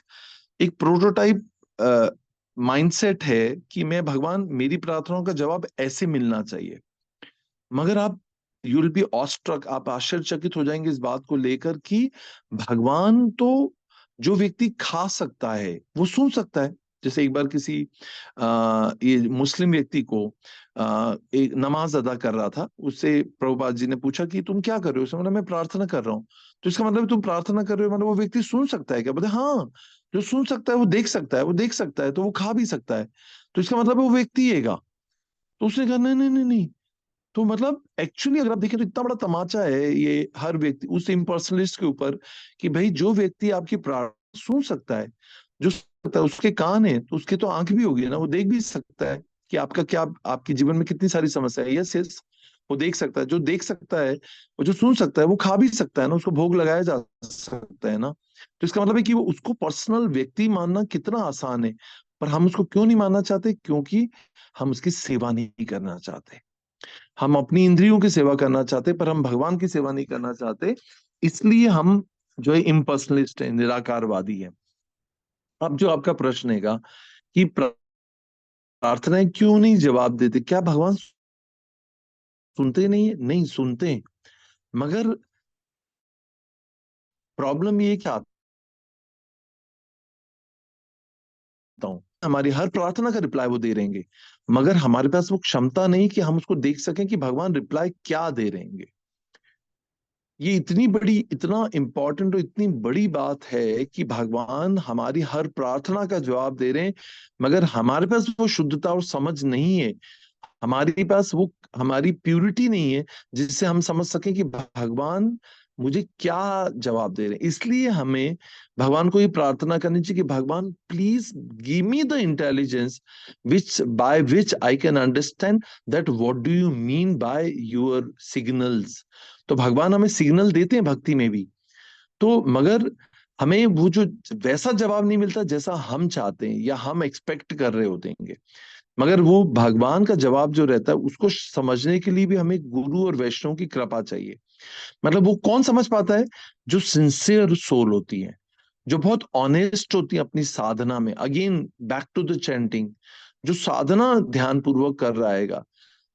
एक प्रोटोटाइप माइंडसेट है कि मैं भगवान, मेरी प्रार्थनाओं का जवाब ऐसे मिलना चाहिए। मगर आप यू विल बी ऑस्ट्रक, आप आश्चर्यचकित हो जाएंगे इस बात को लेकर कि भगवान तो जो व्यक्ति खा सकता है वो सुन सकता है। जैसे एक बार किसी ये मुस्लिम व्यक्ति को एक नमाज अदा कर रहा था, उससे प्रभुपाद जी ने पूछा कि तुम क्या कर रहे हो? उसने बोला मैं प्रार्थना कर रहा हूँ। तो इसका मतलब तुम प्रार्थना कर रहे हो, मतलब वो व्यक्ति सुन सकता है क्या? बोले हाँ, जो सुन सकता है वो देख सकता है, वो देख सकता है तो वो खा भी सकता है, तो इसका मतलब वो व्यक्ति हैगा। तो उसने कहा नहीं नहीं नहीं नहीं। तो मतलब एक्चुअली अगर आप देखें तो इतना बड़ा तमाचा है ये हर व्यक्ति उस इम्पर्सनलिस्ट के ऊपर, कि भाई जो व्यक्ति आपकी प्रार्थना सुन सकता है, जो सुन सकता है, उसके कान है तो उसके तो आंख भी होगी ना, वो देख भी सकता है कि आपका क्या, आपके जीवन में कितनी सारी समस्या है। यस यस, वो देख सकता है। जो देख सकता है, वो जो सुन सकता है, वो खा भी सकता है ना, उसको भोग लगाया जा सकता है ना। तो इसका मतलब है कि वो उसको पर्सनल व्यक्ति मानना कितना आसान है। पर हम उसको क्यों नहीं मानना चाहते? क्योंकि हम उसकी सेवा नहीं करना चाहते। हम अपनी इंद्रियों की सेवा करना चाहते, पर हम भगवान की सेवा नहीं करना चाहते। इसलिए हम जो है इम्पर्सनलिस्ट है, निराकारवादी है। अब जो आपका प्रश्न हैगा कि प्रार्थनाएं क्यों नहीं जवाब देते, क्या भगवान सुनते नहीं है? नहीं सुनते हैं, मगर प्रॉब्लम ये क्या आता हूं, हमारी हर प्रार्थना का रिप्लाई वो दे रहेंगे, मगर हमारे पास वो क्षमता नहीं कि हम उसको देख सकें कि भगवान रिप्लाई क्या दे रहेंगे। ये इतनी बड़ी, इतना इम्पोर्टेंट और इतनी बड़ी बात है कि भगवान हमारी हर प्रार्थना का जवाब दे रहे हैं, मगर हमारे पास वो शुद्धता और समझ नहीं है, हमारे पास वो हमारी प्यूरिटी नहीं है जिससे हम समझ सकें कि भगवान मुझे क्या जवाब दे रहे हैं। इसलिए हमें भगवान को ये प्रार्थना करनी चाहिए कि भगवान please give me the intelligence which by which I can understand that what do you mean by your signals. तो भगवान हमें सिग्नल देते हैं भक्ति में भी, तो मगर हमें वो जो वैसा जवाब नहीं मिलता जैसा हम चाहते हैं या हम एक्सपेक्ट कर रहे होते हैं। मगर वो भगवान का जवाब जो रहता है उसको समझने के लिए भी हमें गुरु और वैष्णव की कृपा चाहिए। मतलब वो कौन समझ पाता है? जो सिंसियर सोल होती है, जो बहुत ऑनेस्ट होती है अपनी साधना में। Again back to the chanting, जो साधना ध्यान पूर्वक कर रहा है।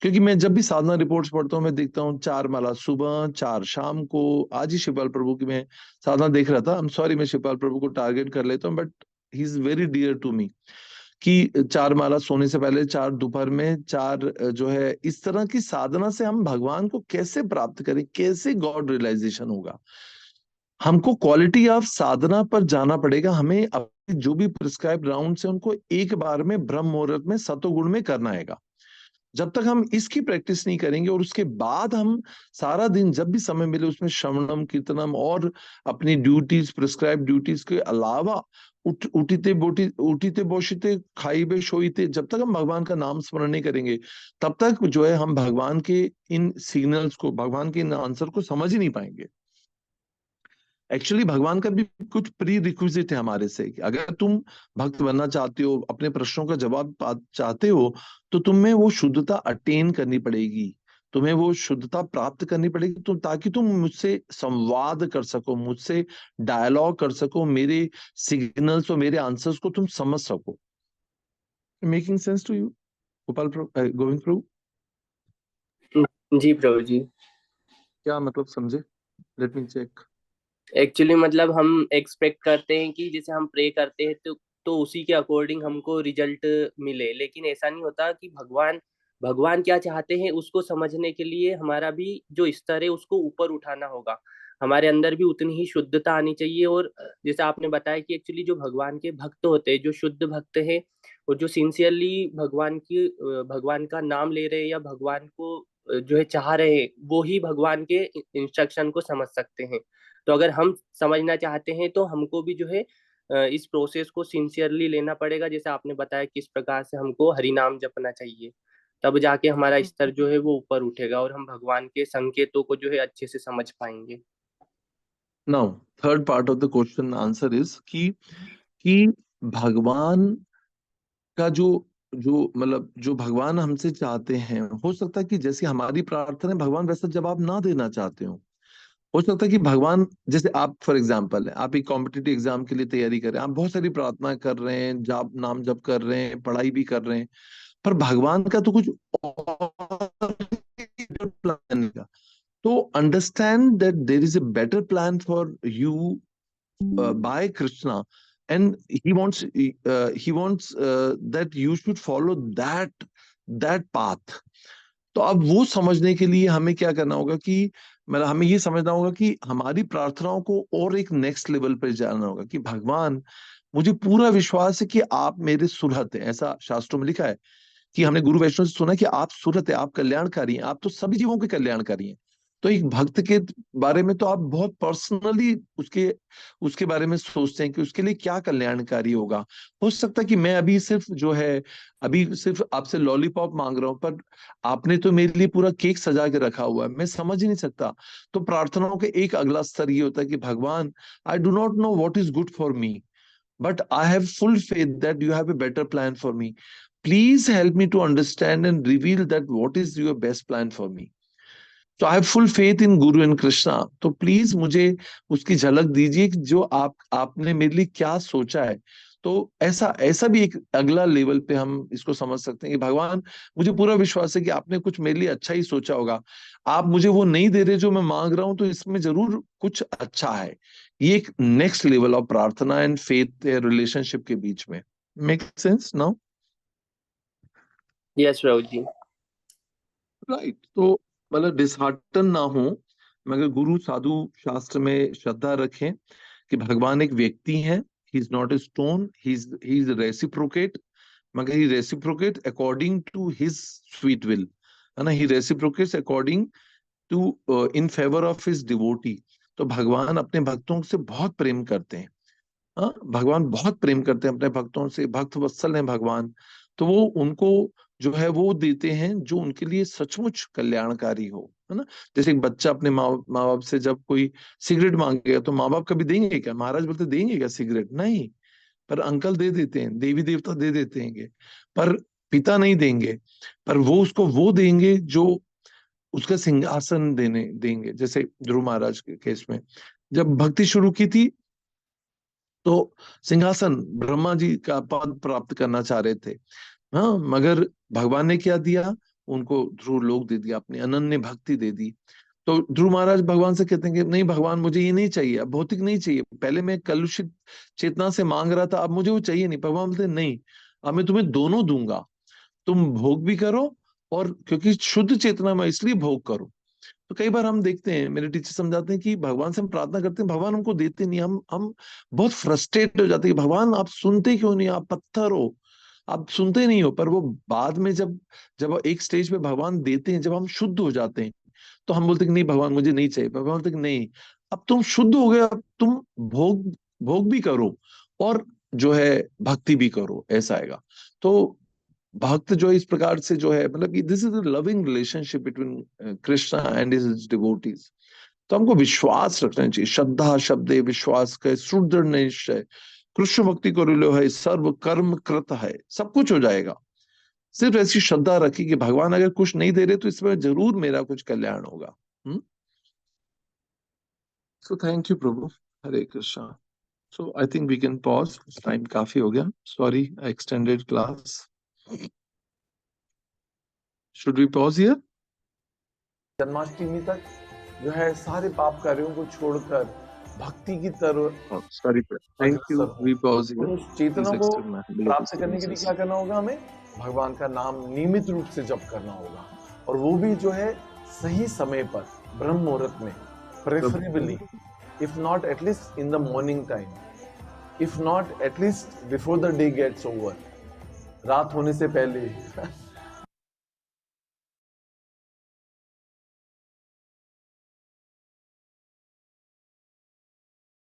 क्योंकि मैं जब भी साधना रिपोर्ट्स पढ़ता हूँ मैं देखता हूँ 4 माला सुबह, 4 शाम को। आज ही शिवपाल प्रभु की मैं साधना देख रहा था। आई एम सॉरी मैं शिवपाल प्रभु को टारगेट कर लेता हूँ, but he is very dear to me. कि 4 माला सोने से पहले, 4 दोपहर में, 4 जो है, इस तरह की साधना से हम भगवान को कैसे प्राप्त करें, कैसे गॉड रियलाइजेशन होगा। हमको क्वालिटी ऑफ साधना पर जाना पड़ेगा। हमें अपने जो भी प्रिस्क्राइब राउंड से उनको एक बार में ब्रह्म मुहूर्त में सतोगुण में करना है। जब तक हम इसकी प्रैक्टिस नहीं करेंगे और उसके बाद हम सारा दिन जब भी समय मिले उसमें श्रवणम कीर्तनम और अपनी ड्यूटीज, प्रिस्क्राइब ड्यूटीज के अलावा उठीते बोशीते खाईबे शोईते, जब तक हम भगवान का नाम स्मरण नहीं करेंगे तब तक जो है हम भगवान के इन सिग्नल्स को, भगवान के इन आंसर को समझ ही नहीं पाएंगे। एक्चुअली भगवान का भी कुछ प्री रिक्विजिट है हमारे से। अगर तुम भक्त बनना चाहते हो, अपने प्रश्नों का जवाब चाहते हो, तो तुम्हें वो शुद्धता अटेन करनी पड़ेगी, तुम्हें वो शुद्धता प्राप्त करनी पड़ेगी, ताकि तुम मुझसे संवाद कर सको, मुझसे डायलॉग कर सको, मेरे सिग्नल्स और मेरे आंसर्स को तुम समझ सको। Making sense to you Gopal Prabhu, Govind Prabhu? जी प्रभु जी। क्या मतलब समझे? Let me check. एक्चुअली मतलब हम एक्सपेक्ट करते हैं कि जैसे हम प्रे करते हैं तो उसी के अकॉर्डिंग हमको रिजल्ट मिले, लेकिन ऐसा नहीं होता कि भगवान क्या चाहते हैं उसको समझने के लिए हमारा भी जो स्तर है उसको ऊपर उठाना होगा। हमारे अंदर भी उतनी ही शुद्धता आनी चाहिए। और जैसे आपने बताया कि एक्चुअली जो भगवान के भक्त होते हैं, जो शुद्ध भक्त हैं और जो सिंसियरली भगवान का नाम ले रहे हैं या भगवान को जो है चाह रहे हैं, वो ही भगवान के इंस्ट्रक्शन को समझ सकते हैं। तो अगर हम समझना चाहते हैं तो हमको भी जो है इस प्रोसेस को सिंसियरली लेना पड़ेगा। जैसे आपने बताया किस प्रकार से हमको हरि नाम जपना चाहिए, तब जाके हमारा स्तर जो है वो ऊपर उठेगा और हम भगवान के संकेतों को जो है अच्छे से समझ पाएंगे। Now third part of the question answer is कि भगवान का जो जो मतलब जो भगवान हमसे चाहते हैं, हो सकता है कि जैसे हमारी प्रार्थना है भगवान वैसा जवाब ना देना चाहते हो सकता है कि भगवान, जैसे आप फॉर एग्जांपल है, आप एक कॉम्पिटिटिव एग्जाम के लिए तैयारी कर रहे हैं, आप बहुत सारी प्रार्थना कर रहे हैं, जाप नाम जप कर रहे हैं, पढ़ाई भी कर रहे हैं, पर भगवान का तो कुछ और प्लान का। तो understand that there is a better plan for you by Krishna, and he wants that you should follow that path. तो अब वो समझने के लिए हमें क्या करना होगा कि मतलब हमें ये समझना होगा कि हमारी प्रार्थनाओं को और एक नेक्स्ट लेवल पर जाना होगा कि भगवान, मुझे पूरा विश्वास है कि आप मेरे सुरहत हैं। ऐसा शास्त्रों में लिखा है कि हमने गुरु वैष्णव से सुना कि आप सुरत है, आप कल्याणकारी हैं, आप तो सभी जीवों के कल्याणकारी हैं। तो एक भक्त के बारे में तो आप बहुत पर्सनली उसके उसके बारे में सोचते हैं कि उसके लिए क्या कल्याणकारी होगा। हो सकता है कि मैं अभी सिर्फ जो है, अभी सिर्फ आपसे लॉलीपॉप मांग रहा हूं, पर आपने तो मेरे लिए पूरा केक सजा के रखा हुआ है, मैं समझ ही नहीं सकता। तो प्रार्थनाओं के एक अगला स्तर ये होता है कि भगवान, I do not know what is good for me, but I have full faith that you have a better plan for me. Please help me to understand and reveal that what is your best plan for me. So I have full faith in Guru and Krishna. तो please मुझे उसकी झलक दीजिए कि जो आपने मेरे लिए क्या सोचा है। तो ऐसा ऐसा भी एक अगला लेवल पे हम इसको समझ सकते हैं कि भगवान, मुझे पूरा विश्वास है कि आपने कुछ मेरे लिए अच्छा ही सोचा होगा। आप मुझे वो नहीं दे रहे जो मैं मांग रहा हूं, तो इसमें जरूर कुछ अच्छा है। ये एक नेक्स्ट लेवल ऑफ प्रार्थना एंड फेथ रिलेशनशिप के बीच में। Make sense now? Yes Prabhu जी। राइट। तो मतलब डिसहार्टन ना हो, मगर गुरु साधु शास्त्र में श्रद्धा रखें कि भगवान एक व्यक्ति है, he is not a stone, he is reciprocate, मगर he reciprocate according to his sweet will, है ना, he reciprocates according to in favour of his devotee. तो भगवान अपने भक्तों से बहुत प्रेम करते हैं, हाँ, भगवान बहुत प्रेम करते हैं अपने भक्तों से, भक्त वत्सल हैं भगवान। तो वो उनको जो है वो देते हैं जो उनके लिए सचमुच कल्याणकारी हो, है ना। जैसे एक बच्चा अपने माँ बाप से जब कोई सिगरेट मांगेगा तो माँ बाप कभी देंगे क्या? महाराज बोलते देंगे क्या सिगरेट? नहीं, पर अंकल दे देते हैं, देवी देवता दे देते हैं, पर पिता नहीं देंगे। पर वो उसको वो देंगे जो उसका सिंहासन देंगे। जैसे ध्रुव महाराज के केस में जब भक्ति शुरू की थी तो सिंहासन ब्रह्मा जी का पद प्राप्त करना चाह रहे थे, हाँ, मगर भगवान ने क्या दिया? उनको ध्रुव लोक दे दिया, अपनी अनन्य भक्ति दे दी। तो ध्रुव महाराज भगवान से कहते हैं कि नहीं भगवान, मुझे ये नहीं चाहिए, अब भौतिक नहीं चाहिए, पहले मैं कलुषित चेतना से मांग रहा था, अब मुझे वो चाहिए नहीं। भगवान बोलते नहीं, अब मैं तुम्हें दोनों दूंगा, तुम भोग भी करो, और क्योंकि शुद्ध चेतना में इसलिए भोग करो। तो कई बार हम देखते हैं, मेरे टीचर समझाते हैं कि भगवान से हम प्रार्थना करते हैं, भगवान हमको देते नहीं, हम बहुत फ्रस्ट्रेट हो जाते हैं, भगवान आप सुनते क्यों नहीं, आप पत्थर हो, आप सुनते नहीं हो। पर वो बाद में जब जब एक स्टेज पे भगवान देते हैं, जब हम शुद्ध हो जाते हैं, तो हम बोलते हैं कि नहीं भगवान मुझे नहीं चाहिए। भगवान बोलते हैं कि नहीं, अब तुम शुद्ध हो गए, अब तुम भोग भोग भी करो और जो है भक्ति भी करो, ऐसा आएगा। तो भक्त जो इस प्रकार से जो है, मतलब this is a loving relationship between Krishna and his devotees. तो हमको विश्वास रखना चाहिए, श्रद्धा शब्दे विश्वास के सुदृढ़ निश्चय, कृष्ण भक्ति करो है, सर्व कर्म कृत है, सब कुछ हो जाएगा। सिर्फ ऐसी श्रद्धा रखी कि भगवान अगर कुछ नहीं दे रहे तो इसमें जरूर मेरा कुछ कल्याण होगा। So thank you Prabhu, Hare Krishna. So I think we can pause, time काफी हो गया, sorry I extended class. Should we pause here? Janmashtami तक जो है सारे पाप कार्यों को छोड़कर भक्ति की तरफ sorry, thank you, we pause और हियर। उस चेतना को प्राप्त करने के लिए क्या करना होगा? हमें भगवान का नाम नियमित रूप से जप करना होगा, और वो भी जो है सही समय पर, ब्रह्म मुहूर्त में, preferably, if not at least in the morning time, if not at least before the day gets over, रात होने से पहले